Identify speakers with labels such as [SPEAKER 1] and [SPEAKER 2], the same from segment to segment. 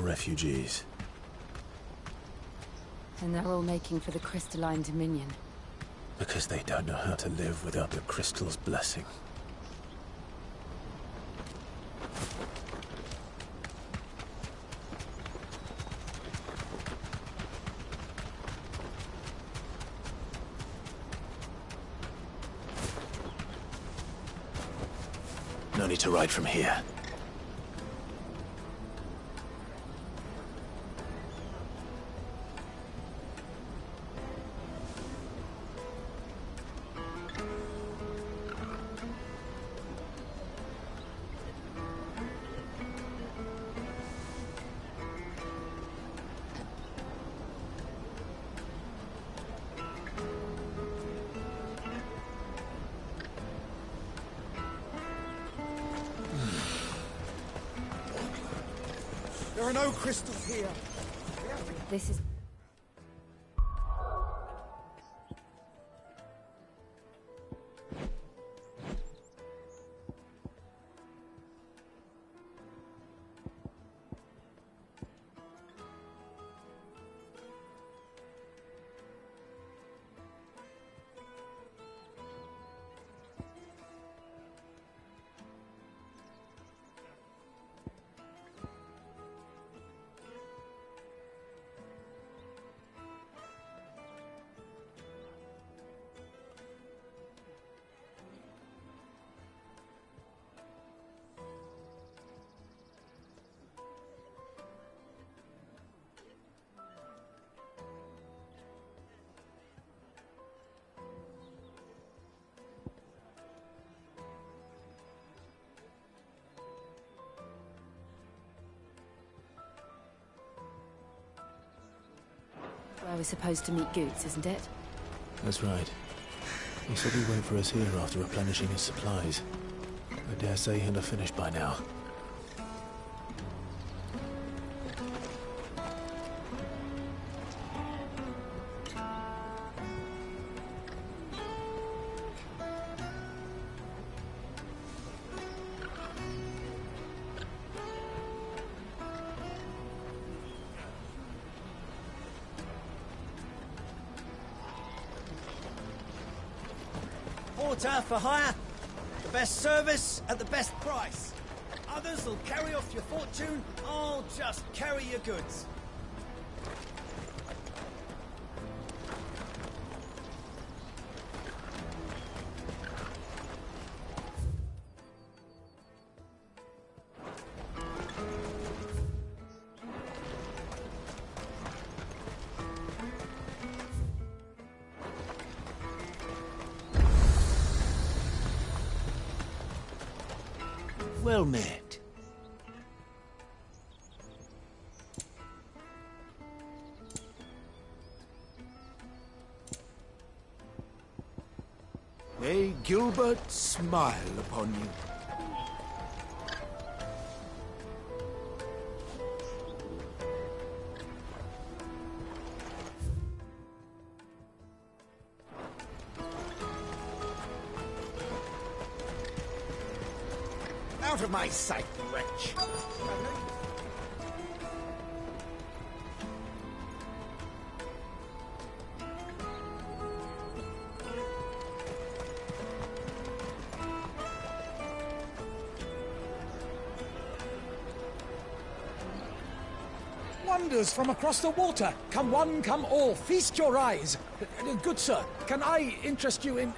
[SPEAKER 1] refugees.
[SPEAKER 2] And they're all making for the crystalline dominion.
[SPEAKER 1] Because they don't know how to live without the crystal's blessing. No need to ride from here.
[SPEAKER 3] There are no crystals here.
[SPEAKER 2] This is... where we're supposed to meet Goots, isn't it?
[SPEAKER 1] That's right. He said he'd wait for us here after replenishing his supplies. I dare say he'll have finished by now.
[SPEAKER 4] Porter for hire. The best service at the best price. Others will carry off your fortune. I'll just carry your goods. Well met.
[SPEAKER 3] May Gilbert smile upon you. Out of my sight, wretch! Wonders from across the water! Come one, come all, feast your eyes! Good sir, can I interest you in...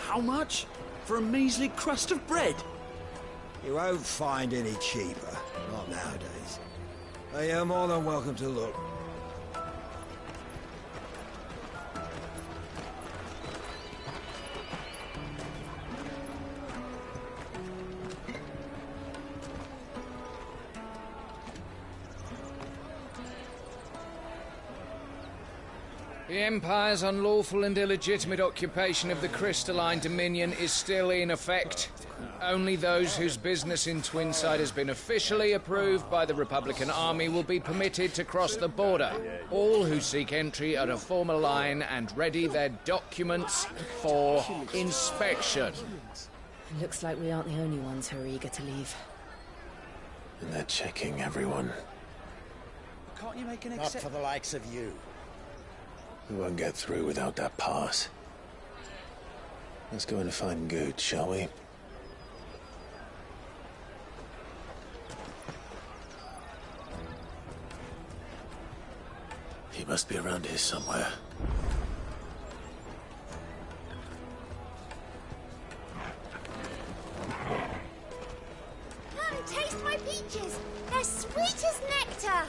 [SPEAKER 4] How much? For a measly crust of bread?
[SPEAKER 5] You won't find any cheaper. Not nowadays. But you're more than welcome to look.
[SPEAKER 6] The Empire's unlawful and illegitimate occupation of the crystalline dominion is still in effect. Only those whose business in Twinside has been officially approved by the Republican Army will be permitted to cross the border. All who seek entry are to form a line and ready their documents for inspection.
[SPEAKER 2] It looks like we aren't the only ones who are eager to leave.
[SPEAKER 1] And they're checking everyone.
[SPEAKER 3] Can't you make an
[SPEAKER 4] Not for the likes of you.
[SPEAKER 1] We won't get through without that pass. Let's go in and find Good, shall we? He must be around here somewhere.
[SPEAKER 7] Come, taste my peaches! They're sweet as nectar!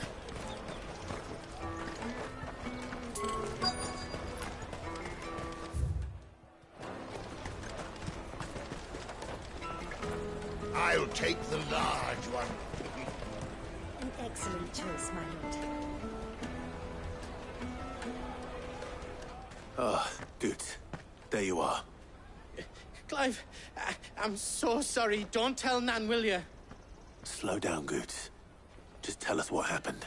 [SPEAKER 8] I'll take the large one.
[SPEAKER 7] An excellent choice, my lord.
[SPEAKER 1] Ah, Good. There you are.
[SPEAKER 9] Clive, I'm so sorry. Don't tell Nan, will you?
[SPEAKER 1] Slow down, Good. Just tell us what happened.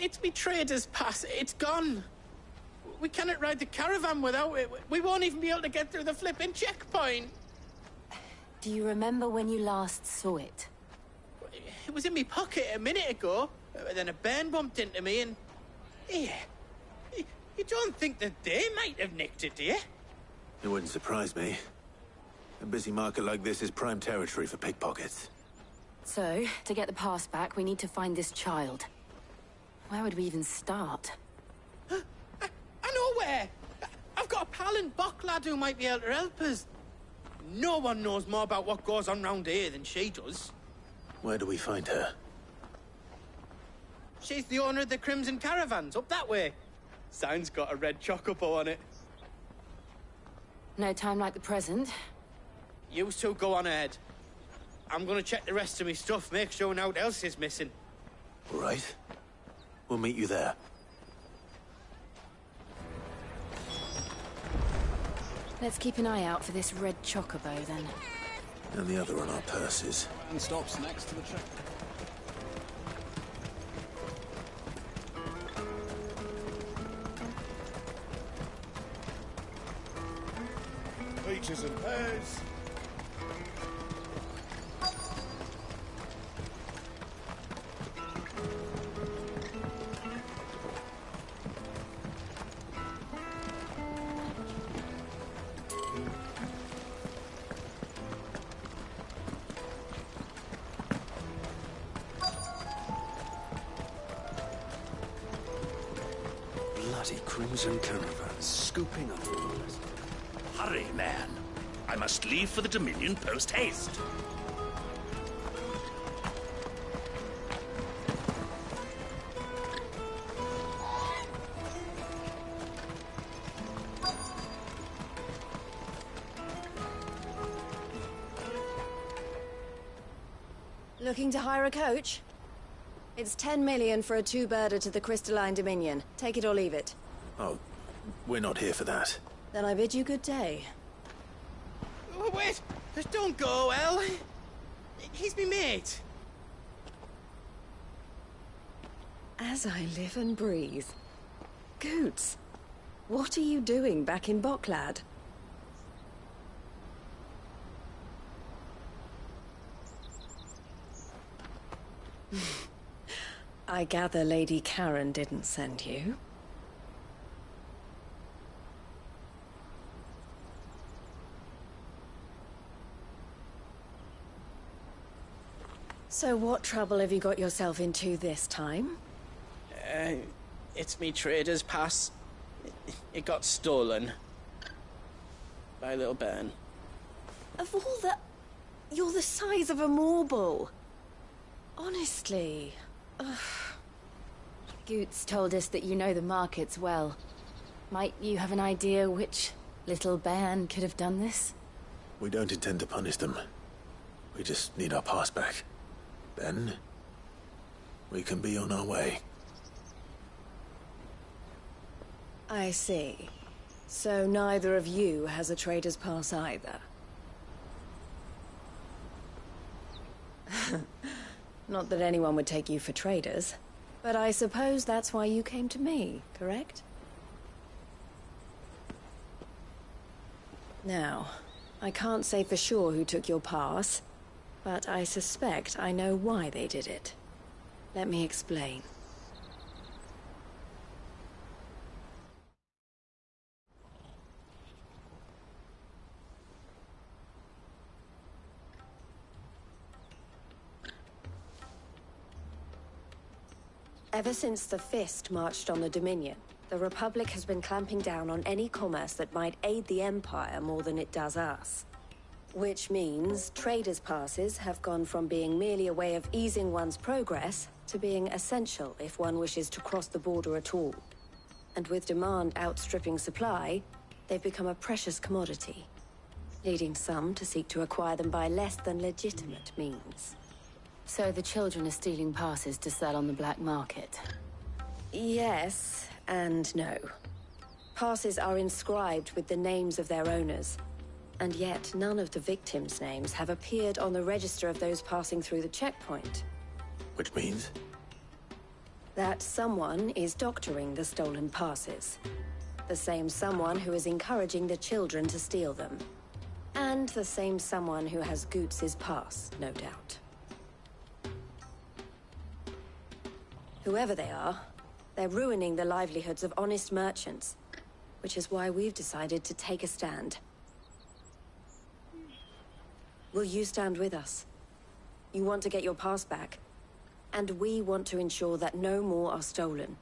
[SPEAKER 9] It's me trader's pass. It's gone. We cannot ride the caravan without it. We won't even be able to get through the flipping checkpoint.
[SPEAKER 2] Do you remember when you last saw it?
[SPEAKER 9] It was in my pocket a minute ago. Then a bairn bumped into me and... Yeah. You don't think that they might have nicked it, do you?
[SPEAKER 1] It wouldn't surprise me. A busy market like this is prime territory for pickpockets.
[SPEAKER 2] So, to get the pass back, we need to find this child. Where would we even start?
[SPEAKER 9] I know where. I've got a pal in Bock lad who might be able to help us. No one knows more about what goes on round here than she does.
[SPEAKER 1] Where do we find her?
[SPEAKER 9] She's the owner of the Crimson Caravans, up that way. Sign's got a red chocobo on it.
[SPEAKER 2] No time like the present.
[SPEAKER 9] You two go on ahead. I'm gonna check the rest of my stuff, make sure no one else is missing.
[SPEAKER 1] All right. We'll meet you there.
[SPEAKER 2] Let's keep an eye out for this red chocobo, then.
[SPEAKER 1] And the other on our purses.
[SPEAKER 3] And stops next to the track.
[SPEAKER 8] Peaches and pears.
[SPEAKER 10] Bloody Crimson Caravans, scooping up all this.
[SPEAKER 11] Hurry, man. I must leave for the Dominion post-haste.
[SPEAKER 12] Looking to hire a coach? It's 10 million for a two-birder to the Crystalline Dominion. Take it or leave it.
[SPEAKER 1] Oh, we're not here for that.
[SPEAKER 12] Then I bid you good day.
[SPEAKER 9] Oh, wait! Don't go, El. He's me mate.
[SPEAKER 12] As I live and breathe. Goots, what are you doing back in Bock, lad? I gather Lady Karen didn't send you. So what trouble have you got yourself into this time?
[SPEAKER 9] It's me trader's pass. It got stolen. By a little bairn.
[SPEAKER 12] Of all the... You're the size of a marble. Honestly. Ugh.
[SPEAKER 2] Goots told us that you know the markets well. Might you have an idea which little bairn could have done this?
[SPEAKER 1] We don't intend to punish them. We just need our pass back. Then, we can be on our way.
[SPEAKER 12] I see. So neither of you has a trader's pass either. Not that anyone would take you for traders, but I suppose that's why you came to me, correct? Now, I can't say for sure who took your pass, but I suspect I know why they did it. Let me explain. Ever since the Fist marched on the Dominion, the Republic has been clamping down on any commerce that might aid the Empire more than it does us. Which means traders' passes have gone from being merely a way of easing one's progress to being essential if one wishes to cross the border at all. And with demand outstripping supply, they've become a precious commodity, leading some to seek to acquire them by less than legitimate means.
[SPEAKER 2] So the children are stealing passes to sell on the black market?
[SPEAKER 12] Yes, and no. Passes are inscribed with the names of their owners, and yet none of the victims' names have appeared on the register of those passing through the checkpoint.
[SPEAKER 1] Which means?
[SPEAKER 12] That someone is doctoring the stolen passes. The same someone who is encouraging the children to steal them. And the same someone who has Goots's pass, no doubt. Whoever they are, they're ruining the livelihoods of honest merchants, which is why we've decided to take a stand. Will you stand with us? You want to get your pass back, and we want to ensure that no more are stolen.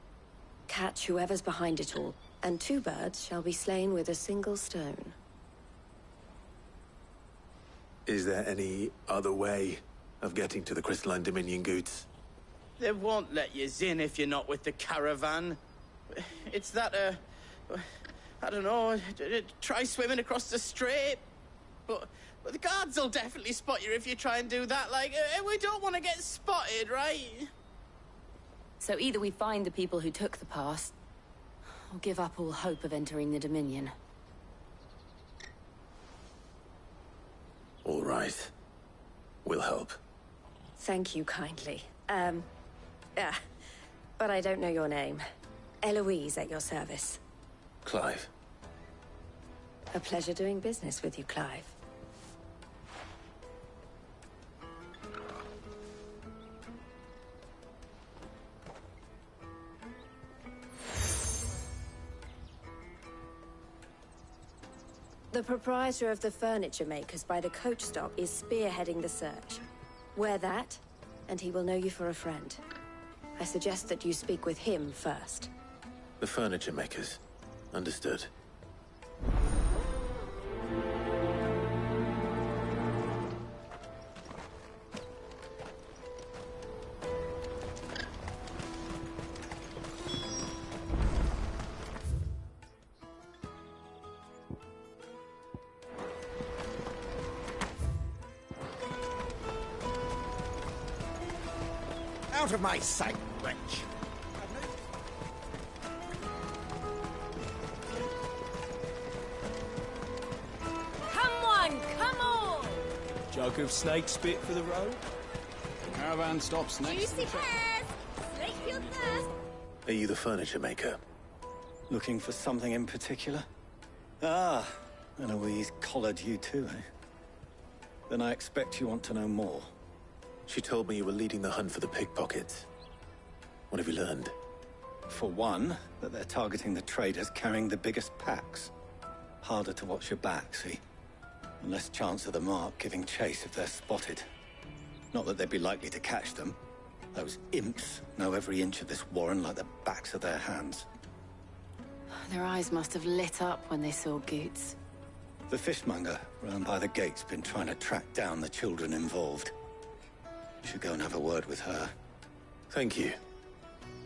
[SPEAKER 12] Catch whoever's behind it all, and 2 birds shall be slain with a single stone.
[SPEAKER 1] Is there any other way of getting to the Crystalline Dominion, Goots?
[SPEAKER 9] They won't let you in if you're not with the caravan. It's that, I don't know, try swimming across the strait. But the guards will definitely spot you if you try and do that. Like, we don't want to get spotted, right?
[SPEAKER 2] So either we find the people who took the pass, or give up all hope of entering the Dominion.
[SPEAKER 1] All right. We'll help.
[SPEAKER 12] Thank you kindly. But I don't know your name. Eloise at your service.
[SPEAKER 1] Clive.
[SPEAKER 12] A pleasure doing business with you, Clive. The proprietor of the furniture makers by the coach stop is spearheading the search. Wear that, and he will know you for a friend. I suggest that you speak with him first.
[SPEAKER 1] The furniture makers. Understood.
[SPEAKER 5] Out of my sight, wretch!
[SPEAKER 7] Come on, come on!
[SPEAKER 10] Jug of snake spit for the road? Caravan stops next.
[SPEAKER 7] Juicy pears! Slake your thirst!
[SPEAKER 1] Are you the furniture maker?
[SPEAKER 13] Looking for something in particular? Ah, Eloise collared you too, eh? Then I expect you want to know more.
[SPEAKER 1] She told me you were leading the hunt for the pickpockets. What have you learned?
[SPEAKER 13] For one, that they're targeting the traders carrying the biggest packs. Harder to watch your back, see? And less chance of the mark giving chase if they're spotted. Not that they'd be likely to catch them. Those imps know every inch of this warren like the backs of their hands.
[SPEAKER 2] Their eyes must have lit up when they saw Goots.
[SPEAKER 13] The fishmonger round by the gate's been trying to track down the children involved. You should go and have a word with her.
[SPEAKER 1] Thank you.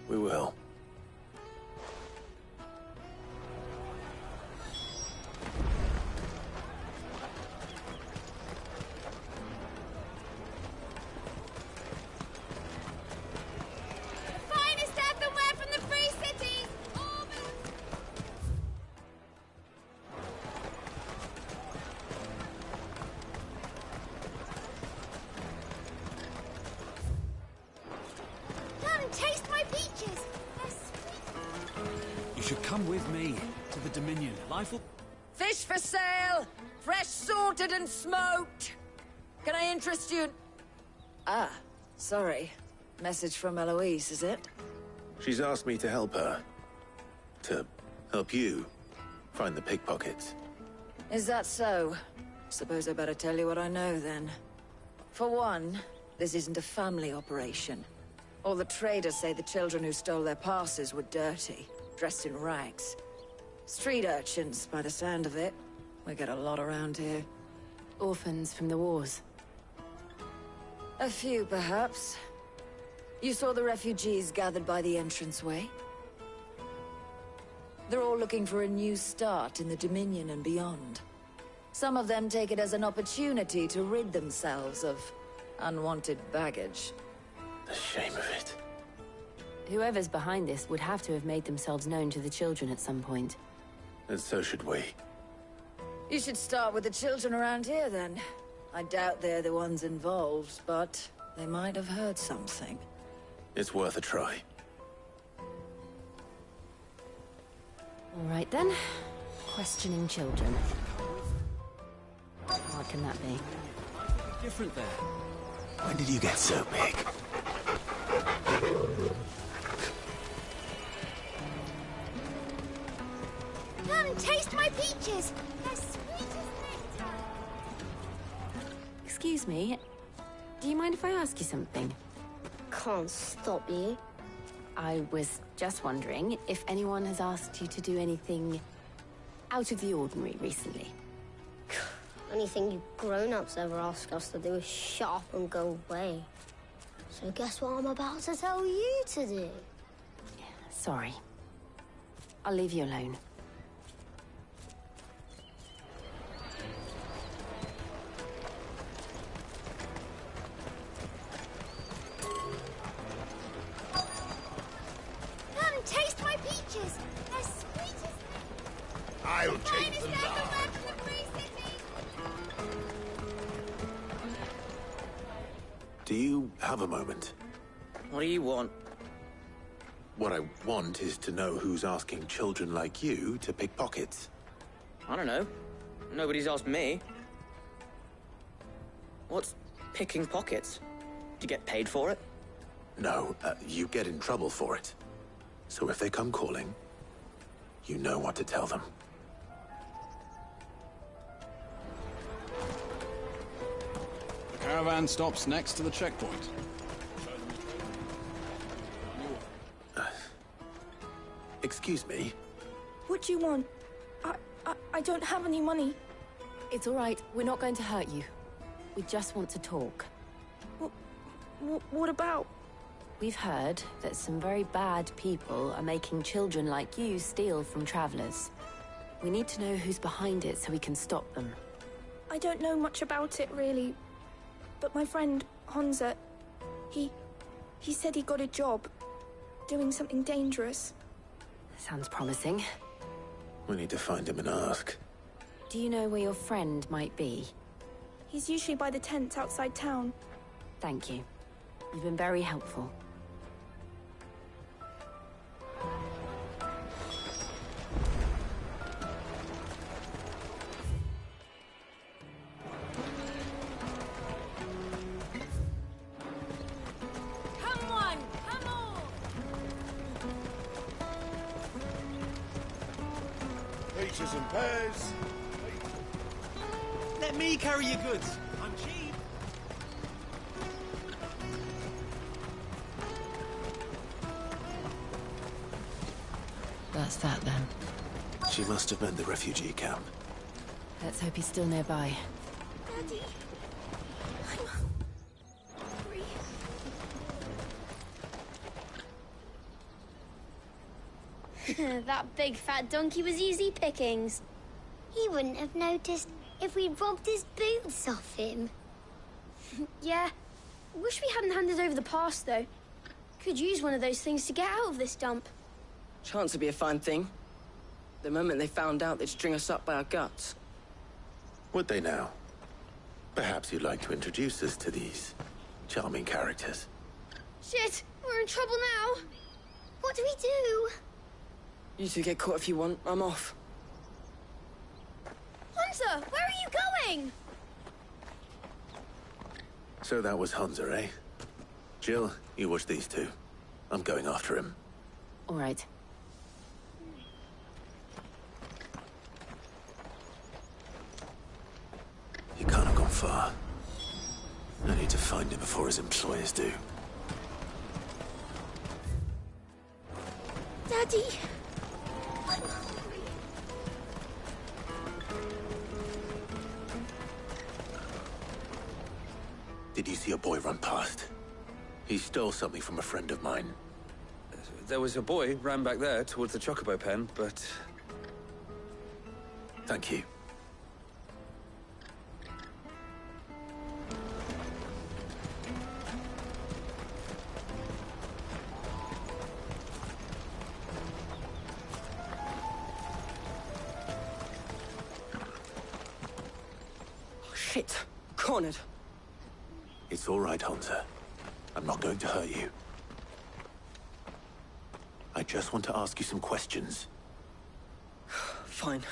[SPEAKER 1] We will.
[SPEAKER 7] Finest earthenware from the Free Cities! Come, taste my peaches! They're sweet.
[SPEAKER 10] You should come with me to the Dominion. Life will...
[SPEAKER 14] Fish for sale! Fresh sorted and smoked! Can I interest you? Ah, sorry. Message from Eloise, is it?
[SPEAKER 1] She's asked me to help her. To help you find the pickpockets.
[SPEAKER 14] Is that so? Suppose I better tell you what I know, then. For one, this isn't a family operation. All the traders say the children who stole their passes were dirty, dressed in rags. Street urchins, by the sound of it. We get a lot around here.
[SPEAKER 2] Orphans from the wars.
[SPEAKER 14] A few, perhaps. You saw the refugees gathered by the entranceway? They're all looking for a new start in the Dominion and beyond. Some of them take it as an opportunity to rid themselves of unwanted baggage.
[SPEAKER 1] The shame of it.
[SPEAKER 2] Whoever's behind this would have to have made themselves known to the children at some point.
[SPEAKER 1] And so should we.
[SPEAKER 14] You should start with the children around here, then. I doubt they're the ones involved, but they might have heard something.
[SPEAKER 1] It's worth a try.
[SPEAKER 2] All right, then. Questioning children. What can that be?
[SPEAKER 10] Different there.
[SPEAKER 1] When did you get so big?
[SPEAKER 7] Come, taste my peaches! They're sweet as nectar!
[SPEAKER 2] Excuse me. Do you mind if I ask you something?
[SPEAKER 7] Can't stop you.
[SPEAKER 2] I was just wondering if anyone has asked you to do anything out of the ordinary recently.
[SPEAKER 7] Anything you grown-ups ever ask us to do is shut up and go away. So guess what I'm about to tell you to do?
[SPEAKER 2] Sorry. I'll leave you alone.
[SPEAKER 7] Come, taste my peaches! They're sweet as nectar!
[SPEAKER 8] I'll take the large one.
[SPEAKER 1] Do you have a moment?
[SPEAKER 9] What do you want?
[SPEAKER 1] What I want is to know who's asking children like you to pick pockets.
[SPEAKER 9] I don't know. Nobody's asked me. What's picking pockets? Do you get paid for it?
[SPEAKER 1] No, you get in trouble for it. So if they come calling, you know what to tell them.
[SPEAKER 10] The caravan stops next to the checkpoint.
[SPEAKER 1] Excuse me?
[SPEAKER 15] What do you want? I don't have any money.
[SPEAKER 2] It's all right. We're not going to hurt you. We just want to talk.
[SPEAKER 15] What about?
[SPEAKER 2] We've heard that some very bad people are making children like you steal from travelers. We need to know who's behind it so we can stop them.
[SPEAKER 15] I don't know much about it, really. But my friend, Honza, he said he got a job doing something dangerous.
[SPEAKER 2] Sounds promising.
[SPEAKER 1] We need to find him and ask.
[SPEAKER 2] Do you know where your friend might be?
[SPEAKER 15] He's usually by the tents outside town.
[SPEAKER 2] Thank you. You've been very helpful.
[SPEAKER 14] Come on! Come on!
[SPEAKER 8] Peaches and pears.
[SPEAKER 4] Let me carry your goods. I'm cheap.
[SPEAKER 2] That's that then.
[SPEAKER 1] She must have meant the refugee camp.
[SPEAKER 2] Let's hope he's still nearby.
[SPEAKER 15] Daddy. I'm hungry.
[SPEAKER 7] That big fat donkey was easy pickings. He wouldn't have noticed if we'd robbed his boots off him.
[SPEAKER 16] Yeah. Wish we hadn't handed over the pass, though. Could use one of those things to get out of this dump.
[SPEAKER 9] Chance would be a fine thing. The moment they found out, they'd string us up by our guts.
[SPEAKER 1] Would they now? Perhaps you'd like to introduce us to these charming characters.
[SPEAKER 16] Shit! We're in trouble now!
[SPEAKER 7] What do we do?
[SPEAKER 9] You two get caught if you want. I'm off.
[SPEAKER 16] Hunter, where are you going?
[SPEAKER 1] So that was Hunter, eh? Jill, you watch these two. I'm going after him.
[SPEAKER 2] All right.
[SPEAKER 1] He can't have gone far. I need to find him before his employers do.
[SPEAKER 16] Daddy.
[SPEAKER 1] Did you see a boy run past? He stole something from a friend of mine.
[SPEAKER 10] There was a boy ran back there towards the Chocobo pen, but...
[SPEAKER 1] Thank you.
[SPEAKER 17] Oh, shit. Cornered.
[SPEAKER 1] It's all right, Hunter. I'm not going to hurt you. I just want to ask you some questions.
[SPEAKER 17] Fine.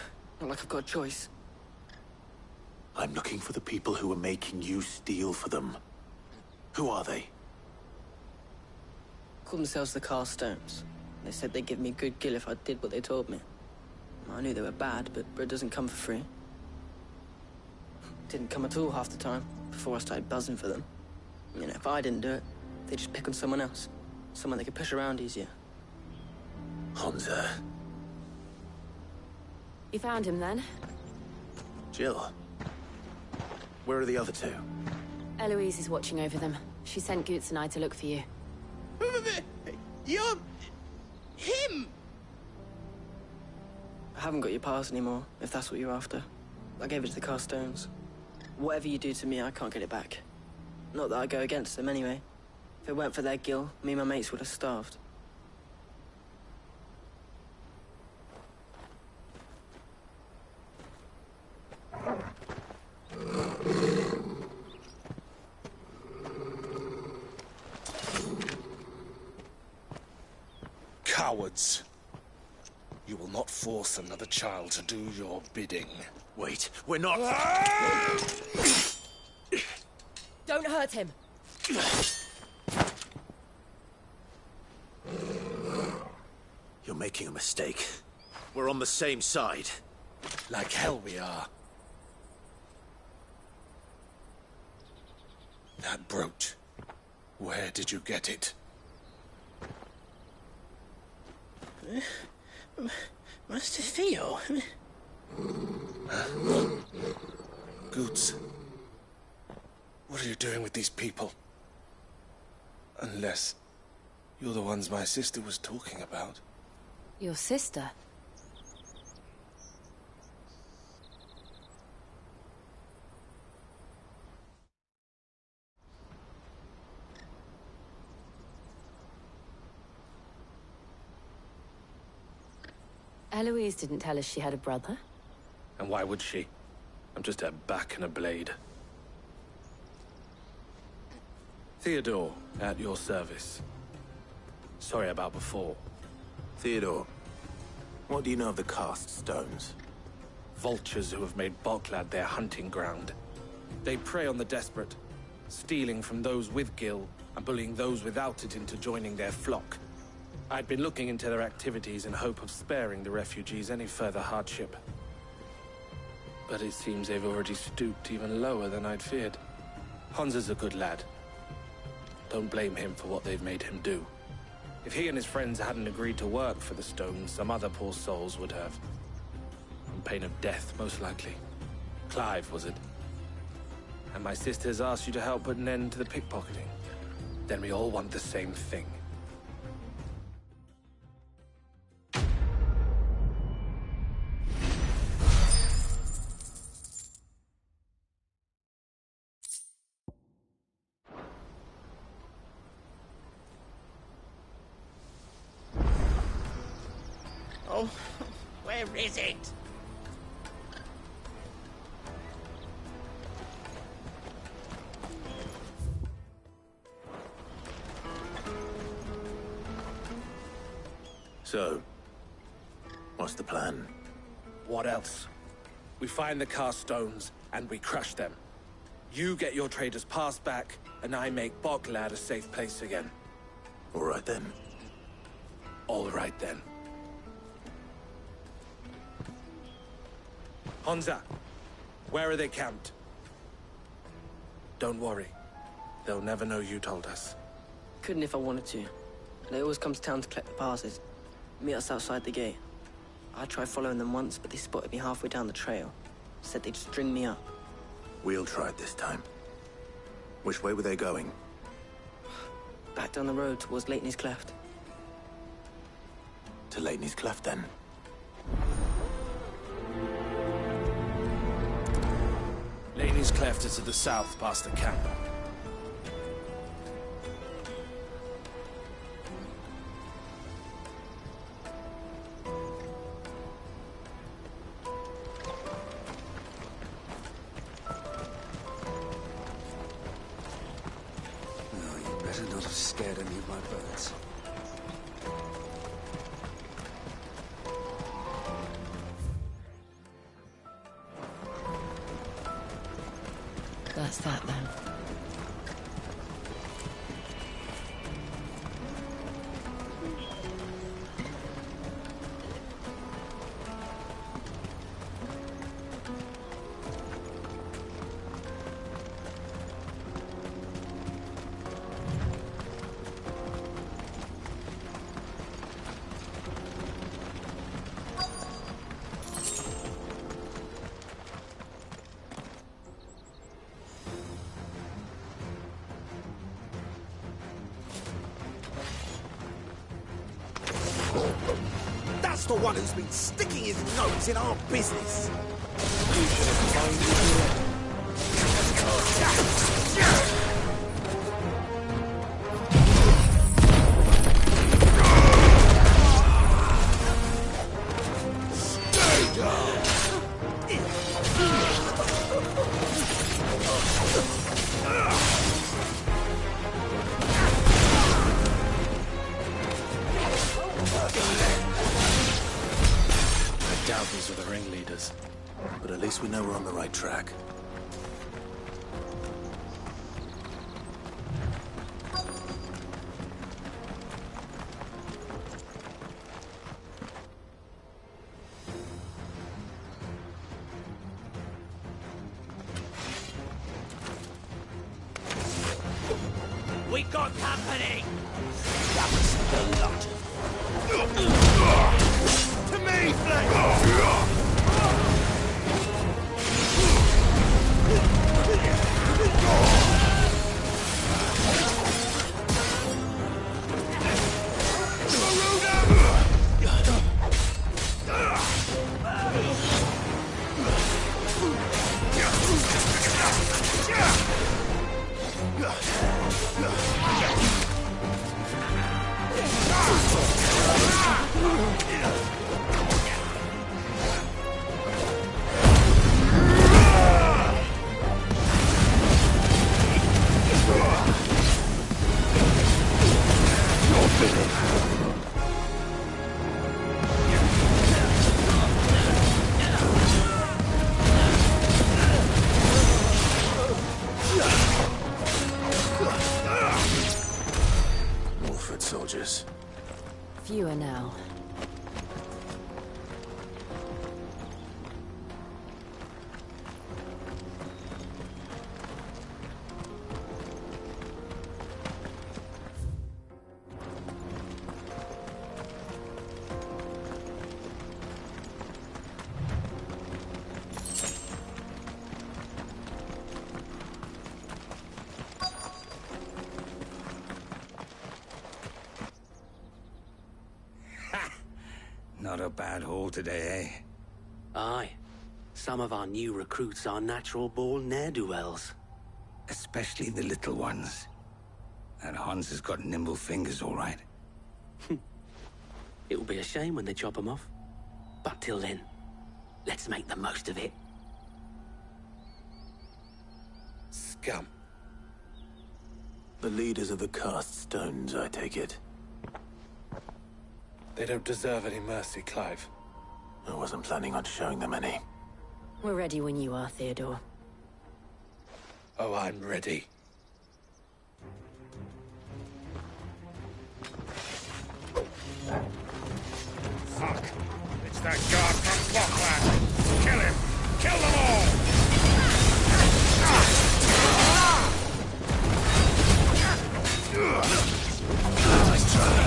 [SPEAKER 17] Not like I've got a choice.
[SPEAKER 1] I'm looking for the people who are making you steal for them. Who are they?
[SPEAKER 17] Call themselves the Carstones. They said they'd give me good gill if I did what they told me. I knew they were bad, but bread doesn't come for free. Didn't come at all half the time, before I started buzzing for them. You know, if I didn't do it, they'd just pick on someone else. Someone they could push around easier.
[SPEAKER 1] Hunter.
[SPEAKER 2] You found him then?
[SPEAKER 1] Jill. Where are the other two?
[SPEAKER 2] Eloise is watching over them. She sent Goots and I to look for you.
[SPEAKER 9] You're... him!
[SPEAKER 17] I haven't got your pass anymore, if that's what you're after. I gave it to the Carstones. Whatever you do to me, I can't get it back. Not that I go against them anyway. If it weren't for their gill, me and my mates would have starved.
[SPEAKER 8] Cowards. You will not force another child to do your bidding.
[SPEAKER 1] Wait, we're not...
[SPEAKER 12] Don't hurt him.
[SPEAKER 1] You're making a mistake. We're on the same side.
[SPEAKER 8] Like hell we are. That brooch. Where did you get it?
[SPEAKER 9] Master Theo.
[SPEAKER 8] Goots. What are you doing with these people? Unless you're the ones my sister was talking about.
[SPEAKER 2] Your sister? Eloise didn't tell us she had a brother.
[SPEAKER 10] And why would she? I'm just her back and a blade. Theodore, at your service. Sorry about before.
[SPEAKER 1] Theodore, what do you know of the Cast Stones?
[SPEAKER 10] Vultures who have made Boklad their hunting ground. They prey on the desperate, stealing from those with gill and bullying those without it into joining their flock. I'd been looking into their activities in hope of sparing the refugees any further hardship. But it seems they've already stooped even lower than I'd feared. Hansa's a good lad. Don't blame him for what they've made him do. If he and his friends hadn't agreed to work for the Stones, some other poor souls would have. On pain of death, most likely. Clive, was it? And my sisters asked you to help put an end to the pickpocketing. Then we all want the same thing.
[SPEAKER 9] Oh, where is it?
[SPEAKER 1] So, what's the plan?
[SPEAKER 10] What else? We find the cast stones, and we crush them. You get your trader's pass back, and I make Boklad a safe place again.
[SPEAKER 1] All right then.
[SPEAKER 10] All right then. Honza, where are they camped? Don't worry. They'll never know you told us.
[SPEAKER 17] Couldn't if I wanted to. They always come to town to collect the passes. Meet us outside the gate. I tried following them once, but they spotted me halfway down the trail. Said they'd string me up.
[SPEAKER 1] We'll try it this time. Which way were they going?
[SPEAKER 17] Back down the road towards Lateney's Cleft.
[SPEAKER 1] To Lateney's Cleft, then.
[SPEAKER 10] Lateney's Cleft is to the south, past the camp.
[SPEAKER 5] Better not have scared any of my birds.
[SPEAKER 2] That's that then.
[SPEAKER 11] That's the one who's been sticking his nose in our business.
[SPEAKER 1] You should have minded your... I doubt these are the ringleaders, but at least we know we're on the right track.
[SPEAKER 11] We got company! That was the lot. To me, Flake!
[SPEAKER 1] Soldiers.
[SPEAKER 2] Fewer now.
[SPEAKER 5] Not a bad haul today, eh?
[SPEAKER 11] Aye. Some of our new recruits are natural-born ne'er-do-wells.
[SPEAKER 5] Especially the little ones. That Hans has got nimble fingers, all right.
[SPEAKER 11] It'll be a shame when they chop them off. But till then, let's make the most of it.
[SPEAKER 10] Scum.
[SPEAKER 1] The leaders of the cast stones, I take it.
[SPEAKER 10] They don't deserve any mercy, Clive.
[SPEAKER 1] I wasn't planning on showing them any.
[SPEAKER 2] We're ready when you are, Theodore.
[SPEAKER 8] Oh, I'm ready.
[SPEAKER 18] Fuck! It's that guard from Blockland! Kill him! Kill them all!
[SPEAKER 11] Nice try.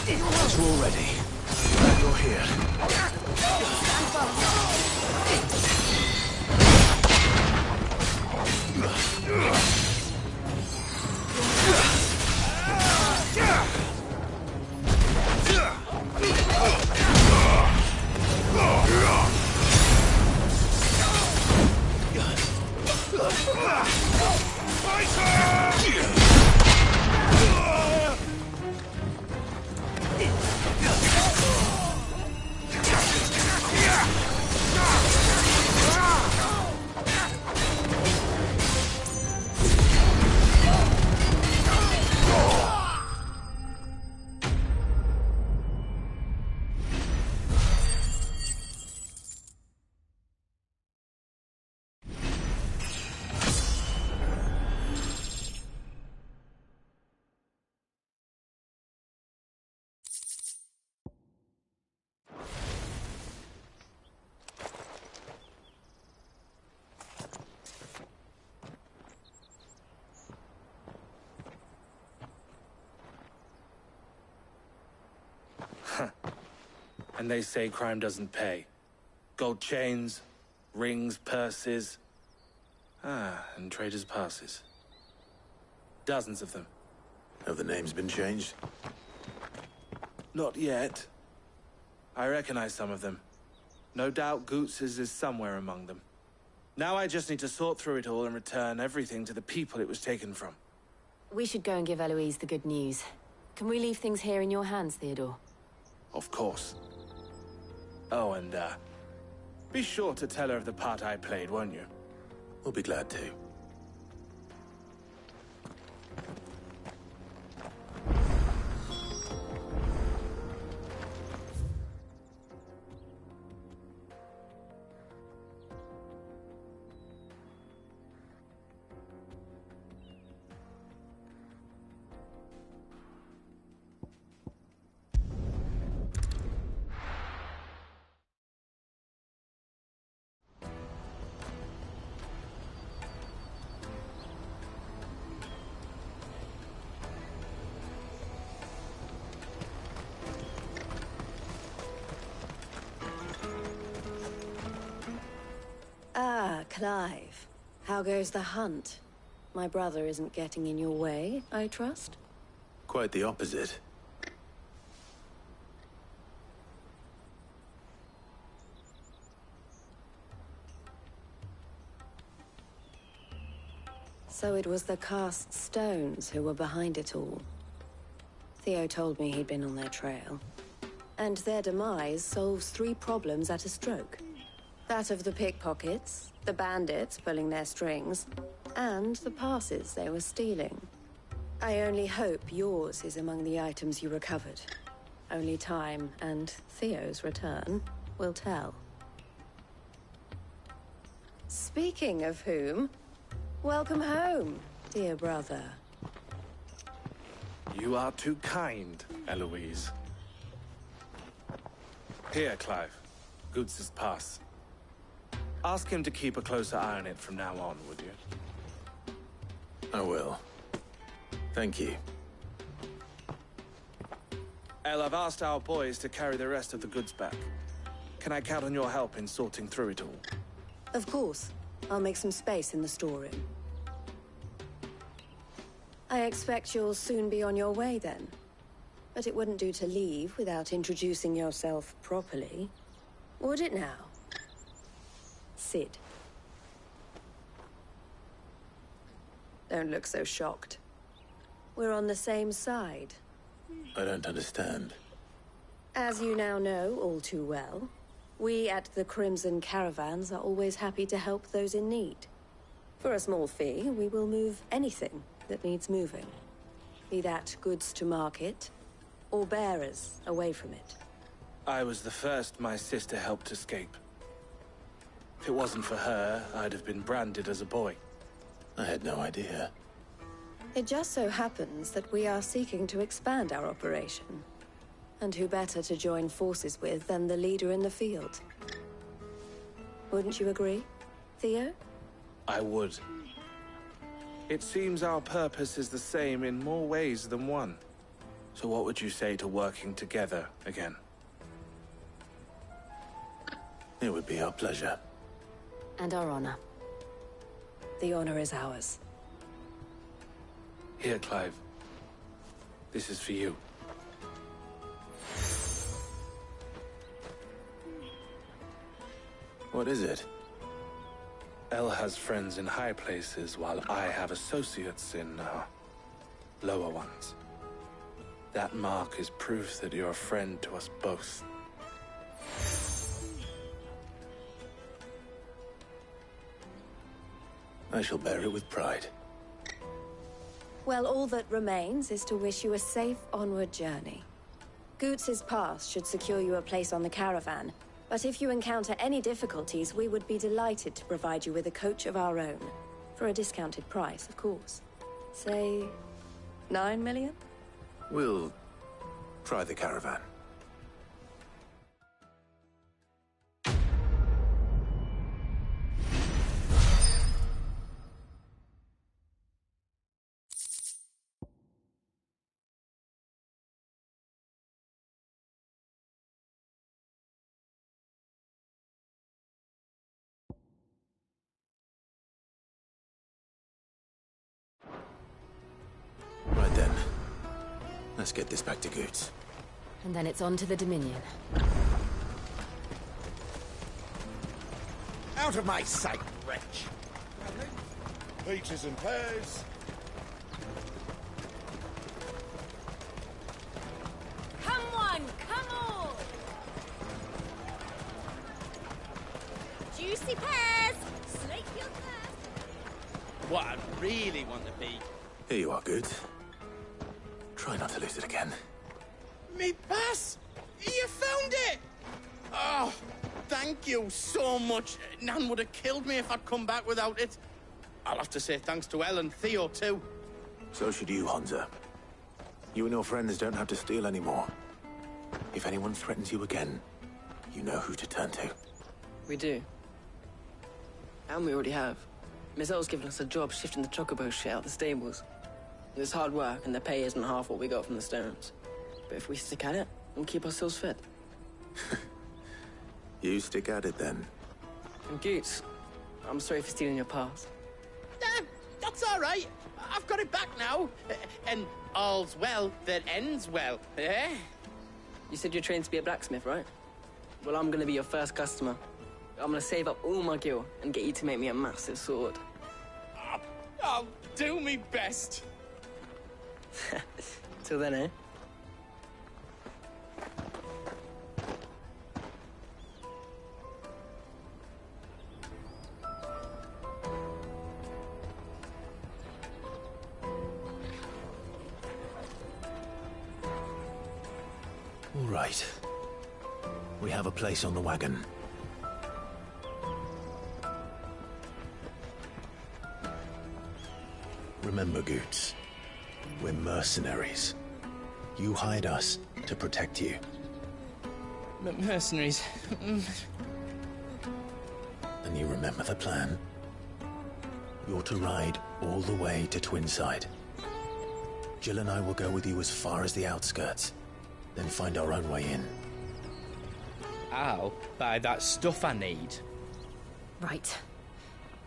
[SPEAKER 1] Once we're all ready, glad you're here.
[SPEAKER 10] And they say crime doesn't pay. Gold chains, rings, purses. And traders' passes. Dozens of them.
[SPEAKER 1] Have the names been changed?
[SPEAKER 10] Not yet. I recognize some of them. No doubt Goots's is somewhere among them. Now I just need to sort through it all and return everything to the people it was taken from.
[SPEAKER 2] We should go and give Eloise the good news. Can we leave things here in your hands, Theodore?
[SPEAKER 10] Of course. Oh, and, be sure to tell her of the part I played, won't you?
[SPEAKER 1] We'll be glad to.
[SPEAKER 12] Ah, Clive. How goes the hunt? My brother isn't getting in your way, I trust?
[SPEAKER 1] Quite the opposite.
[SPEAKER 12] So it was the cast stones who were behind it all. Theo told me he'd been on their trail. And their demise solves 3 problems at a stroke. That of the pickpockets, the bandits pulling their strings, and the passes they were stealing. I only hope yours is among the items you recovered. Only time and Theo's return will tell. Speaking of whom, welcome home, dear brother.
[SPEAKER 10] You are too kind, Eloise. Here, Clive. Goots's pass. Ask him to keep a closer eye on it from now on, would you?
[SPEAKER 1] I will. Thank you.
[SPEAKER 10] El, I've asked our boys to carry the rest of the goods back. Can I count on your help in sorting through it all?
[SPEAKER 12] Of course. I'll make some space in the storeroom. I expect you'll soon be on your way then. But it wouldn't do to leave without introducing yourself properly. Would it now? Sid. Don't look so shocked. We're on the same side.
[SPEAKER 1] I don't understand.
[SPEAKER 12] As you now know all too well, we at the Crimson Caravans are always happy to help those in need. For a small fee, we will move anything that needs moving. Be that goods to market, or bearers away from it.
[SPEAKER 10] I was the first my sister helped escape. If it wasn't for her, I'd have been branded as a boy.
[SPEAKER 1] I had no idea.
[SPEAKER 12] It just so happens that we are seeking to expand our operation. And who better to join forces with than the leader in the field? Wouldn't you agree, Theo?
[SPEAKER 10] I would. It seems our purpose is the same in more ways than one. So what would you say to working together again?
[SPEAKER 1] It would be our pleasure.
[SPEAKER 2] And our honor.
[SPEAKER 12] The honor is ours.
[SPEAKER 10] Here, Clive. This is for you.
[SPEAKER 1] What is it?
[SPEAKER 10] El has friends in high places, while I have associates in, lower ones. That mark is proof that you're a friend to us both.
[SPEAKER 1] I shall bear it with pride.
[SPEAKER 12] Well, all that remains is to wish you a safe onward journey. Goots's pass should secure you a place on the caravan, but if you encounter any difficulties, we would be delighted to provide you with a coach of our own. For a discounted price, of course. Say, 9 million?
[SPEAKER 1] We'll try the caravan. Right then. Let's get this back to Goots.
[SPEAKER 2] And then it's on to the Dominion.
[SPEAKER 3] Out of my sight, wretch! Peaches and pears.
[SPEAKER 19] Come on, come on! Juicy pears! Slake your thirst!
[SPEAKER 9] What I really want to be.
[SPEAKER 1] Here you are, Goots. Try not to lose it again.
[SPEAKER 9] Me pass! You found it! Oh, thank you so much. Nan would have killed me if I'd come back without it. I'll have to say thanks to Elle and Theo, too.
[SPEAKER 1] So should you, Honza. You and your friends don't have to steal anymore. If anyone threatens you again, you know who to turn to.
[SPEAKER 17] We do. And we already have. Miss Elle's given us a job shifting the chocobo shit out the stables. It's hard work, and the pay isn't half what we got from the Stones. But if we stick at it, we'll keep ourselves fit.
[SPEAKER 1] You stick at it, then.
[SPEAKER 17] And Goots, I'm sorry for stealing your pass.
[SPEAKER 9] That's all right. I've got it back now. And all's well that ends well, eh?
[SPEAKER 17] You said you're trained to be a blacksmith, right? Well, I'm gonna be your first customer. I'm gonna save up all my gil and get you to make me a massive sword.
[SPEAKER 9] I'll do me best.
[SPEAKER 17] Till then, eh?
[SPEAKER 1] All right. We have a place on the wagon. Remember, Goots, we're mercenaries. You hired us to protect you.
[SPEAKER 17] Mercenaries.
[SPEAKER 1] And you remember the plan? You're to ride all the way to Twinside. Jill and I will go with you as far as the outskirts. then find our own way in.
[SPEAKER 20] I'll buy that stuff I need.
[SPEAKER 12] Right.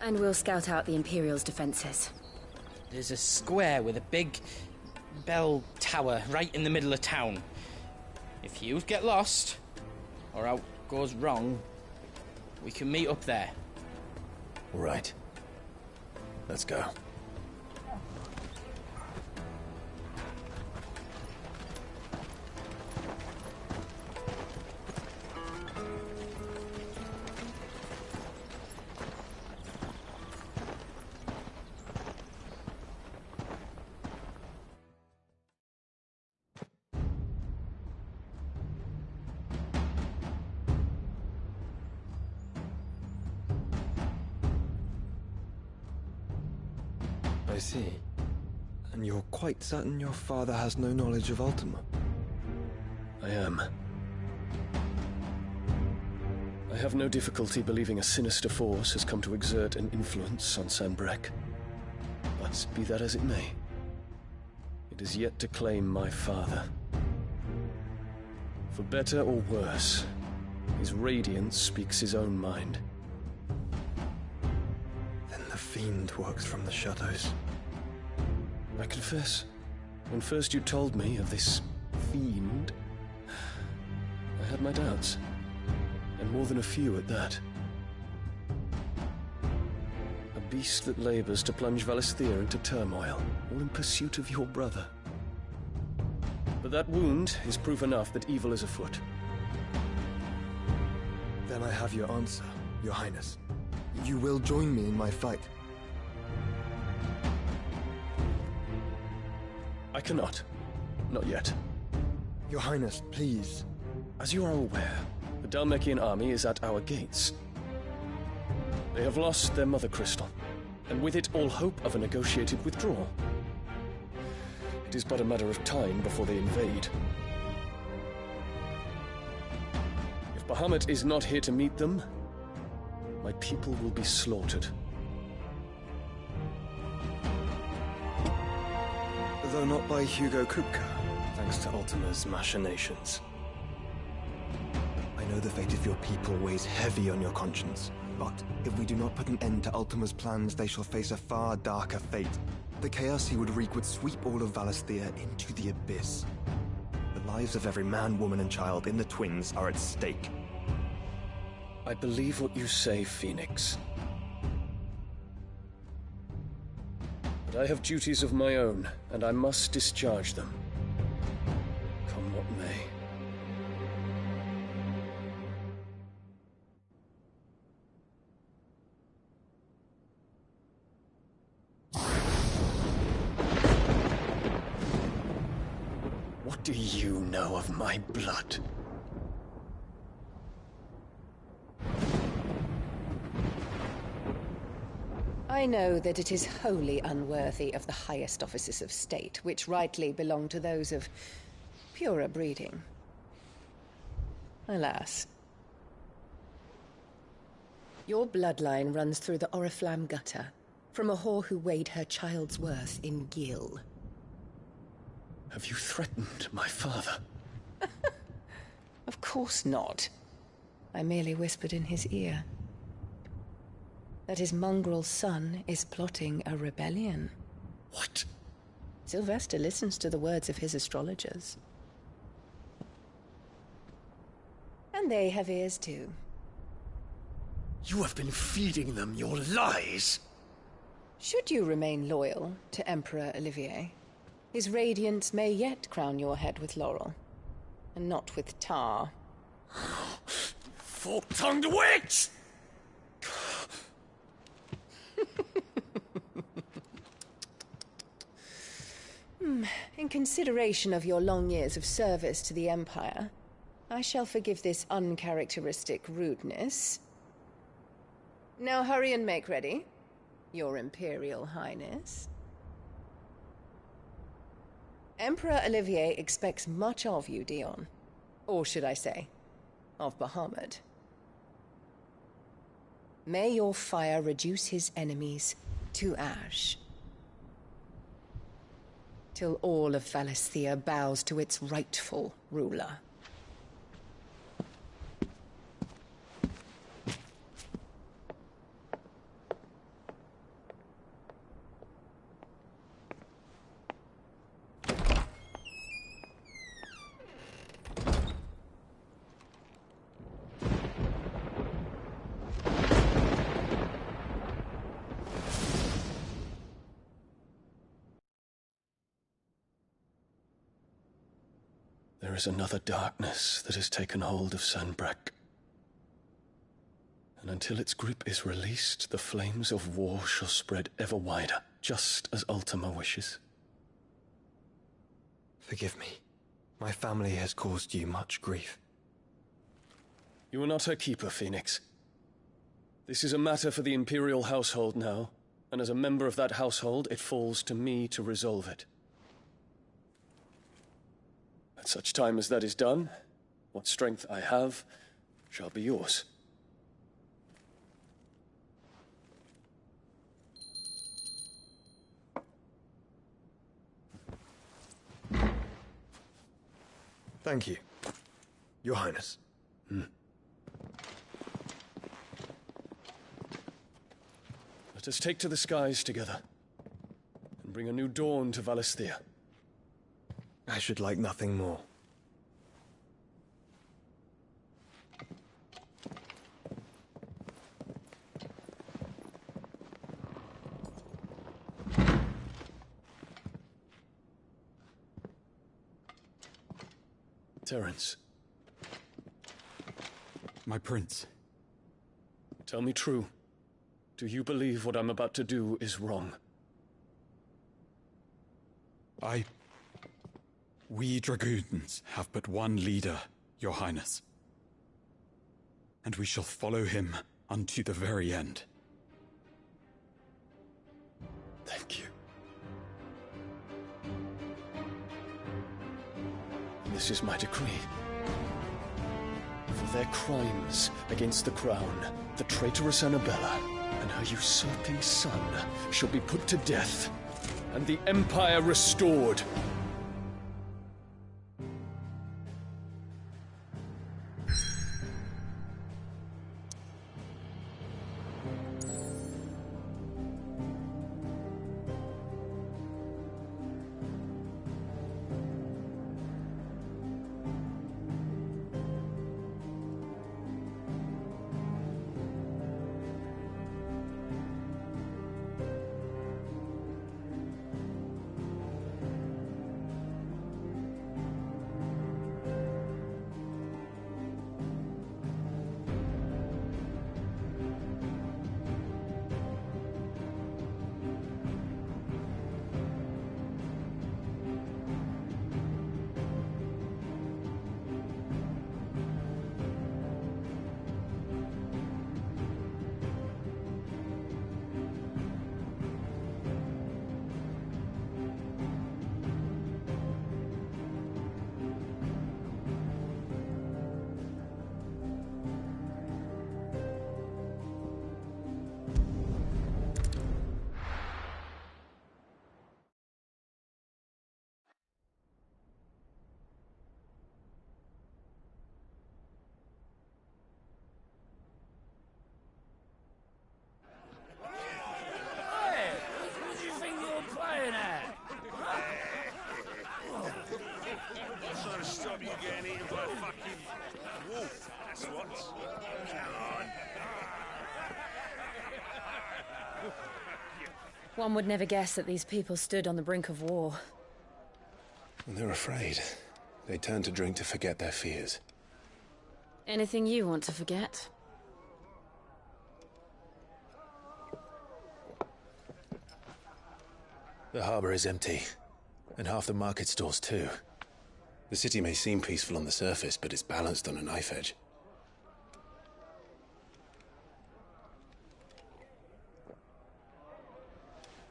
[SPEAKER 12] And we'll scout out the Imperial's defenses.
[SPEAKER 20] There's a square with a big bell tower right in the middle of town. If you get lost, or out goes wrong, we can meet up there.
[SPEAKER 1] All right. Let's go.
[SPEAKER 21] I see. And you're quite certain your father has no knowledge of Ultima?
[SPEAKER 22] I am. I have no difficulty believing a sinister force has come to exert an influence on Sanbreque. But be that as it may, it is yet to claim my father. For better or worse, his radiance speaks his own mind.
[SPEAKER 21] Then the Fiend works from the shadows.
[SPEAKER 22] I confess, when first you told me of this Fiend, I had my doubts, and more than a few at that. A beast that labors to plunge Valisthea into turmoil, all in pursuit of your brother. But that wound is proof enough that evil is afoot.
[SPEAKER 21] Then I have your answer, Your Highness. You will join me in my fight.
[SPEAKER 22] I cannot. Not yet.
[SPEAKER 21] Your Highness, please.
[SPEAKER 22] As you are aware, the Dhalmekian army is at our gates. They have lost their mother crystal, and with it all hope of a negotiated withdrawal. It is but a matter of time before they invade. If Bahamut is not here to meet them, my people will be slaughtered.
[SPEAKER 21] Though not by Hugo Kupka, thanks to Ultima's machinations. I know the fate of your people weighs heavy on your conscience, but if we do not put an end to Ultima's plans, they shall face a far darker fate. The chaos he would wreak would sweep all of Valisthea into the abyss. The lives of every man, woman, and child in the Twins are at stake.
[SPEAKER 22] I believe what you say, Phoenix. But I have duties of my own, and I must discharge them. Come what may. What do you know of my blood?
[SPEAKER 23] I know that it is wholly unworthy of the highest offices of state, which rightly belong to those of purer breeding. Alas. Your bloodline runs through the Oriflamme gutter, from a whore who weighed her child's worth in gil.
[SPEAKER 22] Have you threatened my father?
[SPEAKER 23] Of course not. I merely whispered in his ear that his mongrel son is plotting a rebellion.
[SPEAKER 22] What?
[SPEAKER 23] Sylvester listens to the words of his astrologers. And they have ears too.
[SPEAKER 22] You have been feeding them your lies!
[SPEAKER 23] Should you remain loyal to Emperor Olivier, his radiance may yet crown your head with laurel, and not with tar.
[SPEAKER 22] Fork-tongued witch!
[SPEAKER 23] In consideration of your long years of service to the Empire, I shall forgive this uncharacteristic rudeness. Now hurry and make ready, Your Imperial Highness. Emperor Olivier expects much of you, Dion. Or should I say, of Bahamut. May your fire reduce his enemies to ash, till all of Valisthea bows to its rightful ruler.
[SPEAKER 22] There is another darkness that has taken hold of Sanbreque. And until its grip is released, the flames of war shall spread ever wider, just as Ultima wishes.
[SPEAKER 21] Forgive me. My family has caused you much grief.
[SPEAKER 22] You are not her keeper, Phoenix. This is a matter for the Imperial household now, and as a member of that household, it falls to me to resolve it. At such time as that is done, what strength I have shall be yours.
[SPEAKER 21] Thank you, Your Highness.
[SPEAKER 22] Let us take to the skies together, and bring a new dawn to Valisthea.
[SPEAKER 21] I should like nothing more.
[SPEAKER 22] Terence.
[SPEAKER 6] My prince.
[SPEAKER 22] Tell me true. Do you believe what I'm about to do is wrong?
[SPEAKER 6] We dragoons have but one leader, Your Highness. And we shall follow him unto the very end.
[SPEAKER 22] Thank you. This is my decree. For their crimes against the crown, the traitorous Annabella and her usurping son shall be put to death, and the Empire restored.
[SPEAKER 2] One would never guess that these people stood on the brink of war.
[SPEAKER 1] They're afraid. They turn to drink to forget their fears.
[SPEAKER 2] Anything you want to forget?
[SPEAKER 1] The harbor is empty, and half the market stalls too. The city may seem peaceful on the surface, but it's balanced on a knife edge.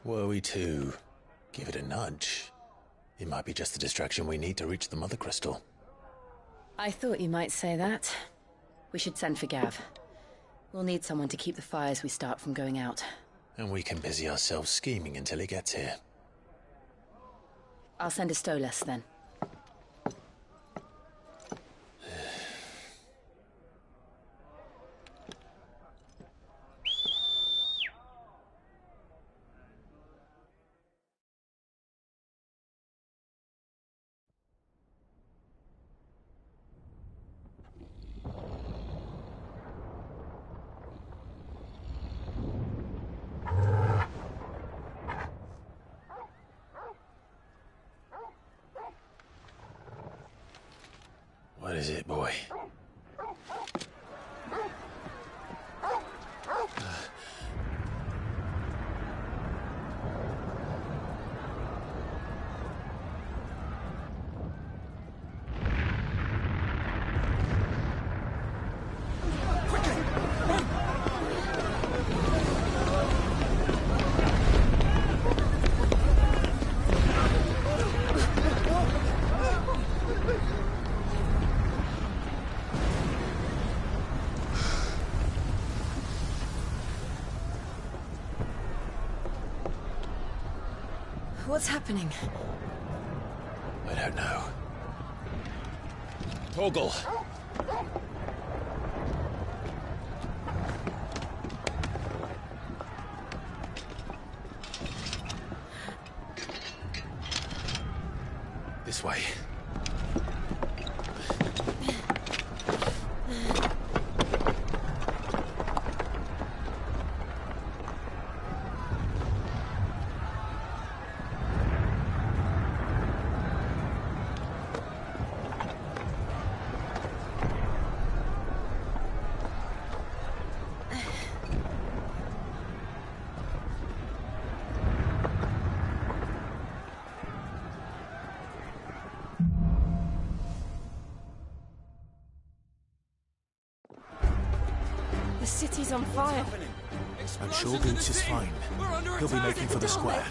[SPEAKER 1] Were we to give it a nudge, it might be just the distraction we need to reach the Mother Crystal.
[SPEAKER 2] I thought you might say that. We should send for Gav. We'll need someone to keep the fires we start from going out.
[SPEAKER 1] And we can busy ourselves scheming until he gets here.
[SPEAKER 2] I'll send a Stolas then.
[SPEAKER 1] is it, boy?
[SPEAKER 23] What's happening?
[SPEAKER 1] I don't know.
[SPEAKER 22] Torgal!
[SPEAKER 1] This way.
[SPEAKER 23] The city's on fire.
[SPEAKER 1] I'm sure Goots is fine. He'll be making for the square.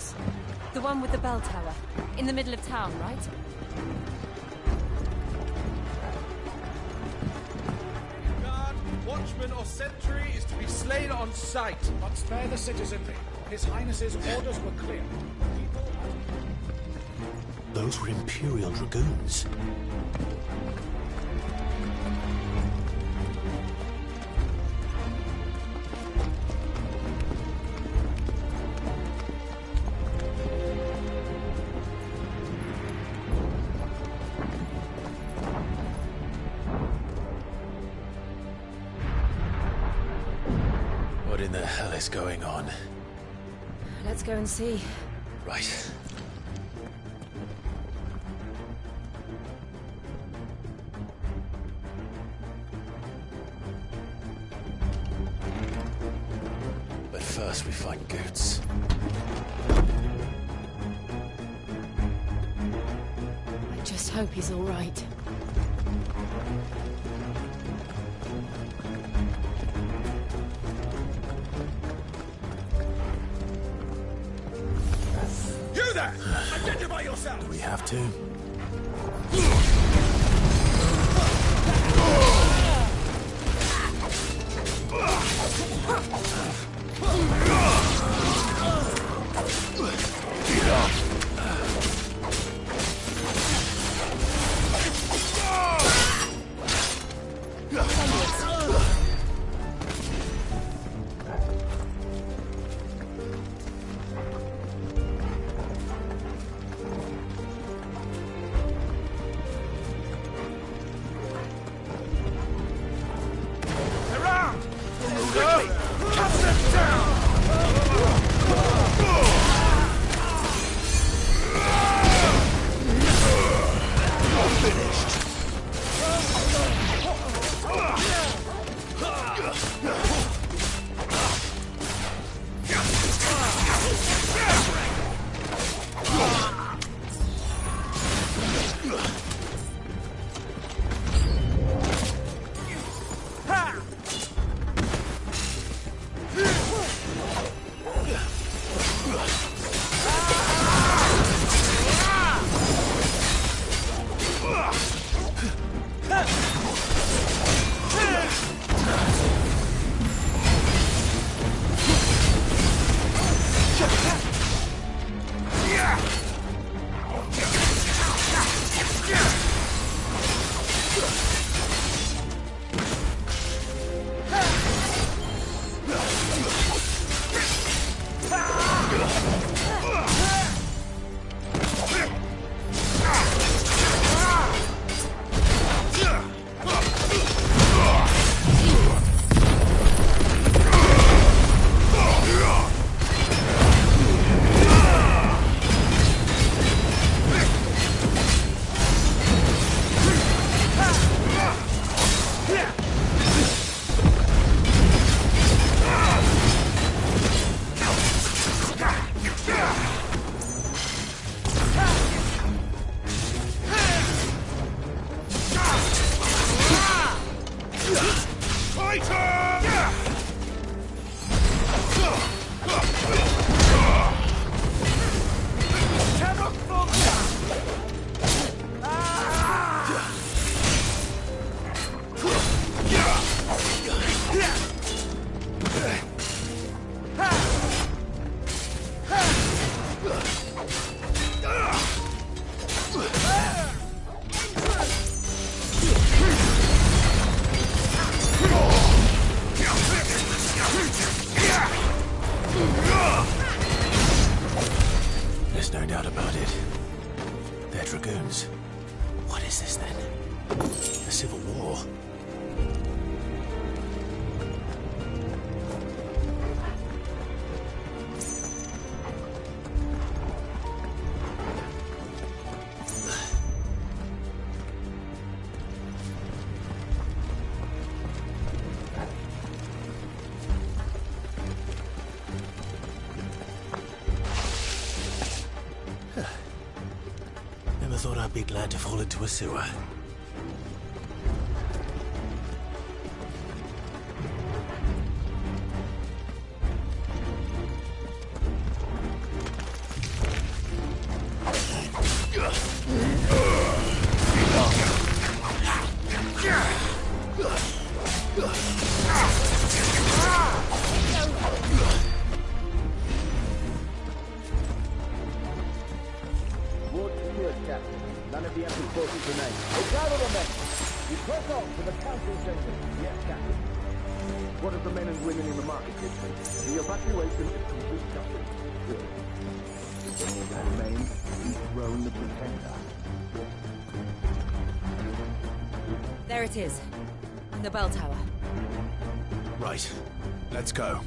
[SPEAKER 19] The one with the bell tower. In the middle of town, right?
[SPEAKER 3] Guard, watchman or sentry is to be slain on sight. But spare the citizenry. His Highness's orders were clear.
[SPEAKER 1] Those were Imperial Dragoons. What in the hell is going on?
[SPEAKER 23] Let's go and see.
[SPEAKER 1] Right. But first we find Goots.
[SPEAKER 23] I just hope he's all right.
[SPEAKER 3] You there! Identify yourself!
[SPEAKER 1] Do we have to? doubt about it. They're dragoons. What is this then? A civil war? Never thought I'd be glad to fall into a sewer.
[SPEAKER 4] None of the empty forces remain. They gather the men. You press on to the council center. Yes, Captain. What of the men and women in the market district? The evacuation is complete justice. Good. All that remains is Roan the Pretender.
[SPEAKER 19] There it is. In the bell tower.
[SPEAKER 1] Right. Let's go.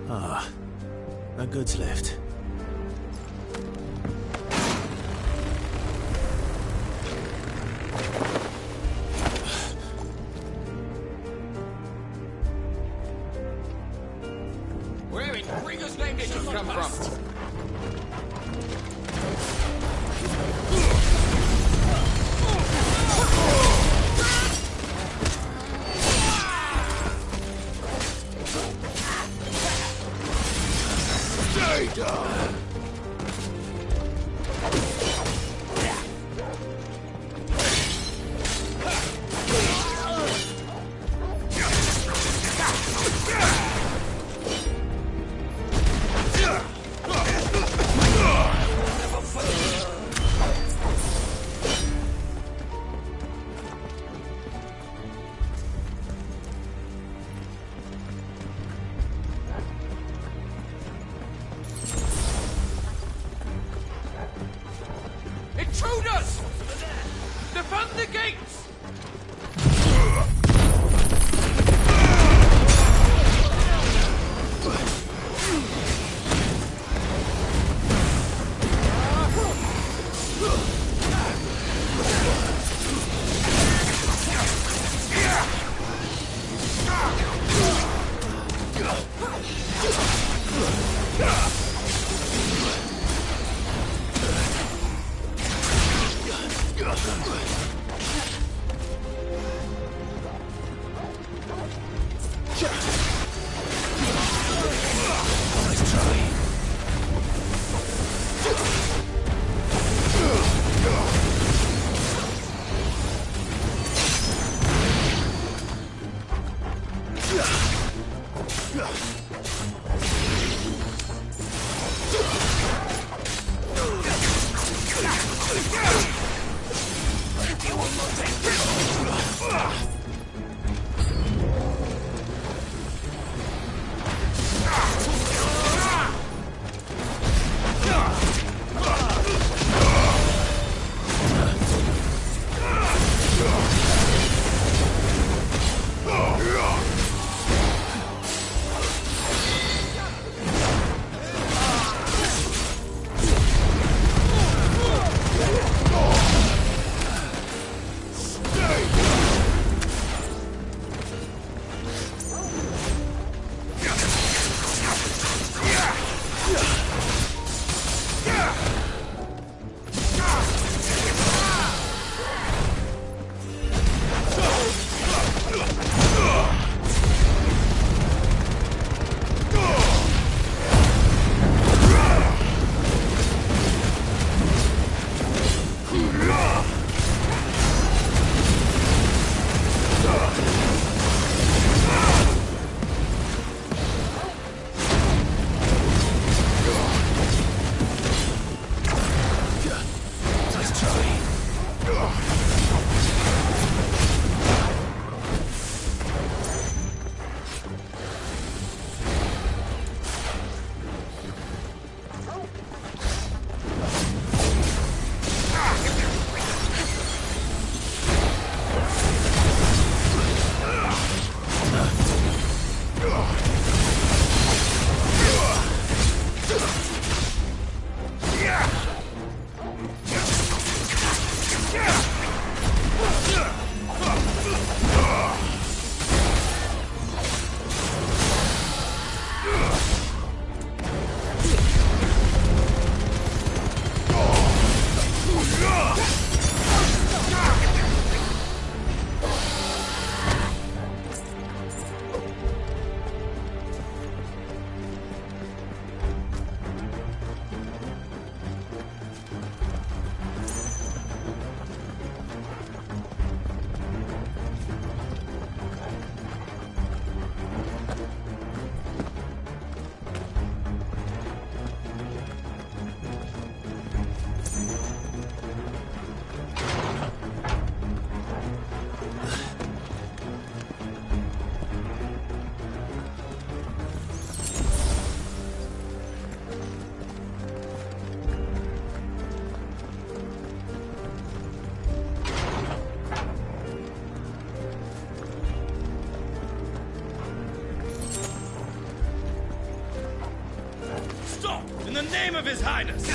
[SPEAKER 1] Ah, a goods lift.
[SPEAKER 13] Where in Gringo's name did you come from?
[SPEAKER 1] Stay down!
[SPEAKER 13] Intruders! Defend the gates!
[SPEAKER 1] Nice try.
[SPEAKER 18] name of His Highness!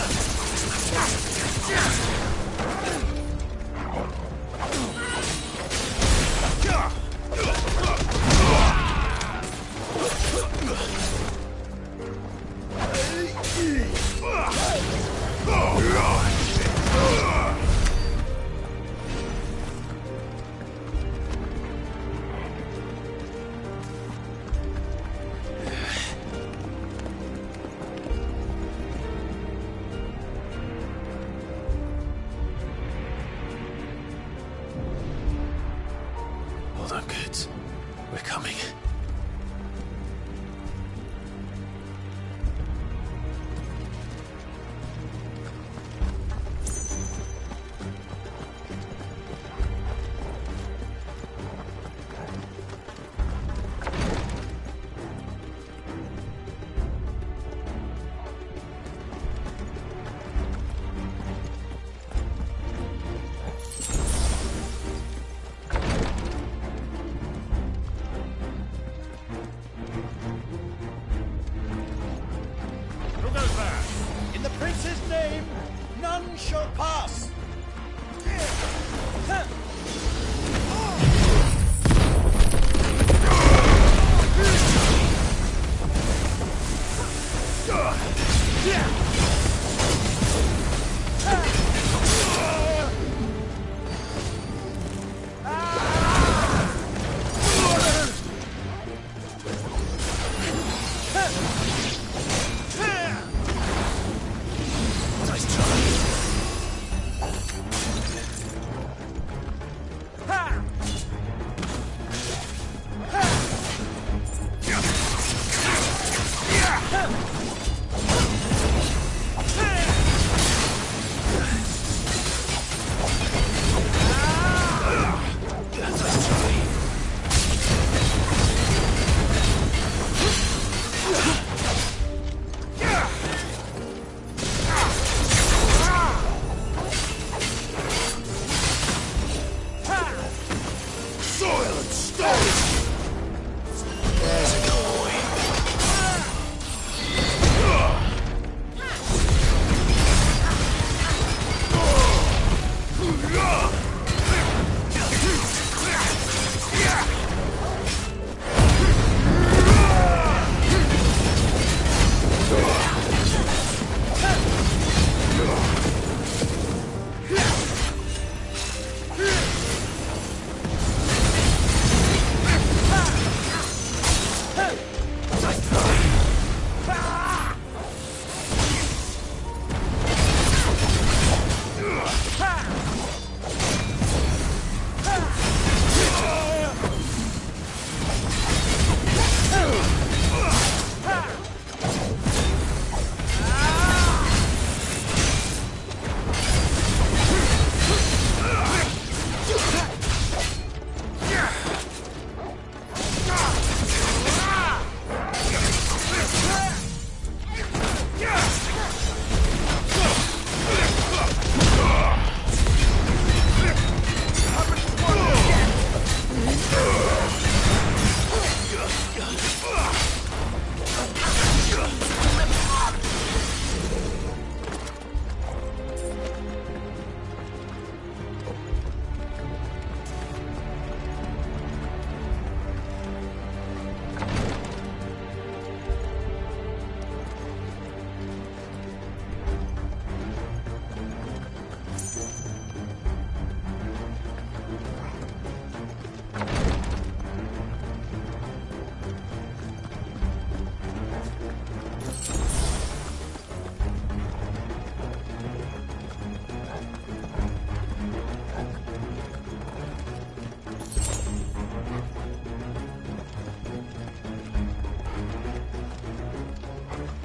[SPEAKER 1] Hold on, kids. We're coming.
[SPEAKER 3] In the prince's name, none shall pass.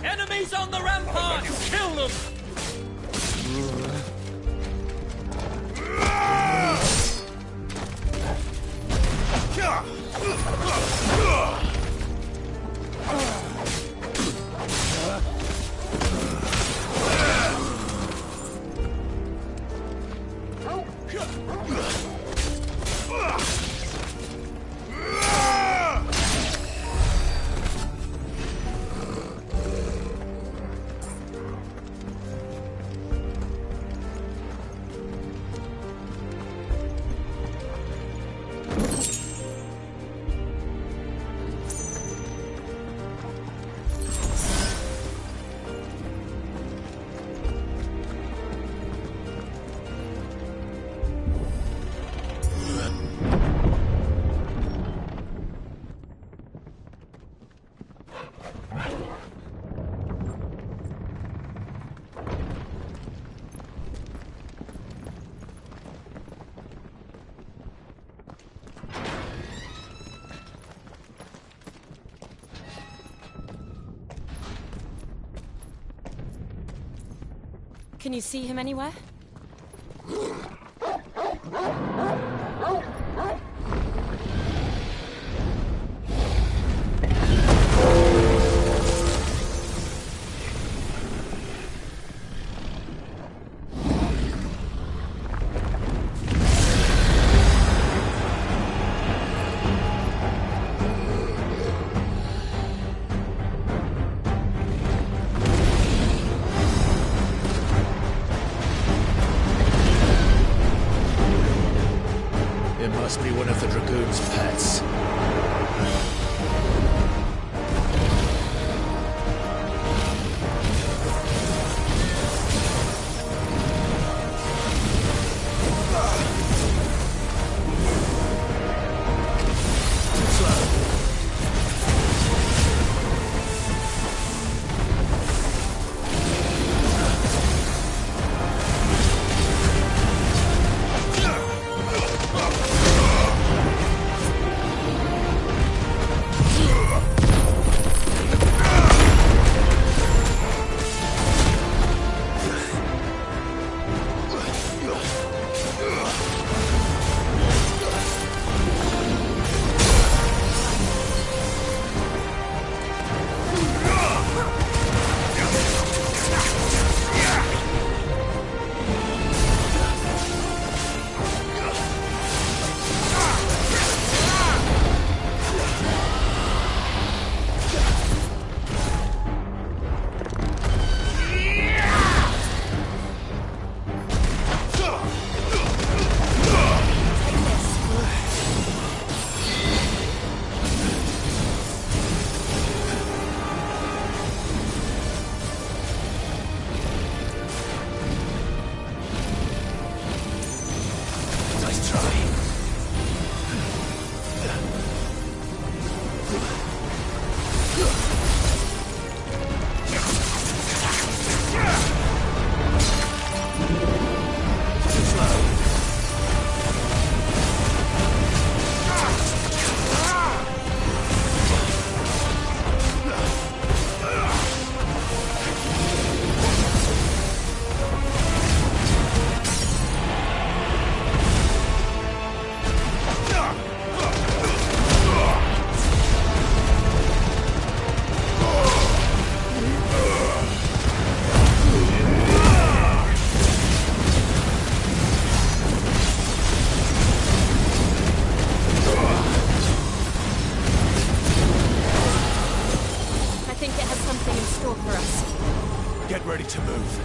[SPEAKER 18] Enemies on the ramparts! Kill them!
[SPEAKER 19] Can you see him anywhere?
[SPEAKER 11] Must be one of the Dragoon's pets.
[SPEAKER 1] Get ready to move.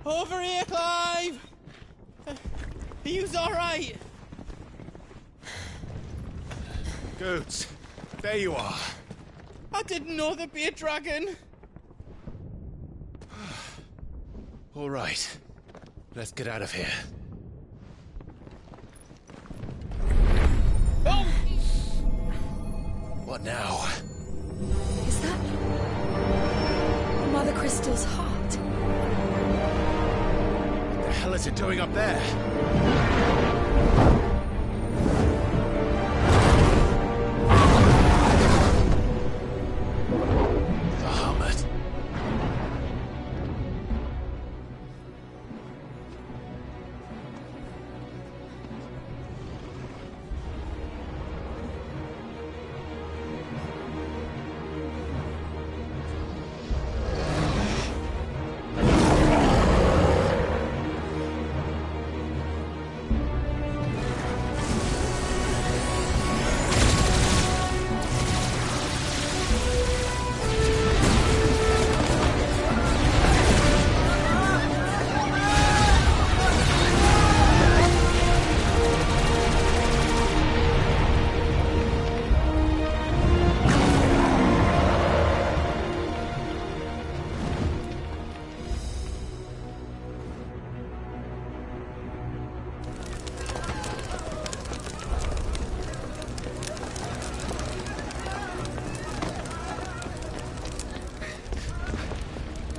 [SPEAKER 20] Over here, Clive! Are you alright?
[SPEAKER 1] Goots, there you are.
[SPEAKER 20] I didn't know there'd be a dragon.
[SPEAKER 1] All right, let's get out of here.
[SPEAKER 20] Oh!
[SPEAKER 1] What now?
[SPEAKER 12] Is that Mother Crystal's heart?
[SPEAKER 1] What the hell is it doing up there? Bahamut.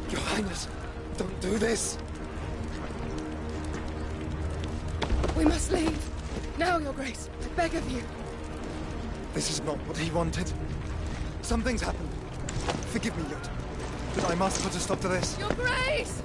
[SPEAKER 21] Your Highness, don't do this.
[SPEAKER 7] We must leave. Now, Your Grace. I beg of you.
[SPEAKER 21] This is not what he wanted. Something's happened. Forgive me, Yod, but I must put a stop to this.
[SPEAKER 7] Your Grace!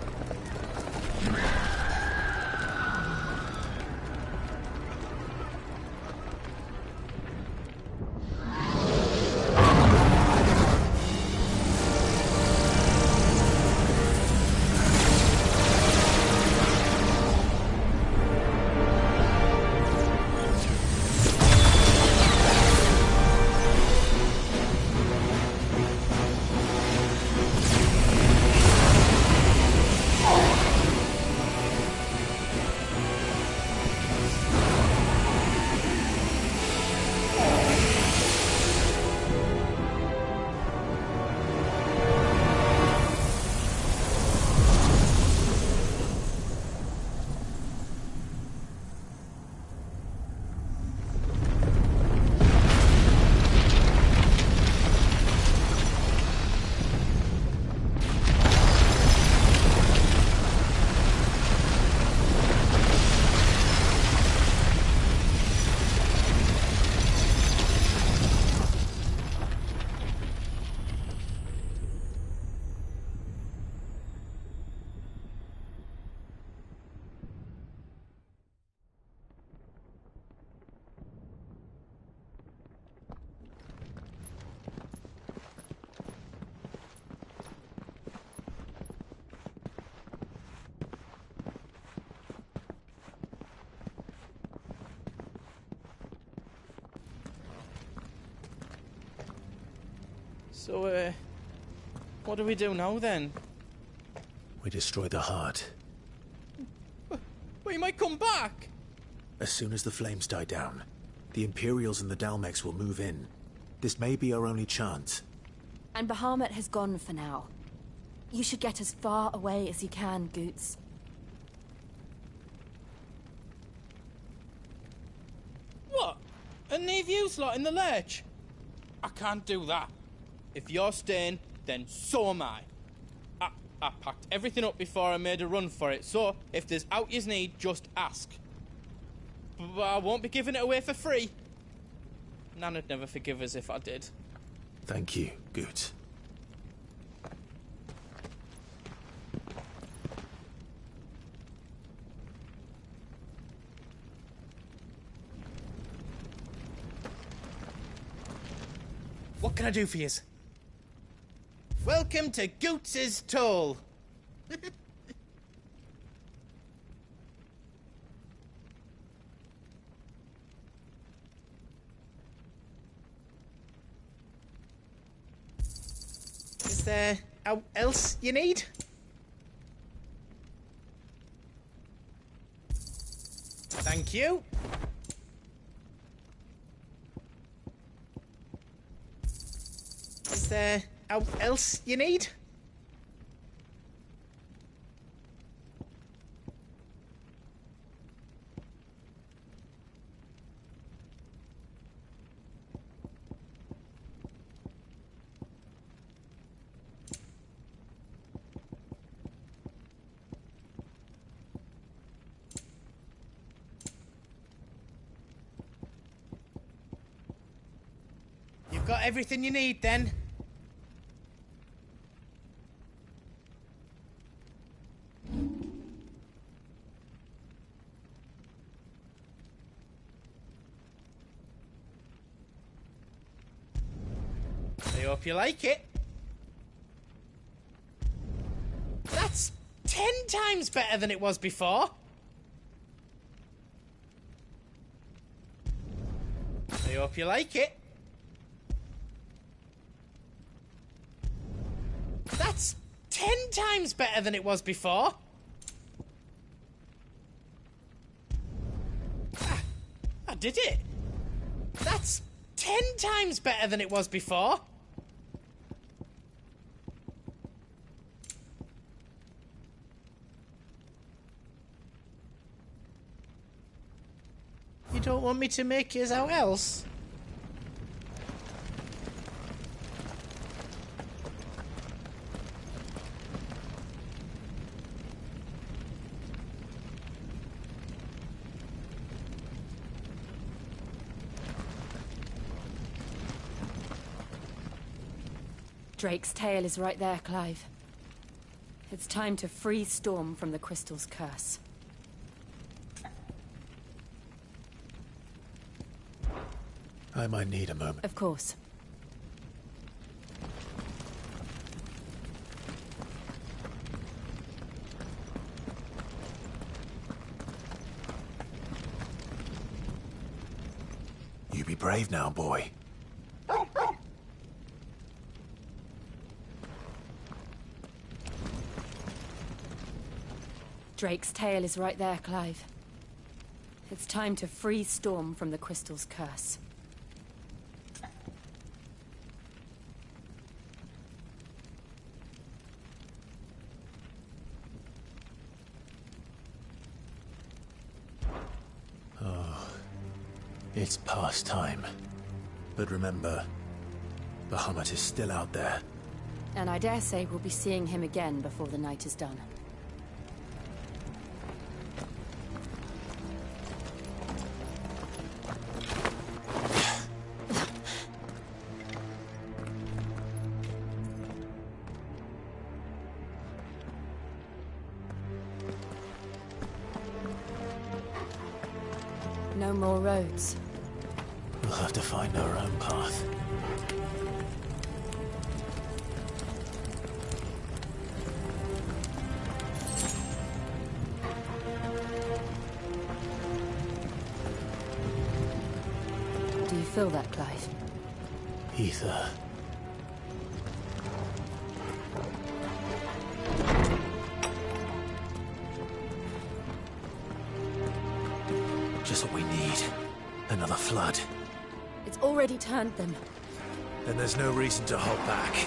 [SPEAKER 20] So, what do we do now then?
[SPEAKER 1] We destroy the heart.
[SPEAKER 20] But he might come back!
[SPEAKER 1] As soon as the flames die down, the Imperials and the Dalmex will move in. This may be our only chance.
[SPEAKER 19] And Bahamut has gone for now. You should get as far away as you can, Goots.
[SPEAKER 20] What? And leave you lot in the lurch? I can't do that. If you're staying, then so am I. I packed everything up before I made a run for it, so if there's out you need, just ask. But I won't be giving it away for free. Nana'd never forgive us if I did.
[SPEAKER 1] Thank you, Goots.
[SPEAKER 20] What can I do for yous? Welcome to Goots's Toll. Is there else you need? Thank you. Is there else you need? You've got everything you need then? I hope you like it. That's 10 times better than it was before. I hope you like it. That's 10 times better than it was before. I did it. That's 10 times better than it was before. You don't want me to make yours out else?
[SPEAKER 2] Drake's tail is right there, Clive. It's time to free Storm from the Crystal's curse.
[SPEAKER 1] I might need a moment.
[SPEAKER 2] Of course.
[SPEAKER 1] You be brave now, boy.
[SPEAKER 2] Drake's tail is right there, Clive. It's time to free Storm from the Crystal's curse.
[SPEAKER 1] Oh, it's past time. But remember, Bahamut is still out there.
[SPEAKER 2] And I dare say we'll be seeing him again before the night is done. No more roads.
[SPEAKER 1] We'll have to find our own path.
[SPEAKER 2] Do you feel that, Clive?
[SPEAKER 1] Ether. Just what we need. Another flood.
[SPEAKER 2] It's already turned them.
[SPEAKER 1] Then there's no reason to hold back.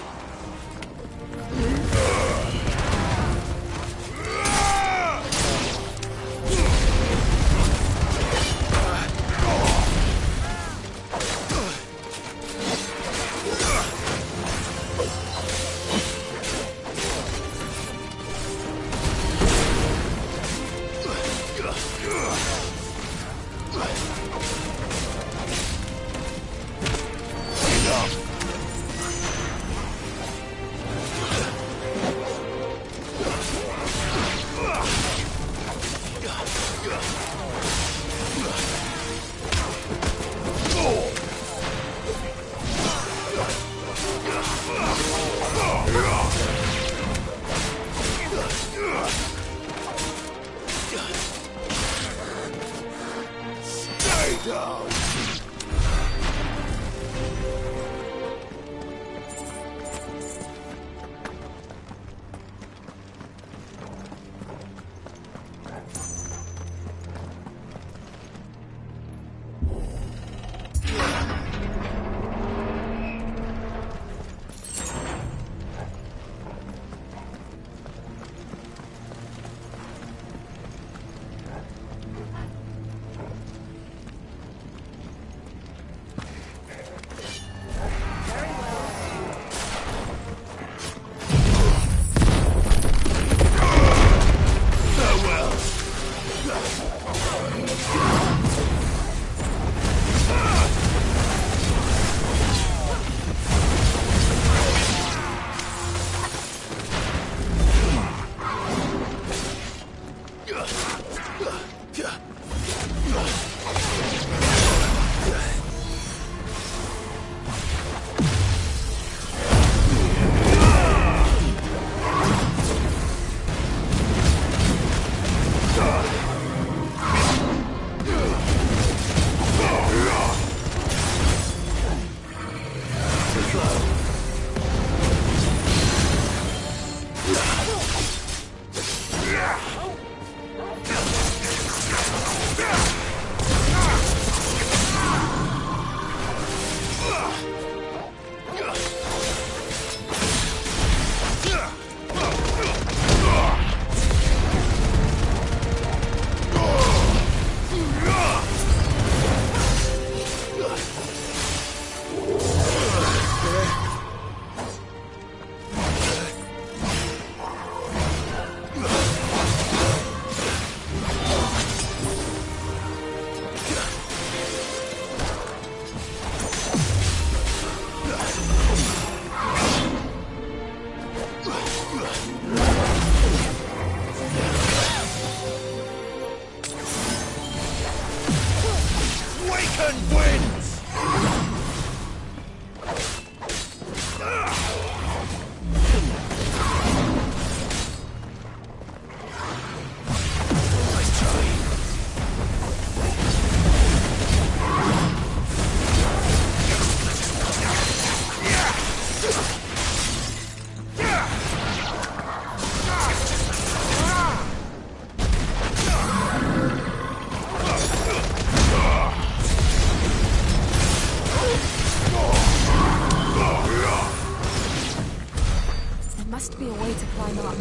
[SPEAKER 19] must be a way to climb up.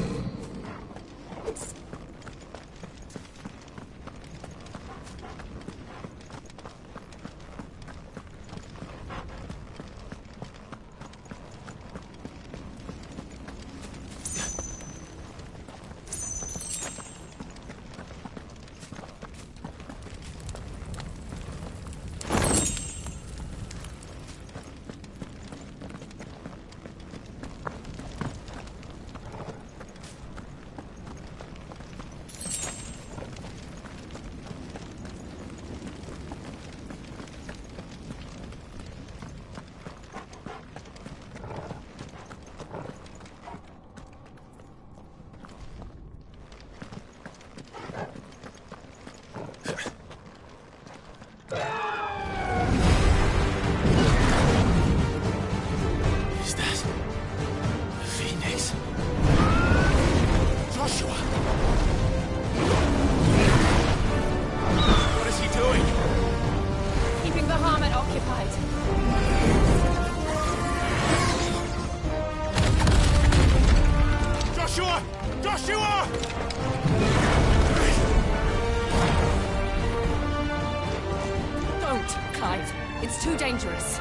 [SPEAKER 19] It's too dangerous.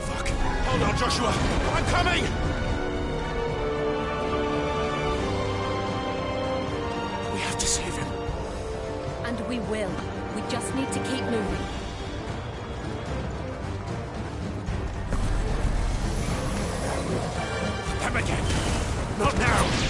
[SPEAKER 18] Fuck. Hold on, Joshua. I'm coming!
[SPEAKER 11] We have to save him.
[SPEAKER 19] And we will. We just need to keep moving.
[SPEAKER 18] Them again. Not now.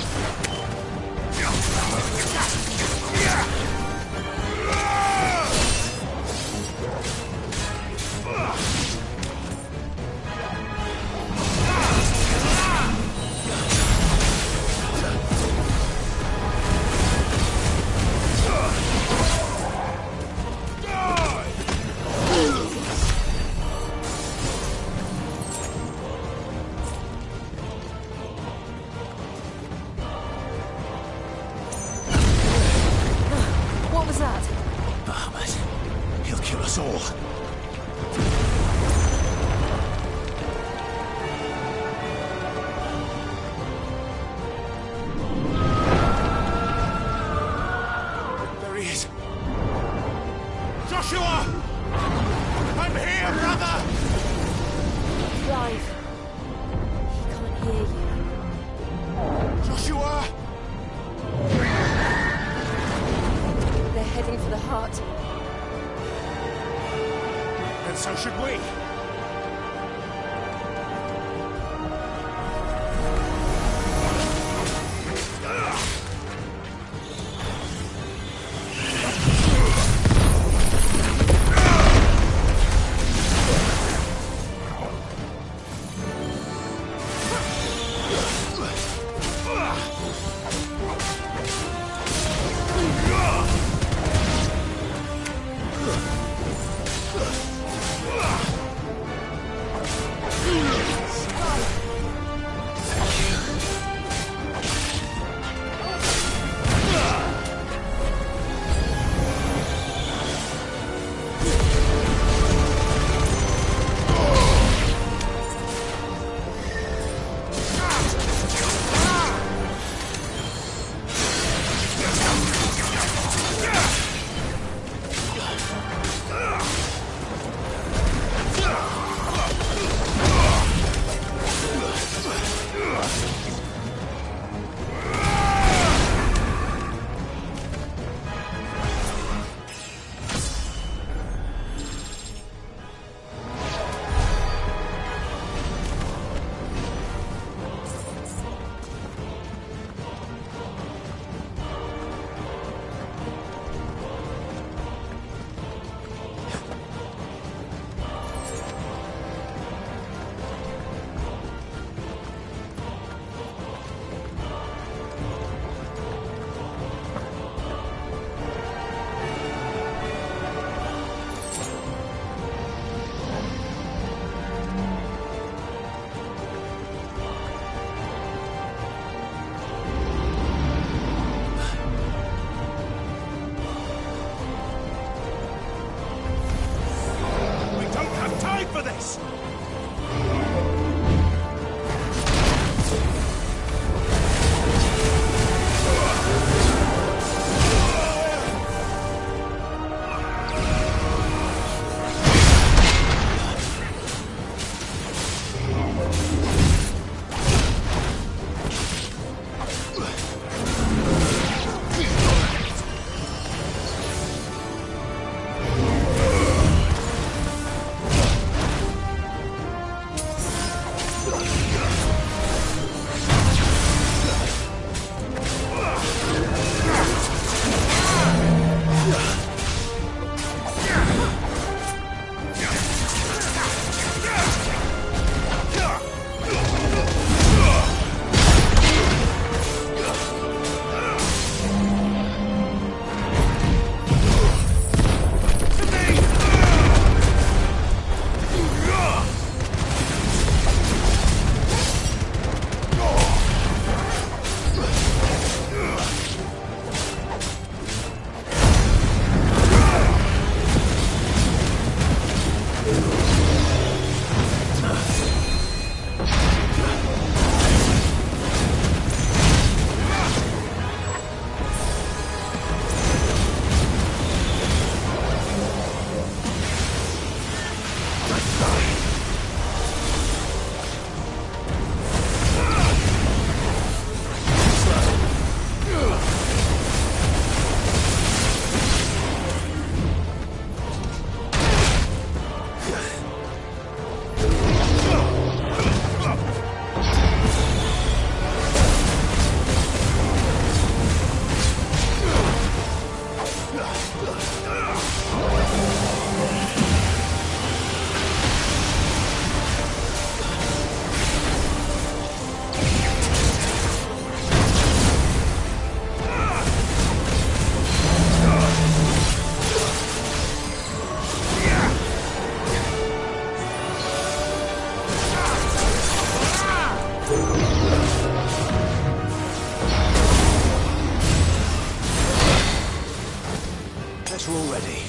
[SPEAKER 1] already.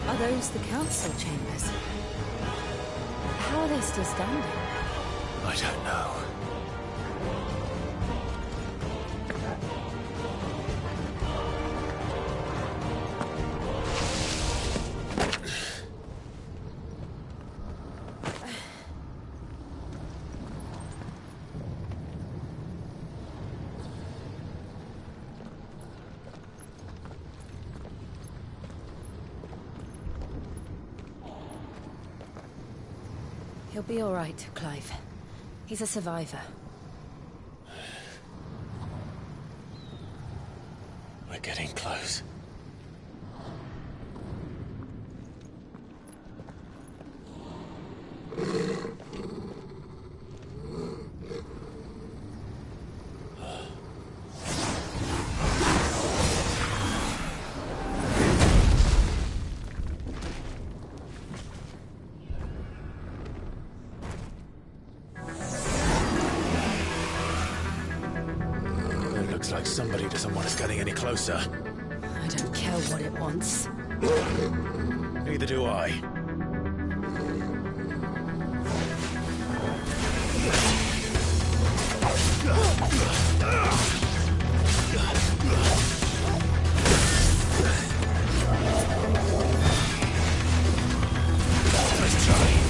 [SPEAKER 2] Are those the council chambers? How are they still standing?
[SPEAKER 1] I don't know.
[SPEAKER 2] He'll be all right, Clive. He's a survivor.
[SPEAKER 1] We're getting close. Looks like somebody doesn't want us getting any closer.
[SPEAKER 2] I don't care what it wants.
[SPEAKER 1] Neither do I. Let's try.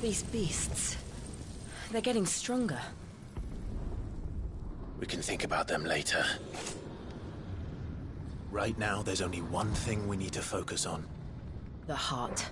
[SPEAKER 19] These beasts... they're getting stronger.
[SPEAKER 1] We can think about them later. Right now, there's only one thing we need to focus on.
[SPEAKER 19] The heart.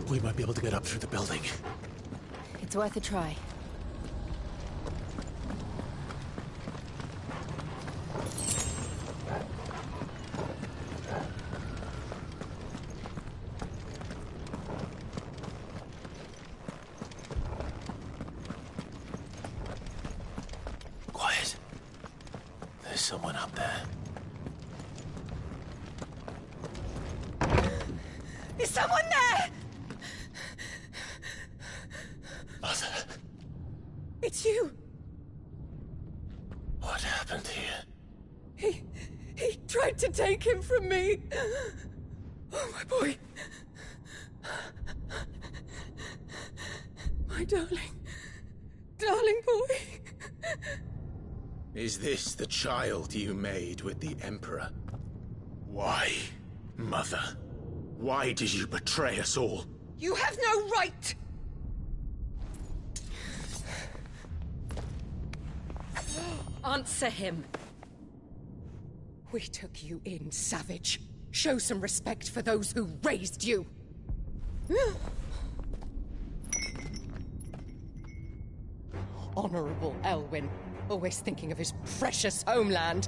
[SPEAKER 1] We might be able to get up through the building.
[SPEAKER 19] It's worth a try.
[SPEAKER 1] Quiet. There's someone up there.
[SPEAKER 7] Is someone there?
[SPEAKER 1] Mother.
[SPEAKER 7] It's you.
[SPEAKER 1] What happened here?
[SPEAKER 7] He tried to take him from me. Oh, my boy. My darling. Darling boy.
[SPEAKER 1] Is this the child you made with the Emperor? Why, Mother? Why did you betray us all?
[SPEAKER 7] You have no right!
[SPEAKER 19] Answer him.
[SPEAKER 7] We took you in, savage. Show some respect for those who raised you. Honorable Elwyn, always thinking of his precious homeland.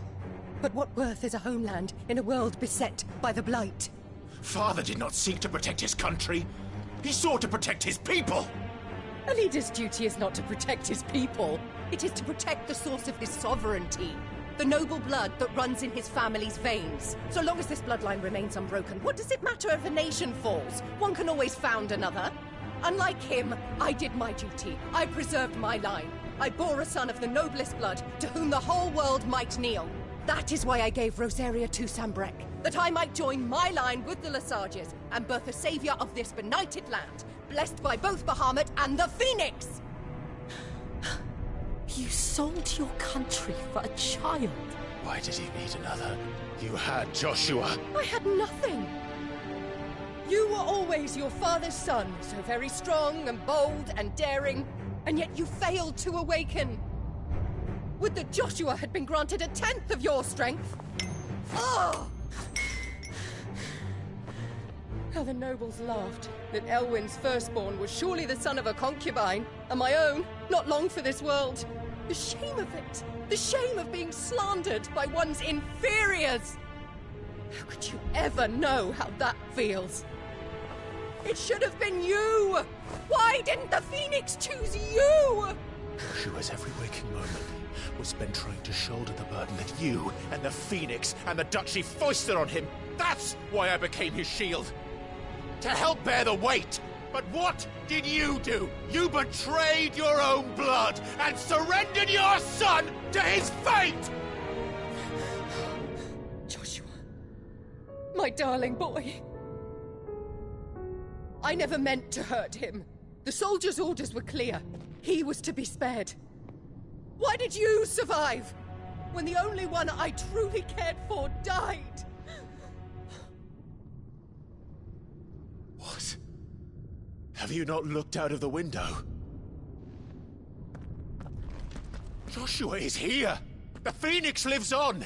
[SPEAKER 7] But what worth is a homeland in a world beset by the Blight?
[SPEAKER 1] Father did not seek to protect his country. He sought to protect his people.
[SPEAKER 7] A leader's duty is not to protect his people. It is to protect the source of his sovereignty. The noble blood that runs in his family's veins. So long as this bloodline remains unbroken, what does it matter if a nation falls? One can always found another. Unlike him, I did my duty. I preserved my line. I bore a son of the noblest blood, to whom the whole world might kneel. That is why I gave Rosaria to Sambrek, that I might join my line with the Lesages and birth a savior of this benighted land, blessed by both Bahamut and the Phoenix!
[SPEAKER 14] You sold your country for a child.
[SPEAKER 1] Why did he need another? You had Joshua.
[SPEAKER 7] I had nothing. You were always your father's son, so very strong and bold and daring, and yet you failed to awaken. Would that Joshua had been granted 1/10 of your strength? Oh! How the nobles laughed that Elwyn's firstborn was surely the son of a concubine, and my own, not long for this world. The shame of it! The shame of being slandered by one's inferiors! How could you ever know how that feels? It should have been you! Why didn't the Phoenix choose you?
[SPEAKER 1] Joshua's every waking moment was spent trying to shoulder the burden that you and the Phoenix and the Duchy foisted on him. That's why I became his shield. To help bear the weight. But what did you do? You betrayed your own blood and surrendered your son to his fate!
[SPEAKER 7] Joshua, my darling boy. I never meant to hurt him. The soldiers' orders were clear. He was to be spared. Why did you survive when the only one I truly cared for died?
[SPEAKER 1] What? Have you not looked out of the window? Joshua is here! The Phoenix lives on!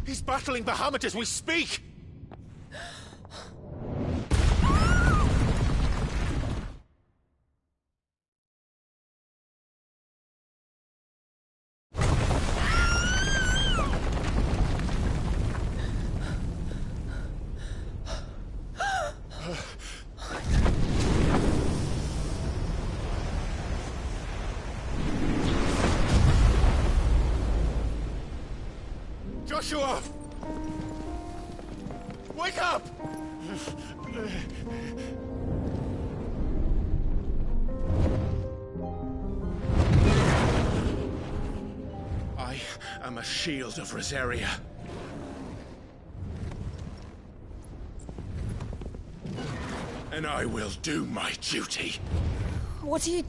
[SPEAKER 1] He's battling Bahamut as we speak! Joshua! Wake up! I am a shield of Rosaria. And I will do my duty.
[SPEAKER 14] What are you...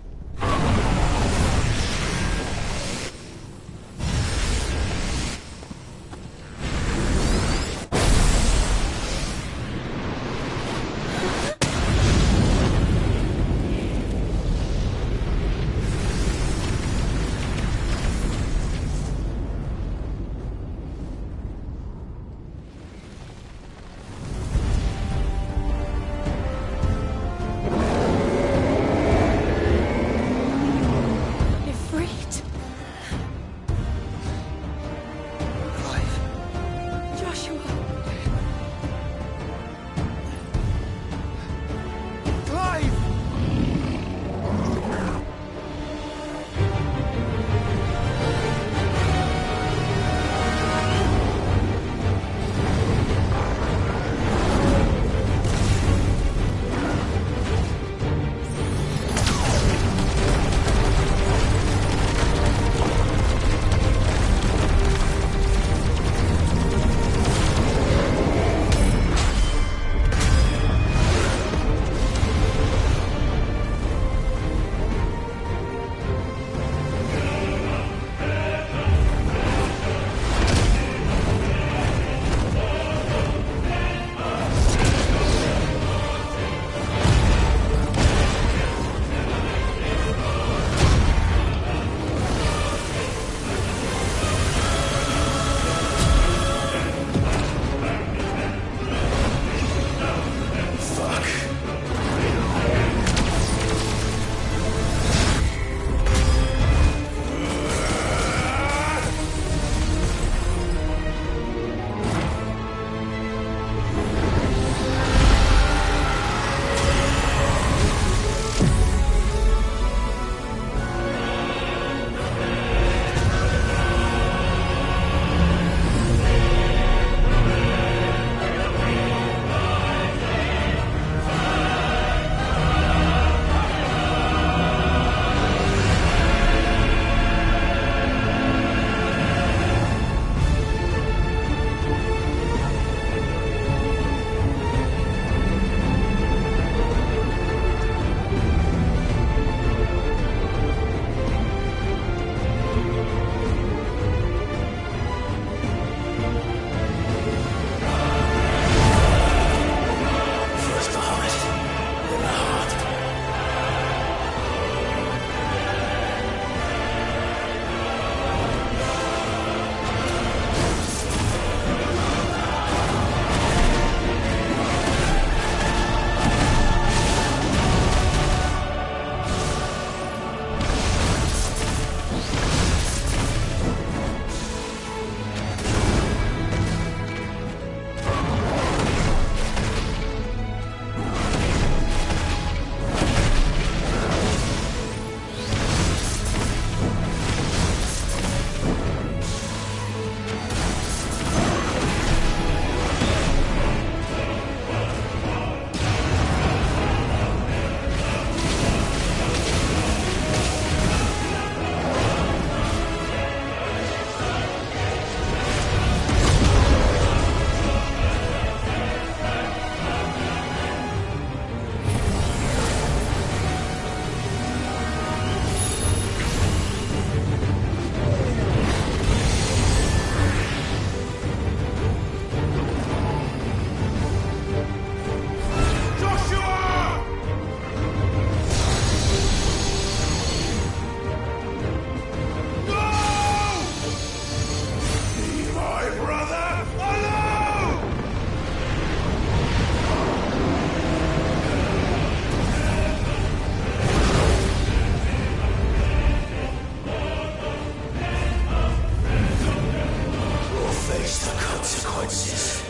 [SPEAKER 11] Face the consequences.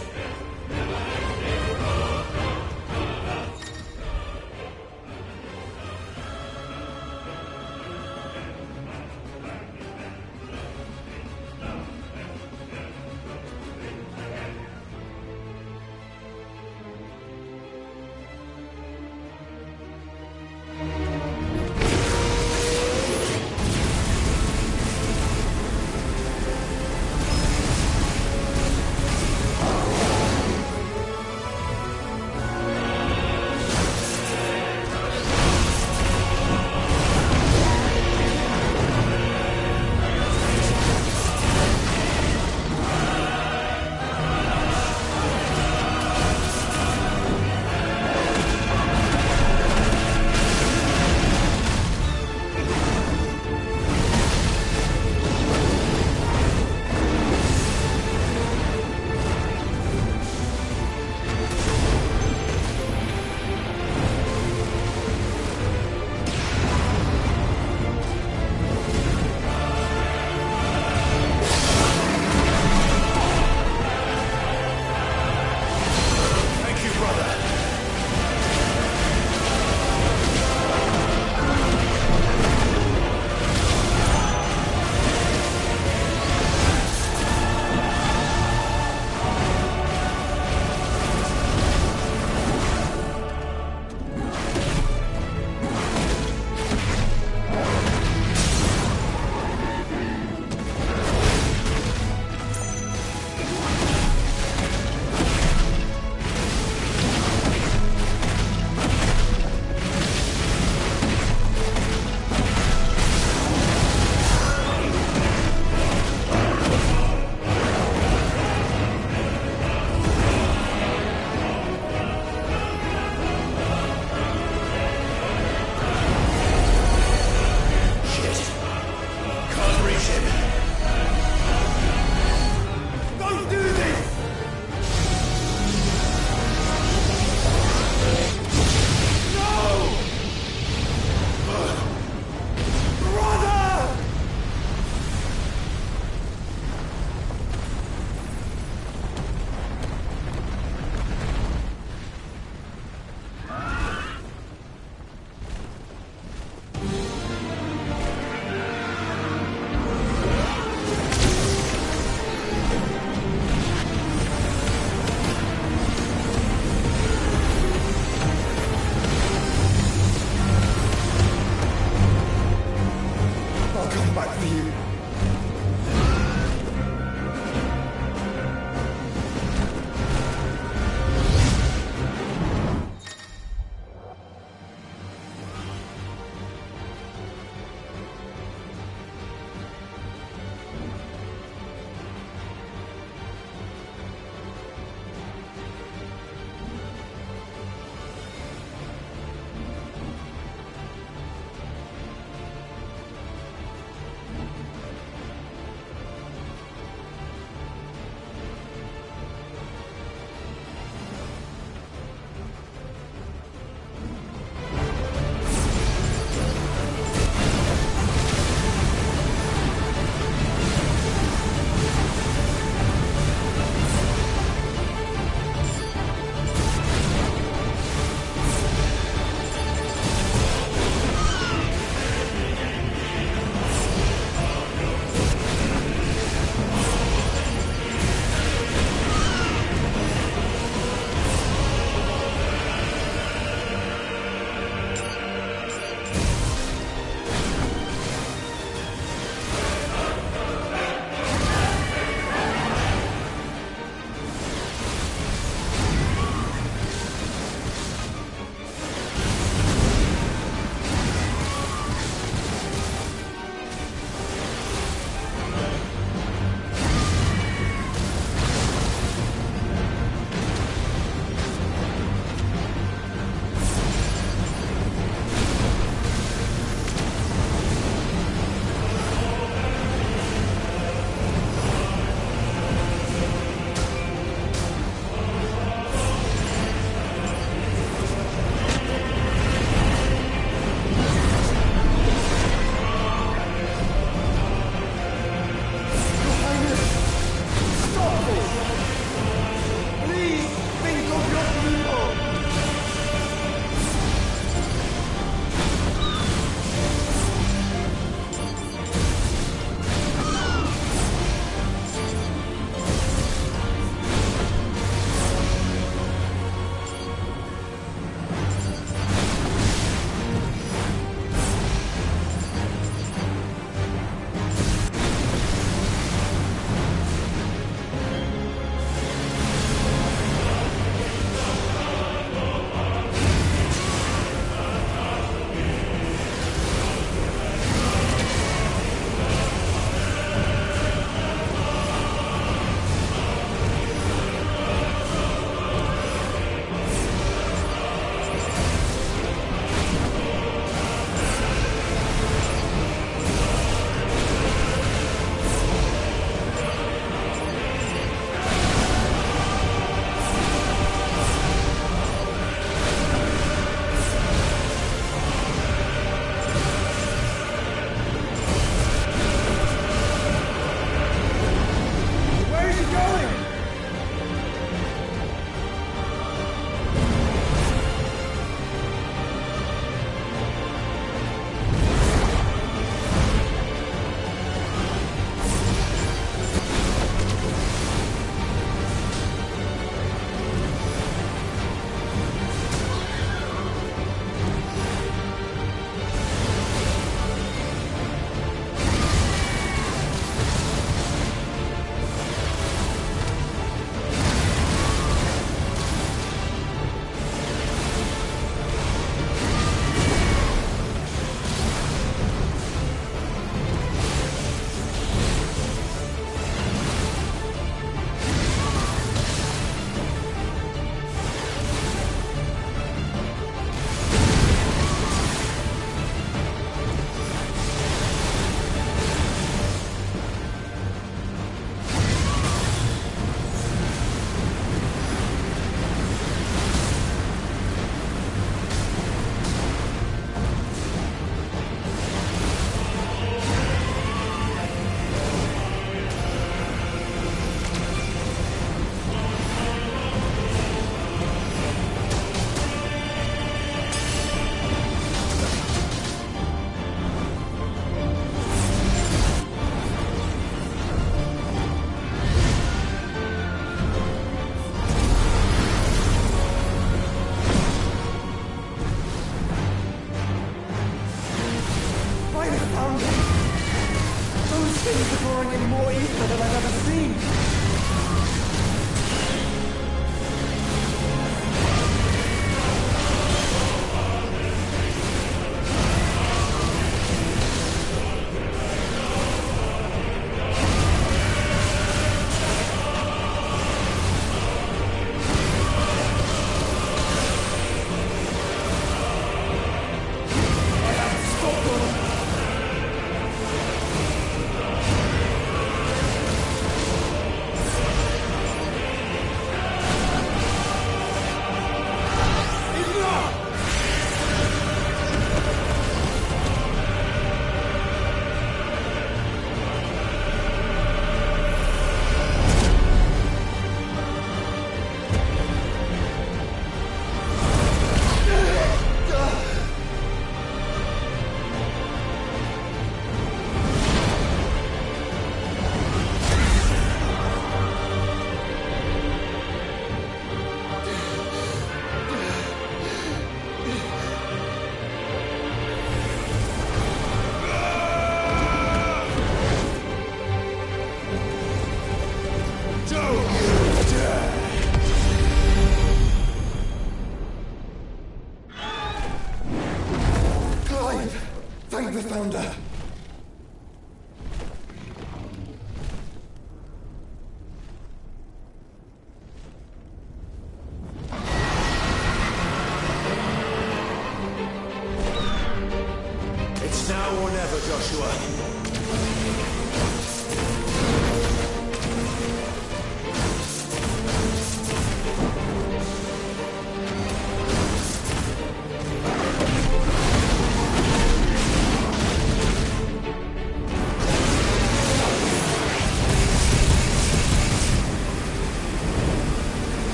[SPEAKER 1] Joshua.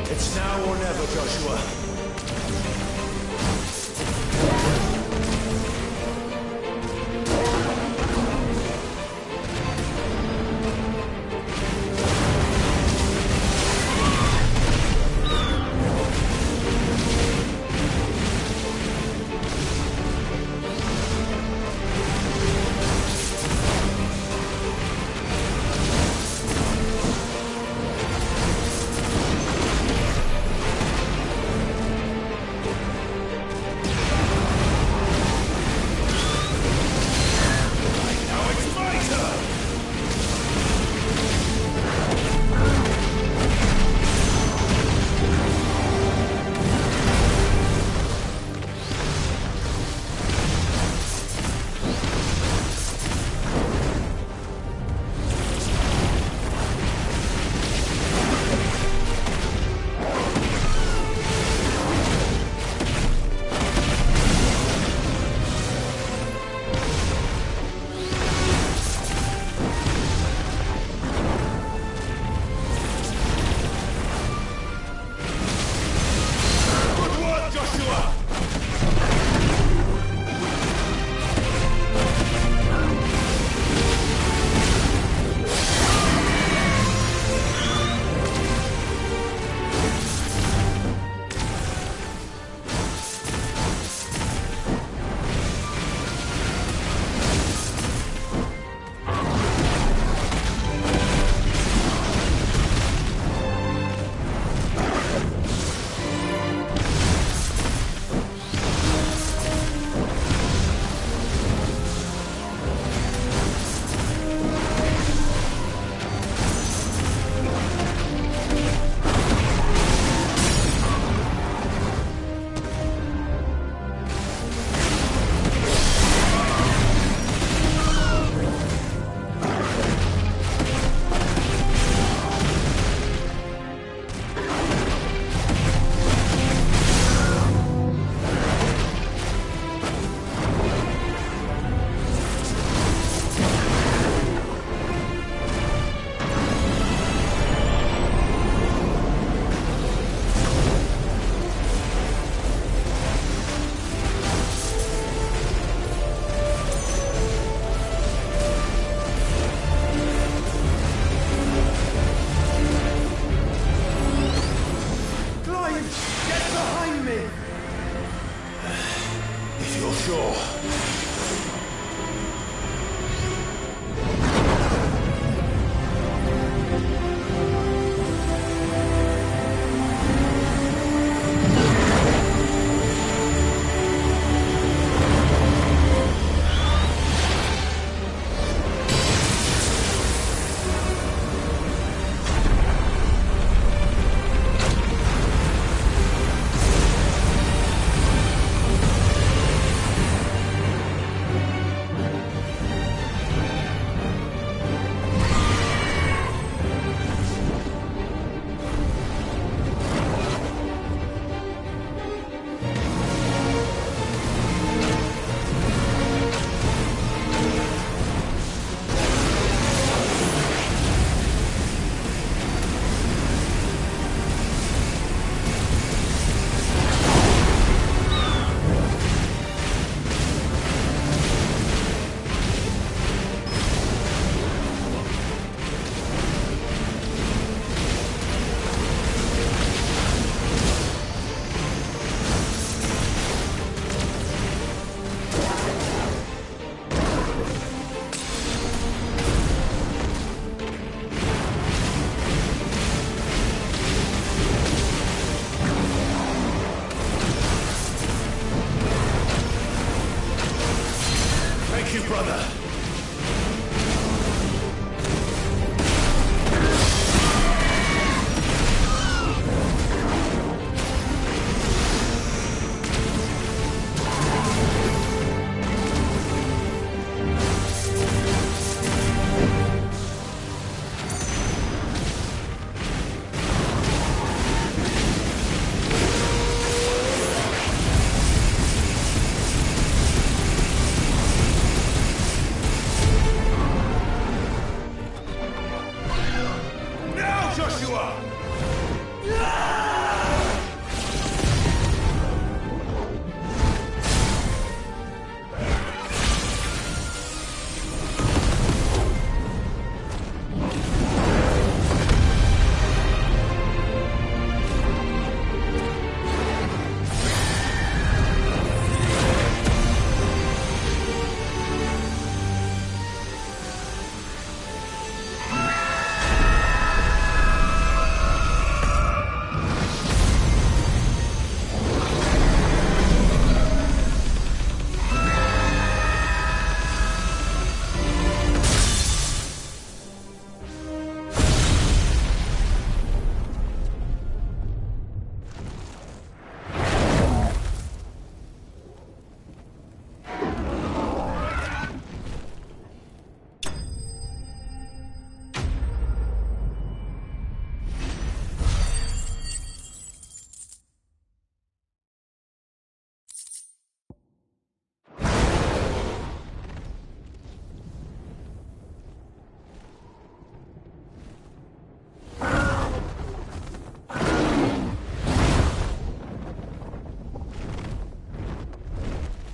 [SPEAKER 1] It's now or never, Joshua. Thank you, brother.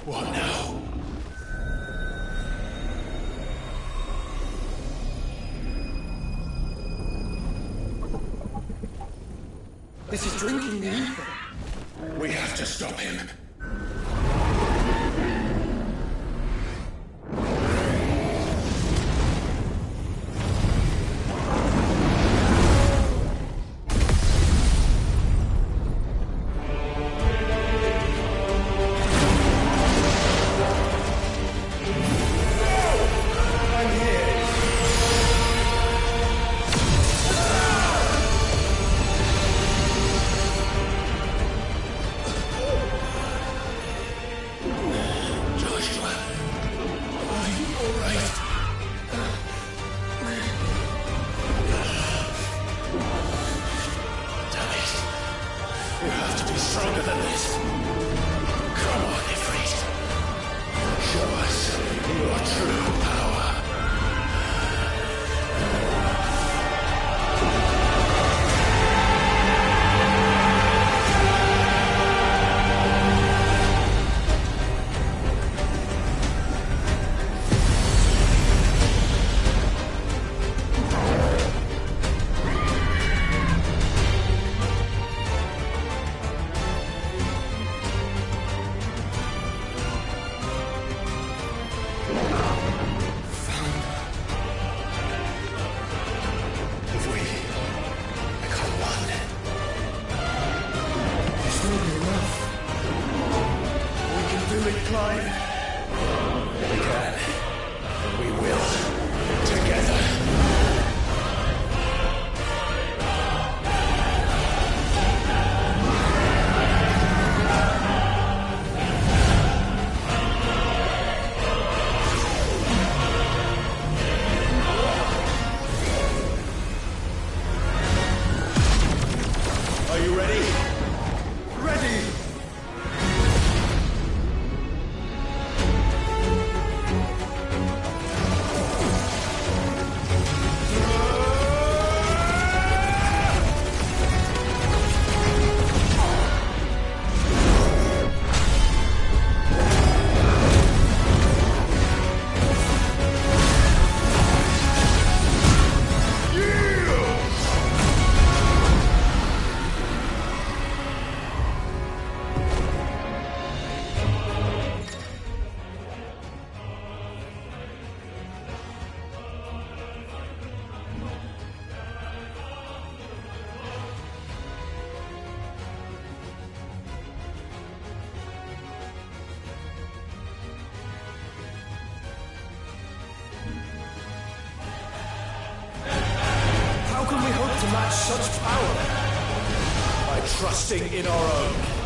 [SPEAKER 1] What now?
[SPEAKER 5] This is drinking the ether.
[SPEAKER 1] We have to stop him. match such power by trusting in our own.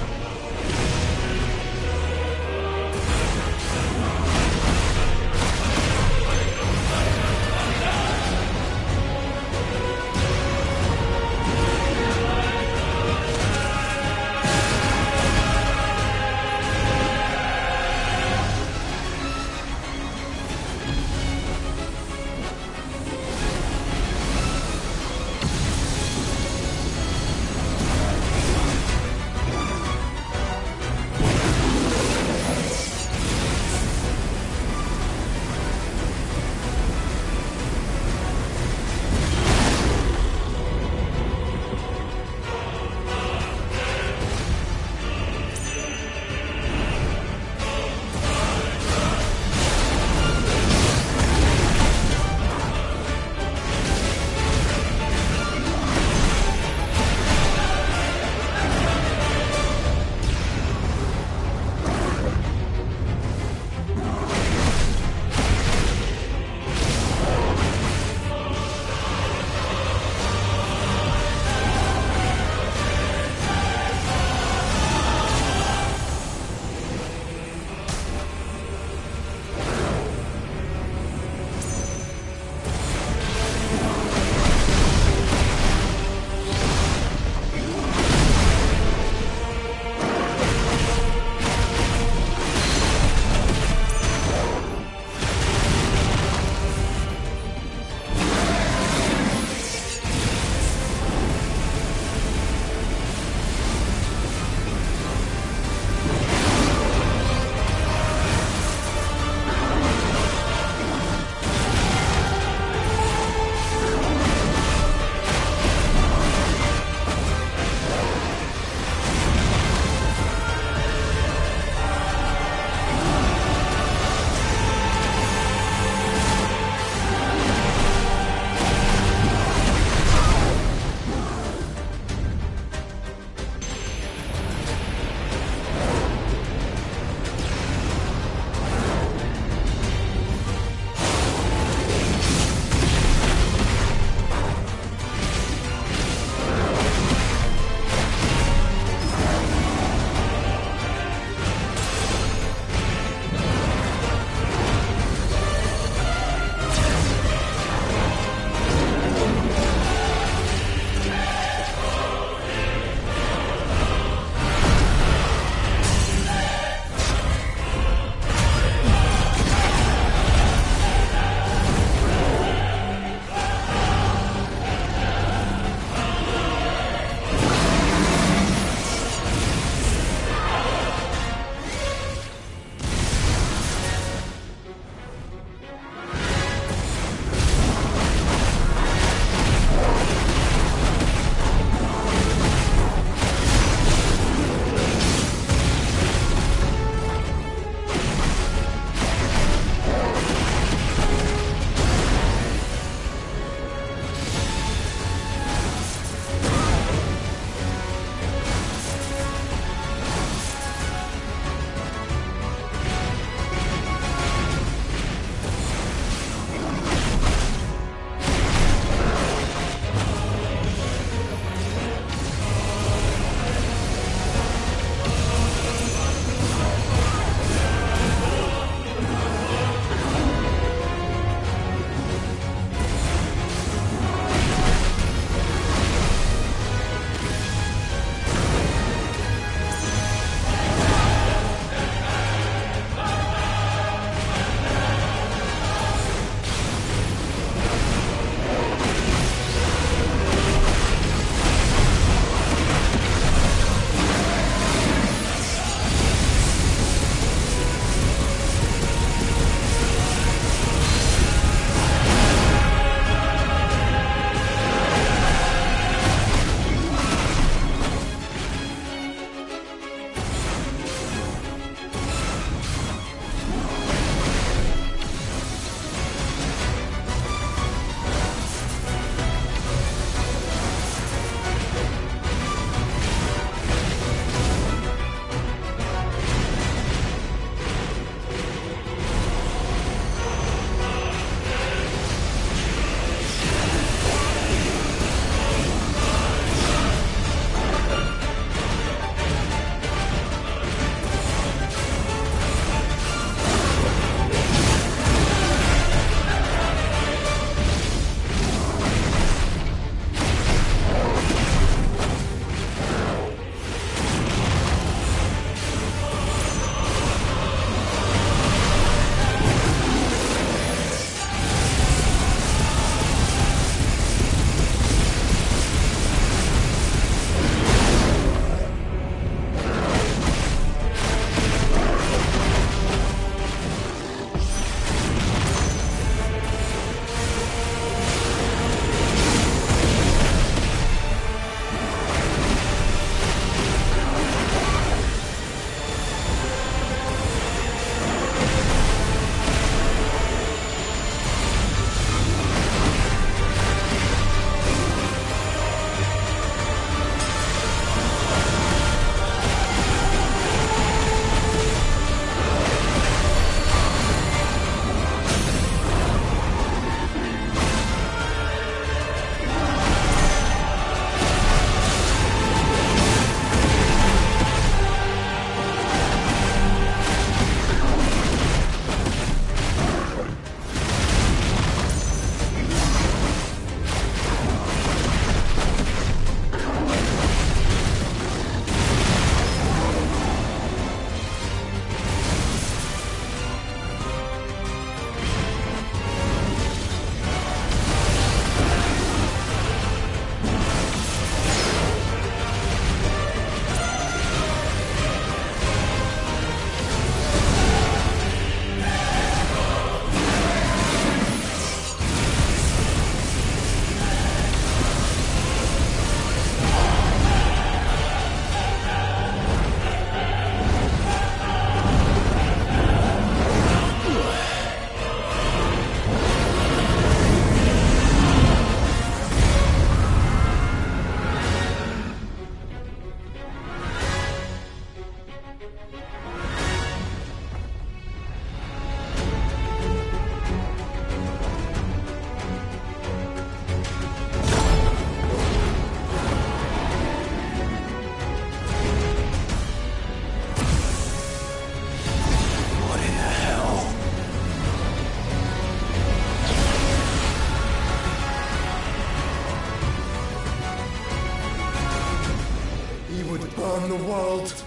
[SPEAKER 18] world.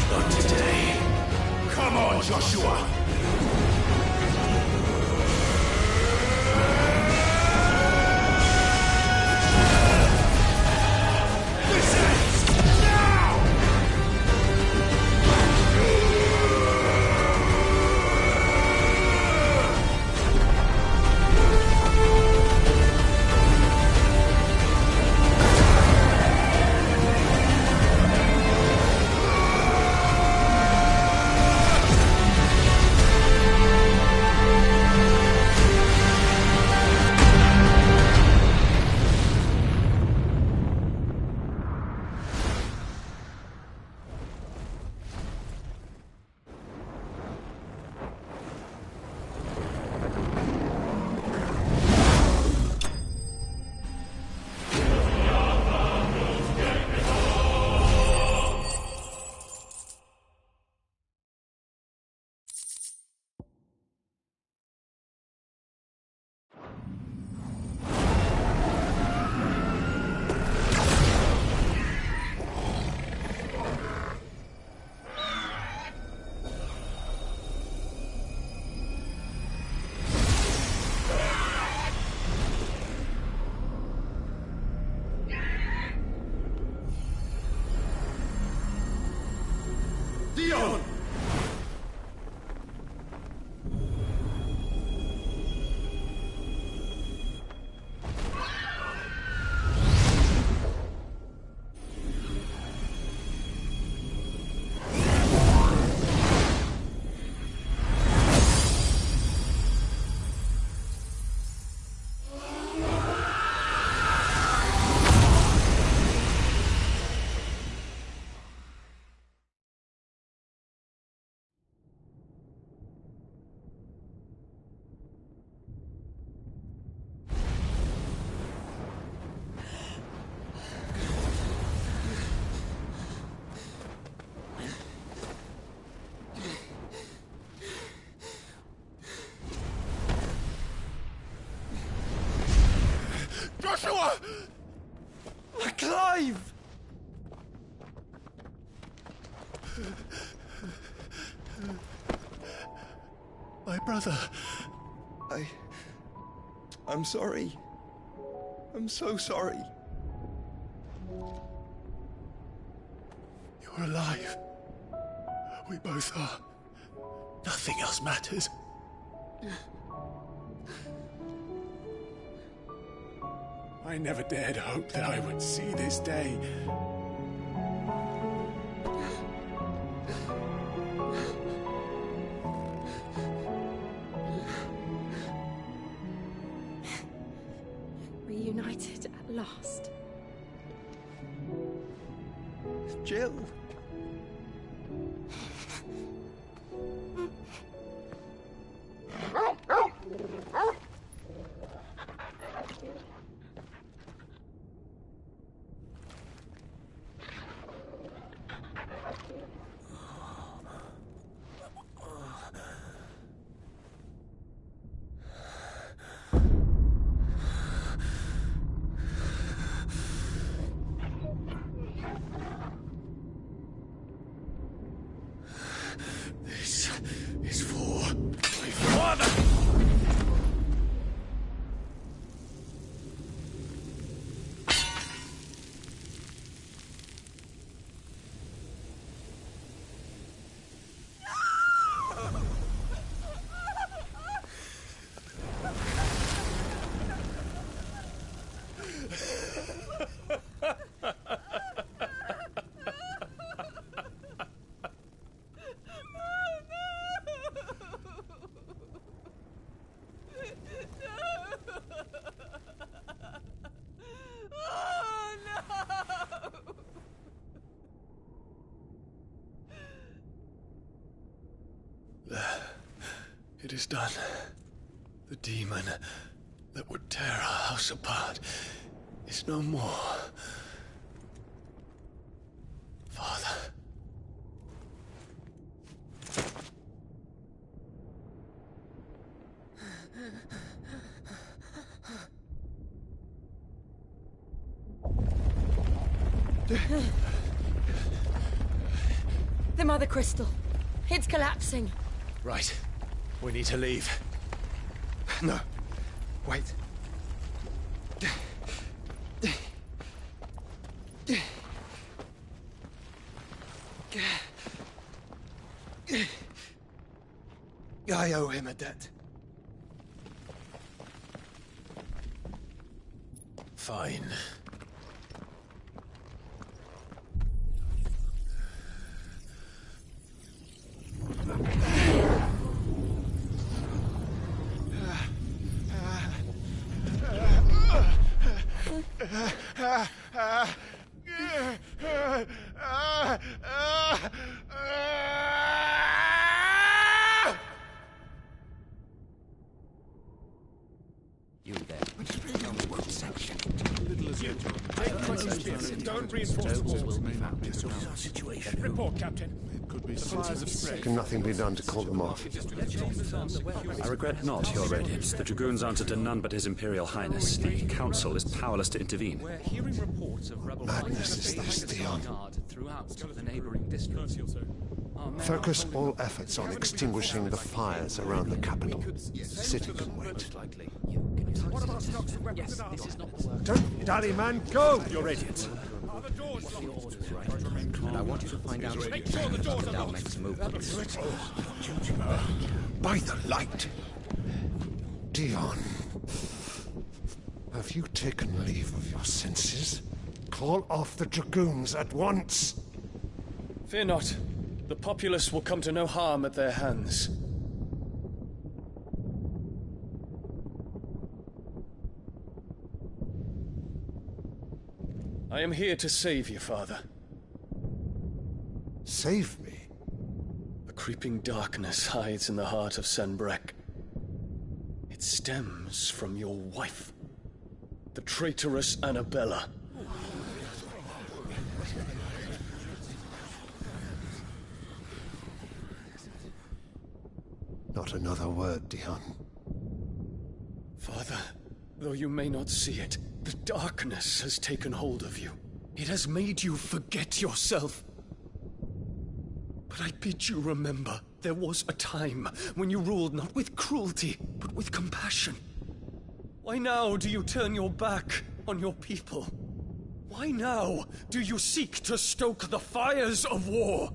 [SPEAKER 1] Not today. Come on, Joshua! Dion! Joshua!
[SPEAKER 5] Clive!
[SPEAKER 1] My brother.
[SPEAKER 5] I'm sorry. I'm so sorry.
[SPEAKER 1] You're alive. We both are. Nothing else matters. I never dared hope that I would see this day.
[SPEAKER 7] Reunited at last.
[SPEAKER 5] Jill.
[SPEAKER 1] This is for my father! It is done. The demon that would tear our house apart is no more. Father.
[SPEAKER 14] The Mother Crystal. It's collapsing.
[SPEAKER 1] Right. We need to leave.
[SPEAKER 21] No. Wait. I owe him a debt.
[SPEAKER 1] Fine.
[SPEAKER 8] You there.
[SPEAKER 3] Don't reinforce the walls.
[SPEAKER 8] Situation.
[SPEAKER 3] Report, Captain. The fires have spread.
[SPEAKER 15] Can nothing be done to call them off?
[SPEAKER 8] I regret not, Your Radiance. The Dragoons answer to none but His Imperial Highness. The Council is powerless to intervene.
[SPEAKER 16] We're hearing reports of rebel
[SPEAKER 15] Madness is this, Dion.
[SPEAKER 16] throughout the neighboring districts.
[SPEAKER 15] Focus all efforts on extinguishing the fires around the capital. The city can wait. Don't dally, man, go!
[SPEAKER 8] Your Radiance. And I want you to find out
[SPEAKER 3] Make sure the doors are
[SPEAKER 8] now
[SPEAKER 3] locked.
[SPEAKER 8] makes a move.
[SPEAKER 15] By the light! Dion, have you taken leave of your senses? Call off the Dragoons at once!
[SPEAKER 22] Fear not. The populace will come to no harm at their hands. I am here to save you, Father.
[SPEAKER 15] Save me?
[SPEAKER 22] A creeping darkness hides in the heart of Sanbreque. It stems from your wife, the traitorous Annabella.
[SPEAKER 15] Not another word, Dion.
[SPEAKER 22] Father, though you may not see it, the darkness has taken hold of you. It has made you forget yourself. But I bid you remember, there was a time when you ruled not with cruelty, but with compassion. Why now do you turn your back on your people? Why now do you seek to stoke the fires of war?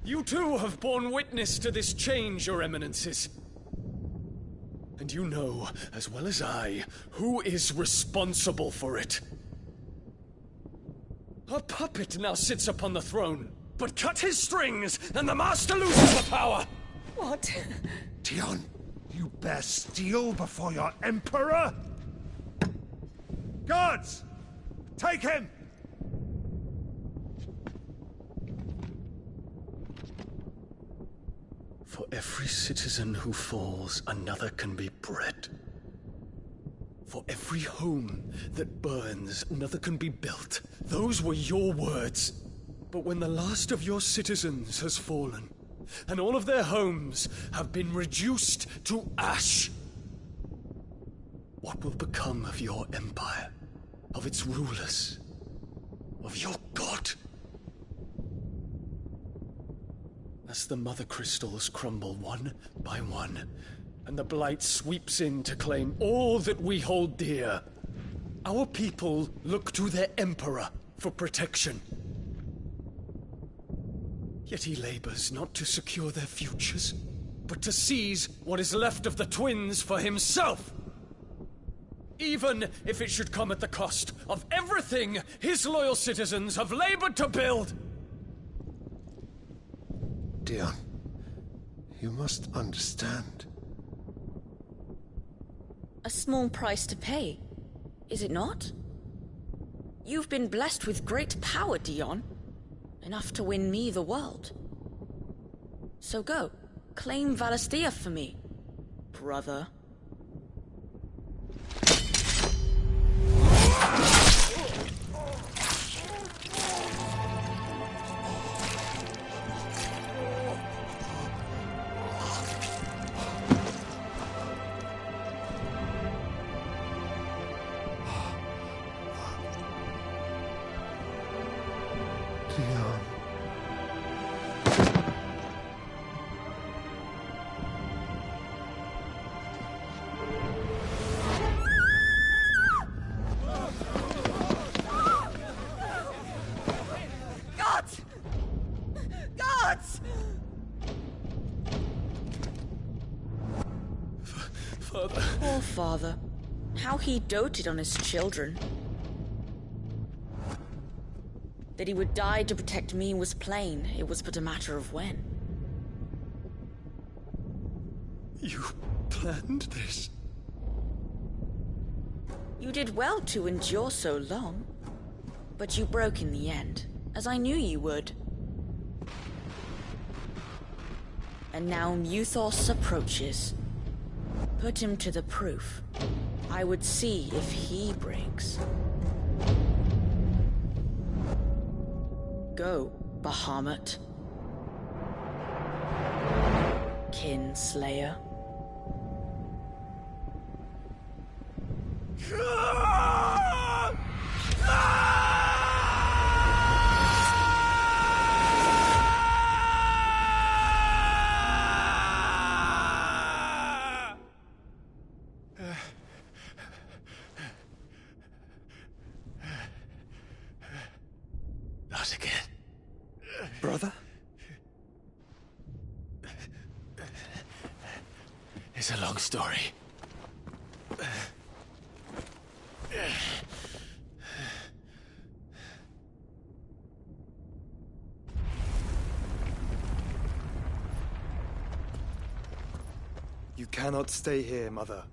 [SPEAKER 22] You too have borne witness to this change, Your Eminences. And you know, as well as I, who is responsible for it. A puppet now sits upon the throne, but cut his strings, and the Master loses the power!
[SPEAKER 14] What?
[SPEAKER 15] Dion, you bear steel before your Emperor? Guards! Take him!
[SPEAKER 22] For every citizen who falls, another can be bred. For every home that burns, another can be built. Those were your words. But when the last of your citizens has fallen, and all of their homes have been reduced to ash, what will become of your empire, of its rulers, of your god? As the Mother Crystals crumble one by one, and the Blight sweeps in to claim all that we hold dear, our people look to their Emperor for protection. Yet he labors not to secure their futures, but to seize what is left of the twins for himself! Even if it should come at the cost of everything his loyal citizens have labored to build!
[SPEAKER 15] Dion, you must understand.
[SPEAKER 24] A small price to pay, is it not? You've been blessed with great power, Dion. Enough to win me the world. So go, claim Valisthea for me, brother. father. How he doted on his children. That he would die to protect me was plain. It was but a matter of when.
[SPEAKER 5] You planned this?
[SPEAKER 24] You did well to endure so long. But you broke in the end, as I knew you would. And now Muthos approaches. Put him to the proof. I would see if he breaks. Go, Bahamut. Kinslayer.
[SPEAKER 1] Not again.
[SPEAKER 5] Brother?
[SPEAKER 1] It's a long story.
[SPEAKER 21] You cannot stay here, Mother.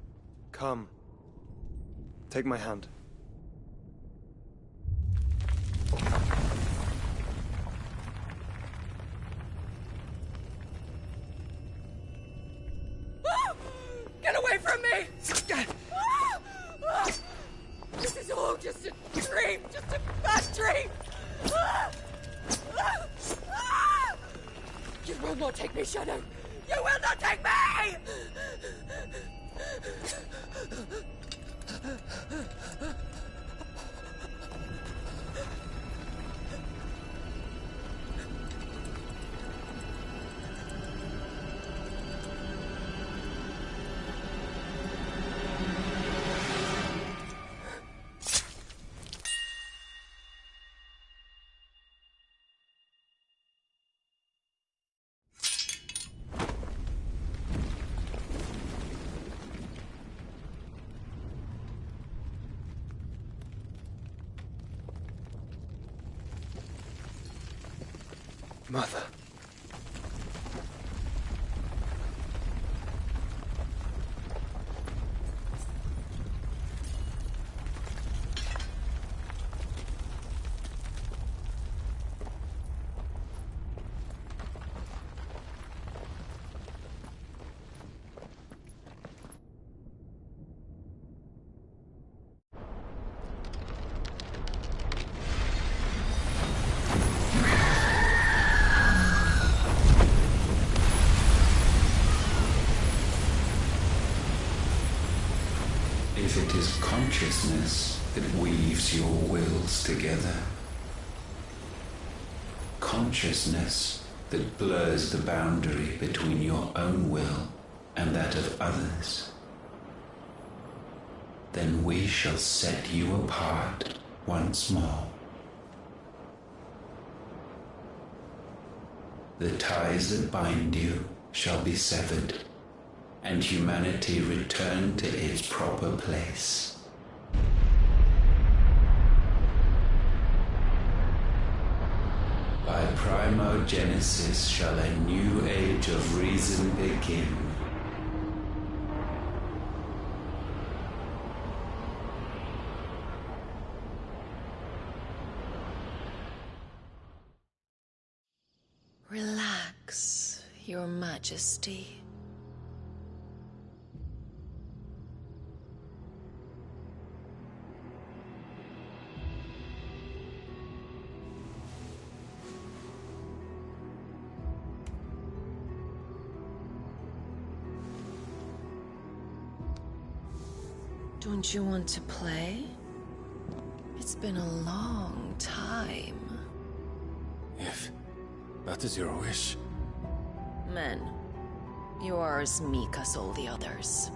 [SPEAKER 21] Come. Take my hand.
[SPEAKER 7] Get away from me! This is all just a dream, just a bad dream! You will not take me, Shadow! You will not take me!
[SPEAKER 21] Mother.
[SPEAKER 6] If it is consciousness that weaves your wills together, consciousness that blurs the boundary between your own will and that of others, then we shall set you apart once more. The ties that bind you shall be severed, and humanity return to its proper place. By primogenesis shall a new age of reason begin.
[SPEAKER 2] Relax, Your Majesty. Don't you want to play? It's been a long time.
[SPEAKER 1] If that is your wish.
[SPEAKER 2] Men, you are as meek as all the others.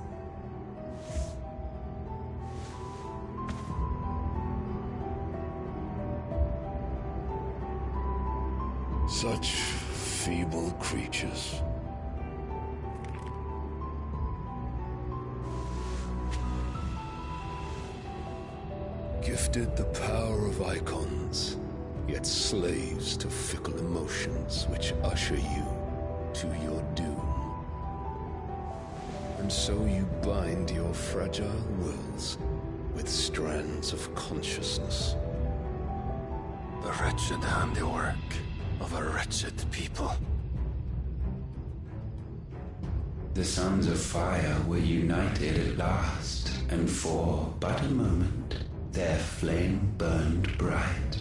[SPEAKER 18] Such feeble creatures.
[SPEAKER 9] Gifted the power of icons, yet slaves to fickle emotions which usher you to your doom. And so you bind your fragile wills with strands of consciousness. The wretched handiwork of a wretched people.
[SPEAKER 6] The sons of fire were united at last, and for but a moment their flame burned bright.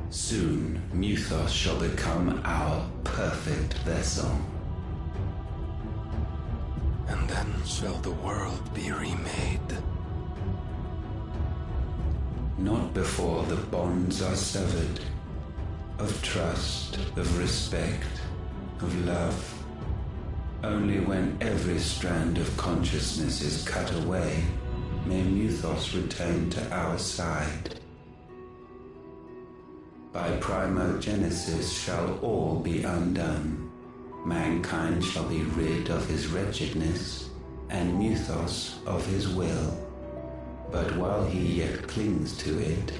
[SPEAKER 6] Soon Muthos shall become our perfect vessel.
[SPEAKER 9] And then shall the world be remade.
[SPEAKER 6] Not before the bonds are severed, of trust, of respect, of love. Only when every strand of consciousness is cut away, may Muthos return to our side. By primogenesis shall all be undone. Mankind shall be rid of his wretchedness, and Muthos of his will. But while he yet clings to it,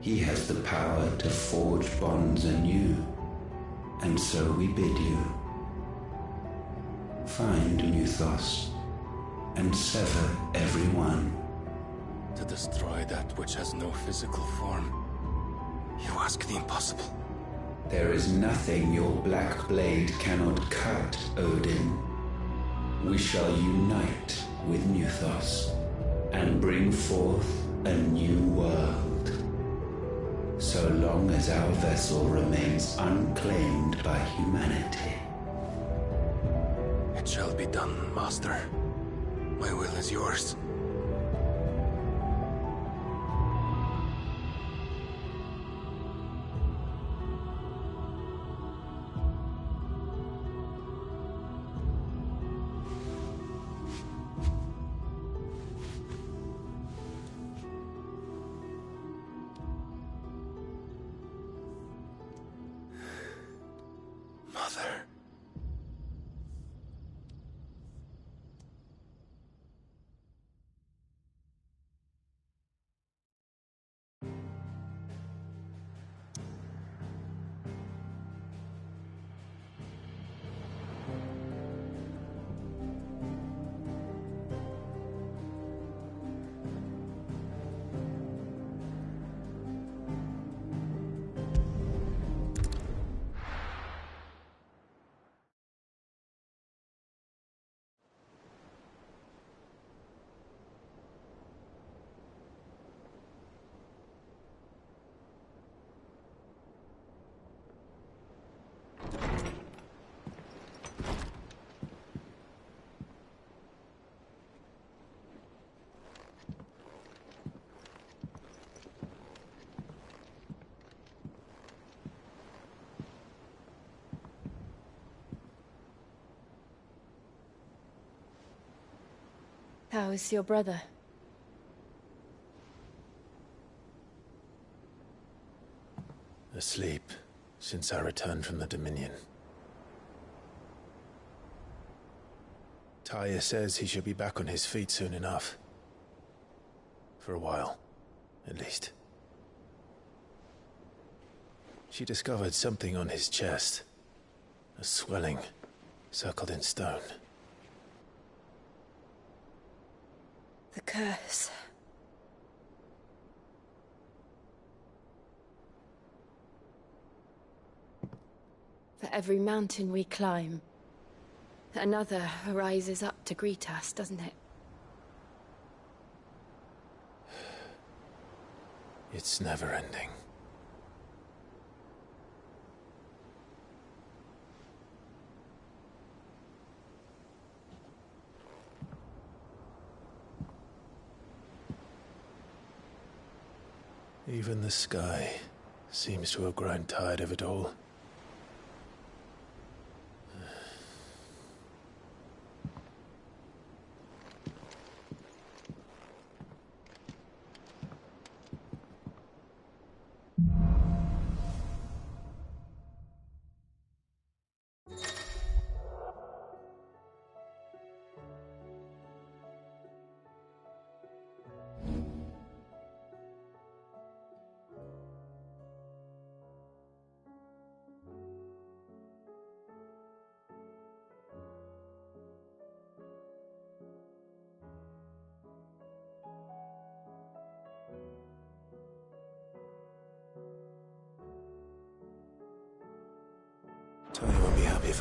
[SPEAKER 6] he has the power to forge bonds anew. And so we bid you, find Muthos, and sever every one.
[SPEAKER 9] To destroy that which has no physical form, you ask the impossible.
[SPEAKER 6] There is nothing your black blade cannot cut, Odin. We shall unite with Muthos, and bring forth a new world. So long as our vessel remains unclaimed by humanity.
[SPEAKER 9] It shall be done, Master. My will is yours. Mother.
[SPEAKER 2] How is your brother?
[SPEAKER 1] Asleep since I returned from the Dominion. Taya says he should be back on his feet soon enough. For a while, at least. She discovered something on his chest. A swelling, circled in stone.
[SPEAKER 2] The curse. For every mountain we climb, another rises up to greet us, doesn't it?
[SPEAKER 1] It's never ending. Even the sky seems to have grown tired of it all.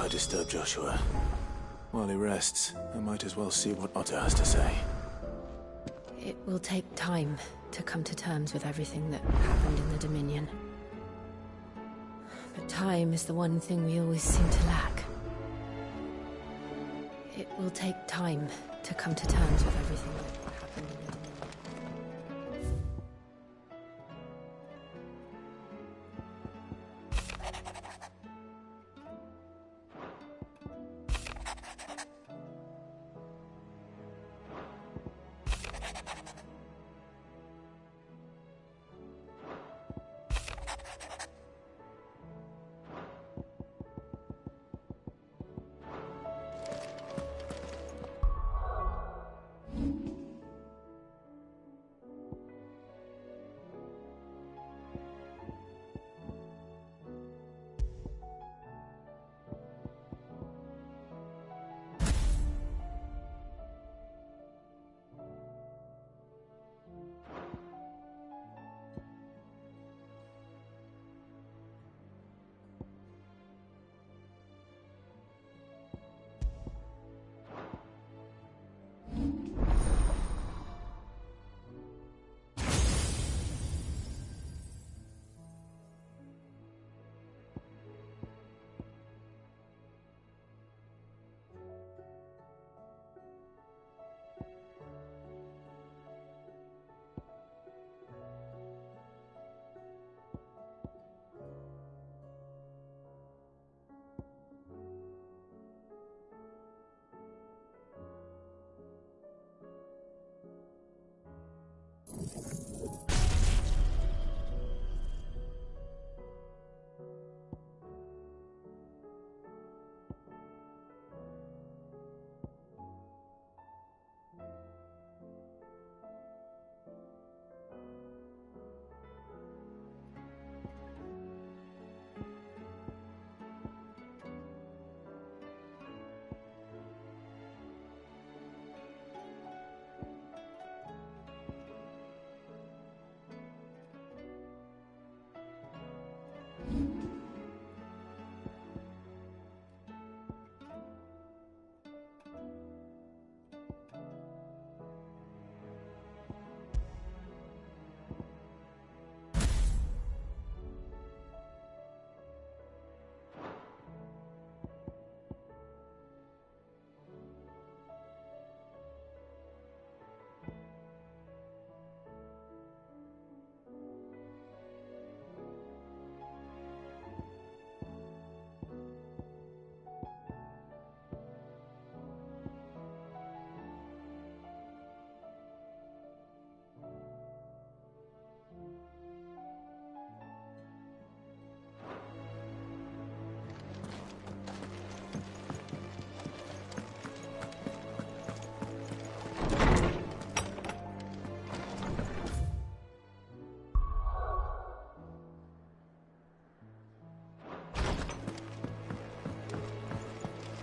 [SPEAKER 9] if I disturb Joshua. While he rests, I might as well see what Otto has to say.
[SPEAKER 2] It will take time to come to terms with everything that happened in the Dominion. But time is the one thing we always seem to lack. It will take time to come to terms with everything that happened in the Dominion.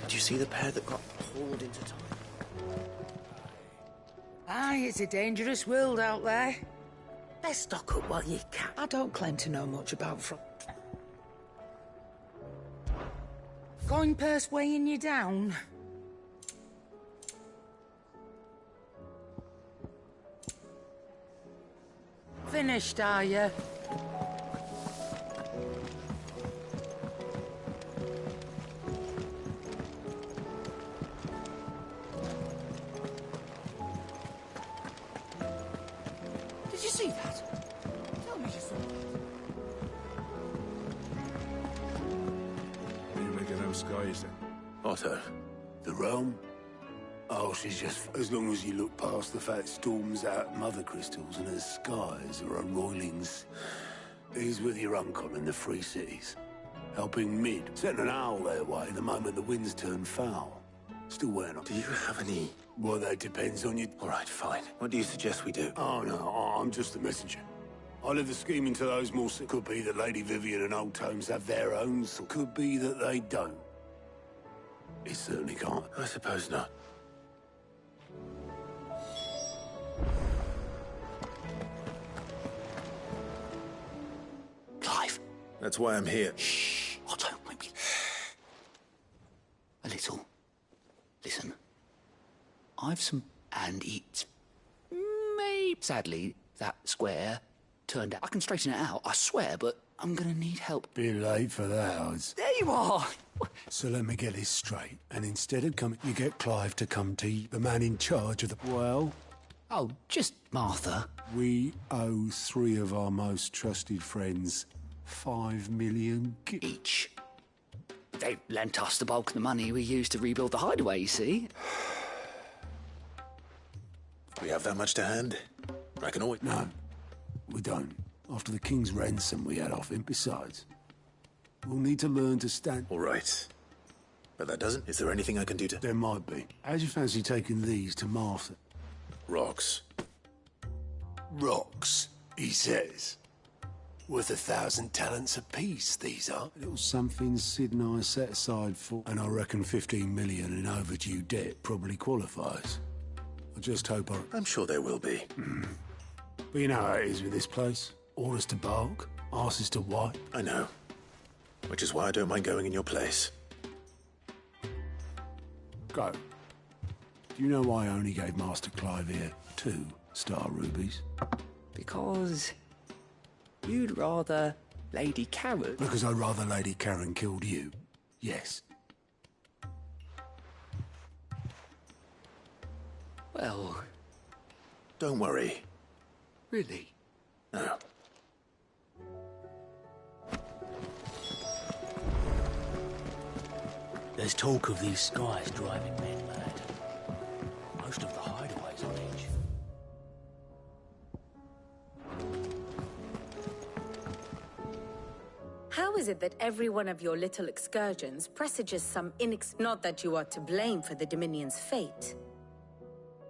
[SPEAKER 11] Did you see the pair that got pulled into time?
[SPEAKER 4] Aye, it's a dangerous world out there.
[SPEAKER 11] Let's stock up while you can.
[SPEAKER 4] I don't claim to know much about Coin purse weighing you down? Finished, are you? Did you see that? Tell me you saw that.
[SPEAKER 10] What are you making those skies then?
[SPEAKER 9] Otto.
[SPEAKER 17] The realm? Oh, she's just... As long as you look past the fact storms out mother crystals and her skies are her roilings. He's with your uncle in the Free Cities. Helping Mid. Setting an owl their way the moment the winds turn foul. Still wearing them.
[SPEAKER 9] Do you have any...
[SPEAKER 17] Well, that depends on you.
[SPEAKER 9] All right, fine. What do you suggest we do?
[SPEAKER 17] Oh, no, I'm just a messenger. I leave the scheming to those more... Could be that Lady Vivian and Old Tomes have their own, so could be that they don't. It certainly can't.
[SPEAKER 9] I suppose not.
[SPEAKER 17] Clive.
[SPEAKER 10] That's why I'm here.
[SPEAKER 17] Shh. Otto, maybe...
[SPEAKER 10] I've some... And it's... Sadly, that square turned out... I can straighten it out, I swear, but I'm gonna need help.
[SPEAKER 17] Bit late for that, Oz.
[SPEAKER 10] There you are!
[SPEAKER 17] So let me get this straight. And instead of coming, you get Clive to come to you, the man in charge of the... Well...
[SPEAKER 10] Oh, just Martha.
[SPEAKER 17] We owe 3 of our most trusted friends 5 million
[SPEAKER 10] each. They lent us the bulk of the money we used to rebuild the hideaway, you see.
[SPEAKER 12] We have that much to hand? I can always...
[SPEAKER 17] No, we don't. After the king's ransom we had off him. Besides, we'll need to learn to stand...
[SPEAKER 12] All right. But that doesn't... Is there anything I can do to...
[SPEAKER 17] There might be. How'd you fancy taking these to Martha?
[SPEAKER 12] Rocks.
[SPEAKER 17] Rocks, he says. Worth 1,000 talents apiece, these are. A little something Sid and I set aside for... And I reckon 15 million in overdue debt probably qualifies. I just hope
[SPEAKER 12] I'm sure there will be.
[SPEAKER 17] But you know how it is with this place. Orders to bark, arses to wipe.
[SPEAKER 12] I know. Which is why I don't mind going in your place.
[SPEAKER 17] Go. Do you know why I only gave Master Clive here 2 star rubies?
[SPEAKER 10] Because... you'd rather Lady Karen...
[SPEAKER 17] Because I'd rather Lady Karen killed you. Yes.
[SPEAKER 10] Well...
[SPEAKER 12] Don't worry.
[SPEAKER 10] Really?
[SPEAKER 12] No.
[SPEAKER 13] There's talk of these skies driving men mad. Most of the hideaways on edge.
[SPEAKER 2] How is it that every one of your little excursions presages some Not that you are to blame for the Dominion's fate.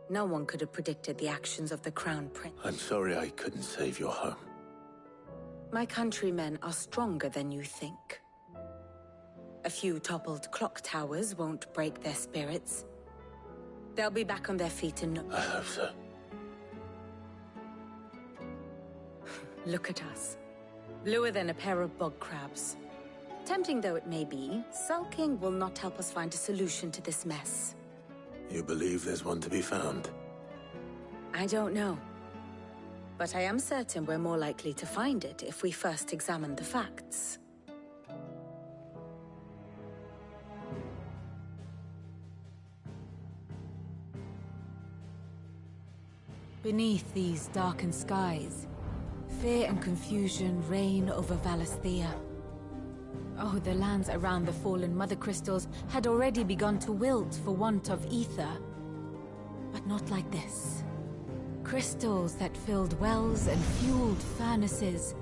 [SPEAKER 2] No one could have predicted the actions of the Crown Prince.
[SPEAKER 12] I'm sorry I couldn't save your home.
[SPEAKER 2] My countrymen are stronger than you think. A few toppled clock towers won't break their spirits. They'll be back on their feet in
[SPEAKER 12] I hope so.
[SPEAKER 2] Look at us. Bluer than a pair of bog crabs. Tempting though it may be, sulking will not help us find a solution to this mess.
[SPEAKER 12] You believe there's one to be found?
[SPEAKER 2] I don't know. But I am certain we're more likely to find it if we first examine the facts.
[SPEAKER 23] Beneath these darkened skies, fear and confusion reign over Valisthea. Oh, the lands around the fallen Mother Crystals had already begun to wilt for want of ether. But not like this. Crystals that filled wells and fueled furnaces.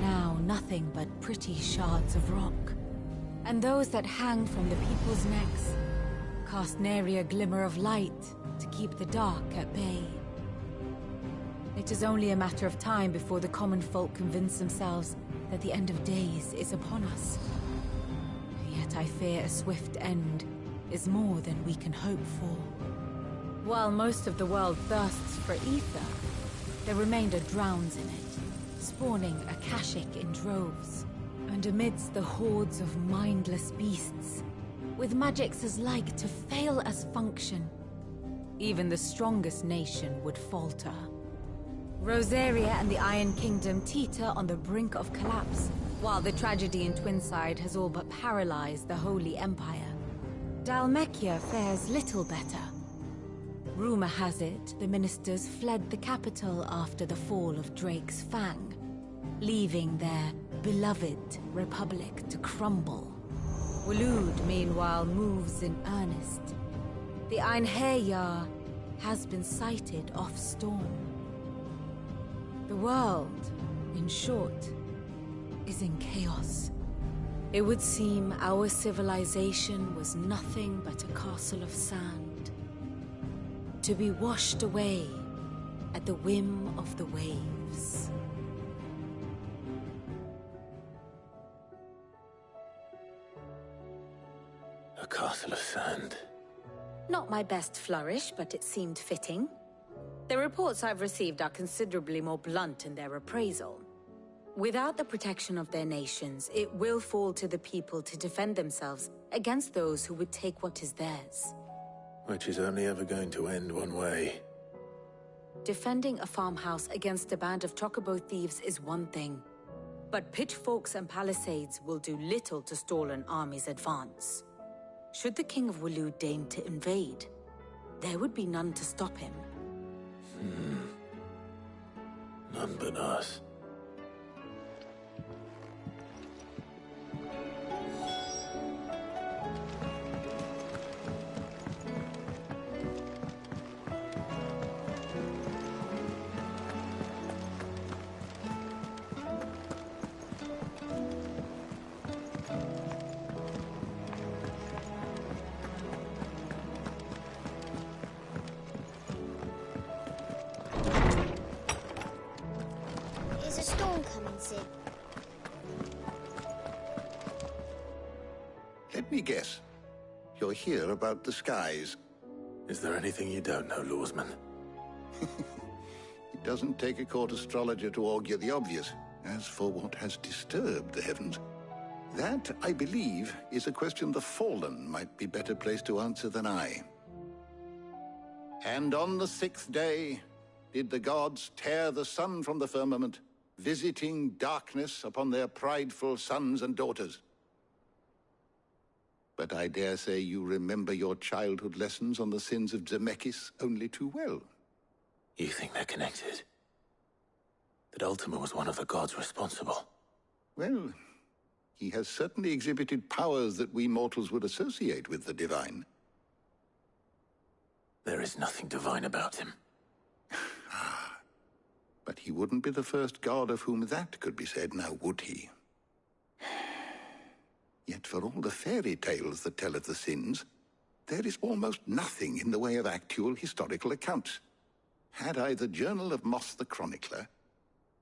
[SPEAKER 23] Now nothing but pretty shards of rock. And those that hang from the people's necks cast nary a glimmer of light to keep the dark at bay. It is only a matter of time before the common folk convince themselves that the end of days is upon us. Yet I fear a swift end is more than we can hope for. While most of the world thirsts for ether, the remainder drowns in it, spawning Akashic in droves. And amidst the hordes of mindless beasts, with magics as like to fail as function, even the strongest nation would falter. Rosaria and the Iron Kingdom teeter on the brink of collapse, while the tragedy in Twinside has all but paralyzed the Holy Empire. Dhalmekia fares little better. Rumor has it the ministers fled the capital after the fall of Drake's Fang, leaving their beloved republic to crumble. Waloed, meanwhile, moves in earnest. The Einherjar has been sighted off-storm. The world, in short, is in chaos. It would seem our civilization was nothing but a castle of sand, to be washed away at the whim of the waves.
[SPEAKER 12] A castle of sand.
[SPEAKER 2] Not my best flourish, but it seemed fitting. The reports I've received are considerably more blunt in their appraisal. Without the protection of their nations, it will fall to the people to defend themselves against those who would take what is theirs.
[SPEAKER 12] Which is only ever going to end one way.
[SPEAKER 2] Defending a farmhouse against a band of chocobo thieves is one thing, but pitchforks and palisades will do little to stall an army's advance. Should the King of Waloed deign to invade, there would be none to stop him.
[SPEAKER 12] None but us.
[SPEAKER 3] Is a storm coming, Sid?
[SPEAKER 16] Let me guess. You're here about the skies.
[SPEAKER 12] Is there anything you don't know, Lawsman?
[SPEAKER 16] It doesn't take a court astrologer to augur the obvious. As for what has disturbed the heavens, that, I believe, is a question the Fallen might be better placed to answer than I. And on the 6th day did the gods tear the sun from the firmament, visiting darkness upon their prideful sons and daughters. But I dare say you remember your childhood lessons on the sins of Zemeckis only too well.
[SPEAKER 12] You think they're connected? That Ultima was one of the gods responsible?
[SPEAKER 16] Well, he has certainly exhibited powers that we mortals would associate with the divine.
[SPEAKER 12] There is nothing divine about him.
[SPEAKER 16] But he wouldn't be the first god of whom that could be said, now would he? Yet for all the fairy tales that tell of the sins, there is almost nothing in the way of actual historical accounts. Had I the Journal of Moss the Chronicler,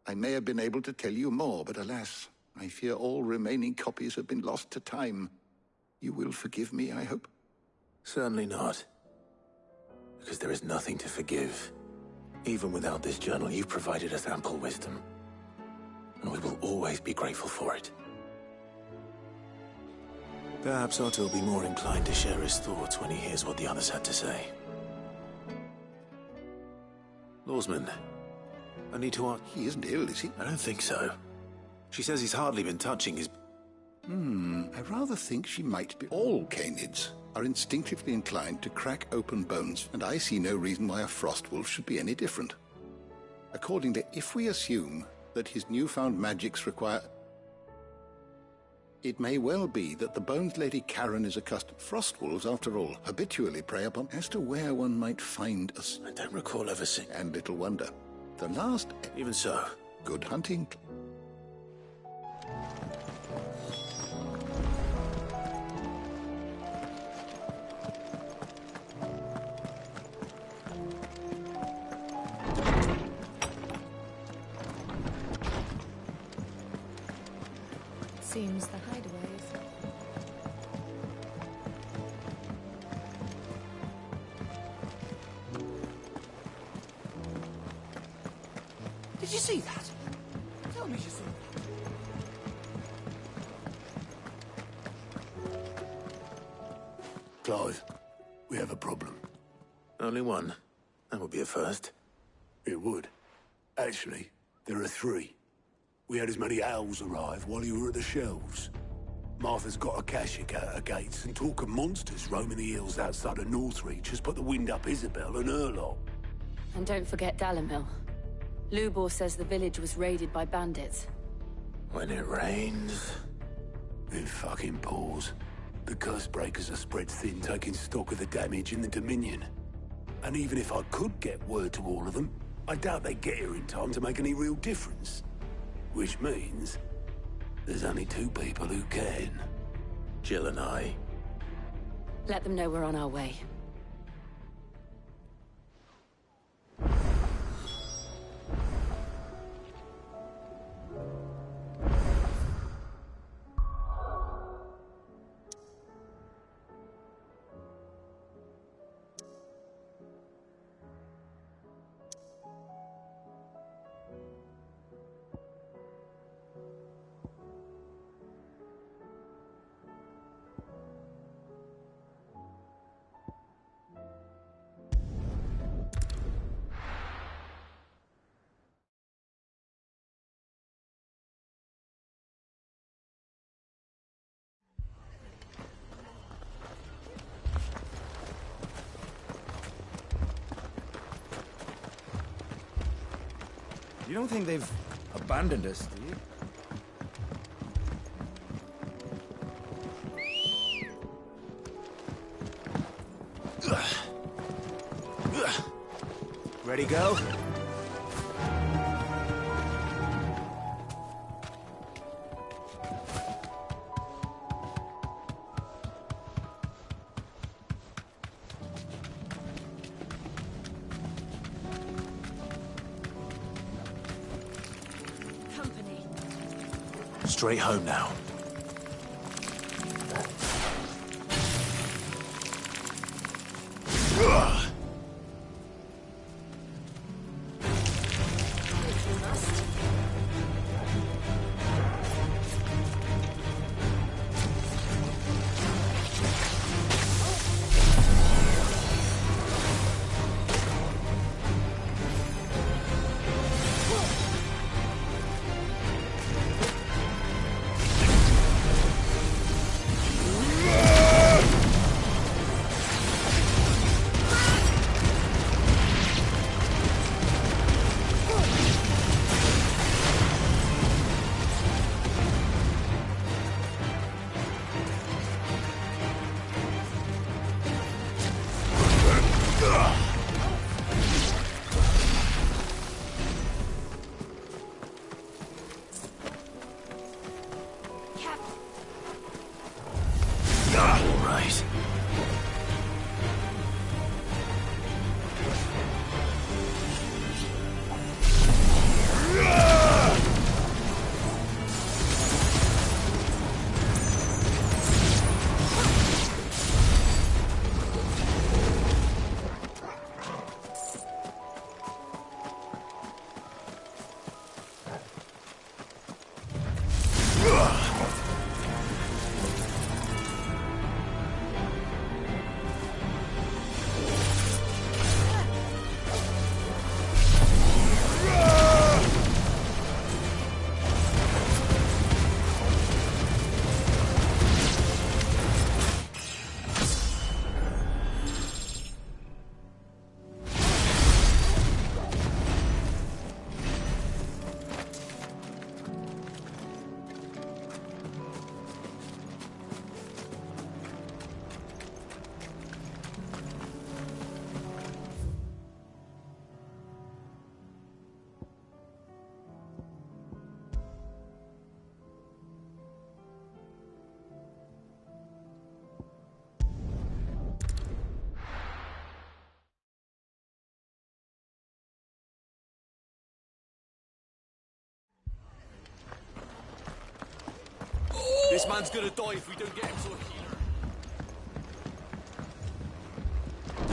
[SPEAKER 16] I may have been able to tell you more, but alas, I fear all remaining copies have been lost to time. You will forgive me, I hope?
[SPEAKER 12] Certainly not. Because there is nothing to forgive. Even without this journal, you've provided us ample wisdom. And we will always be grateful for it. Perhaps Otto will be more inclined to share his thoughts when he hears what the others had to say. Lawsman, I need to ask...
[SPEAKER 16] He isn't ill, is he?
[SPEAKER 12] I don't think so. She says he's hardly been touching his...
[SPEAKER 16] I rather think she might be. All canids are instinctively inclined to crack open bones, and I see no reason why a frostwolf should be any different. Accordingly, if we assume that his newfound magics require... It may well be that the Bones Lady Karen is accustomed... Frostwolves, after all, habitually prey upon... As to where one might find us...
[SPEAKER 12] I don't recall ever seeing...
[SPEAKER 16] And little wonder. The last...
[SPEAKER 12] Even so...
[SPEAKER 16] Good hunting.
[SPEAKER 23] Seems the hideaways.
[SPEAKER 4] Did you see that? Tell me you saw that.
[SPEAKER 17] Clive, we have a problem.
[SPEAKER 12] Only one. That would be a first.
[SPEAKER 17] It would. Actually, there are three. We had as many owls arrive while you were at the shelves. Martha's got a Kashik at her gates, and talk of monsters roaming the hills outside of Northreach has put the wind up Isabel and her lot.
[SPEAKER 23] And don't forget Dalimil. Lubor says the village was raided by bandits.
[SPEAKER 12] When it rains...
[SPEAKER 17] It fucking pours. The curse breakers are spread thin, taking stock of the damage in the Dominion. And even if I could get word to all of them, I doubt they'd get here in time to make any real difference. Which means there's only two people who can.
[SPEAKER 12] Jill and I.
[SPEAKER 23] Let them know we're on our way.
[SPEAKER 3] You don't think they've abandoned us, do you? Ready, go?
[SPEAKER 14] Company.
[SPEAKER 12] Straight home now.
[SPEAKER 1] This man's gonna die if we don't get him to a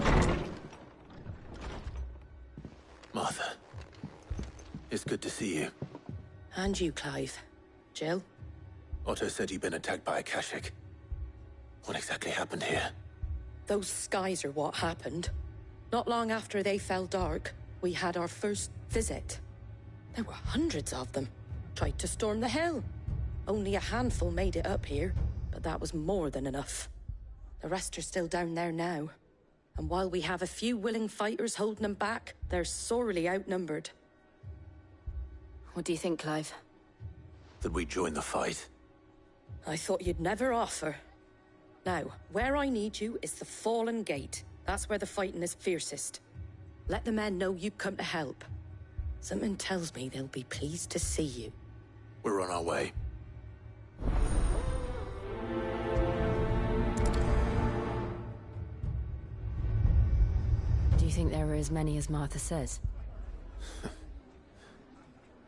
[SPEAKER 1] healer.
[SPEAKER 12] Martha. It's good to see you.
[SPEAKER 7] And you, Clive. Jill?
[SPEAKER 12] Otto said you'd been attacked by a Kashik. What exactly happened here?
[SPEAKER 7] Those skies are what happened. Not long after they fell dark, we had our first visit. There were hundreds of them. Tried to storm the hill. Only a handful made it up here, but that was more than enough. The rest are still down there now. And while we have a few willing fighters holding them back, they're sorely outnumbered.
[SPEAKER 24] What do you think, Clive?
[SPEAKER 12] That we join the fight.
[SPEAKER 7] I thought you'd never offer. Now, where I need you is the Fallen Gate. That's where the fighting is fiercest. Let the men know you've come to help. Something tells me they'll be pleased to see you.
[SPEAKER 12] We're on our way.
[SPEAKER 23] Do you think there are as many as Martha says?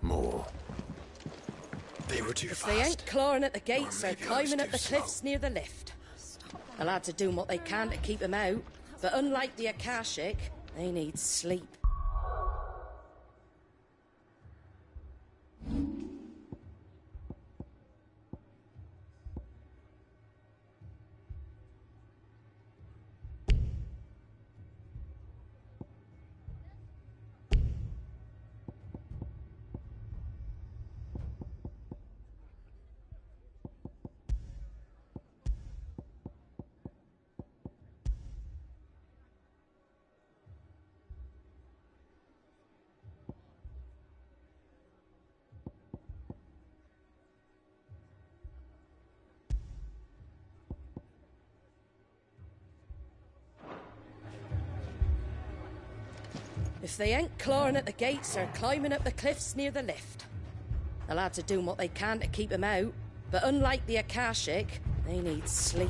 [SPEAKER 12] More.
[SPEAKER 5] They were too
[SPEAKER 7] If
[SPEAKER 5] fast.
[SPEAKER 7] they ain't clawing at the gates, they're climbing up the cliffs near the lift. The lads are doing what they can to keep them out, but unlike the Akashic, they need sleep. If they ain't clawing at the gates or climbing up the cliffs near the lift. The lads are doing what they can to keep him out, but unlike the Akashic, they need sleep.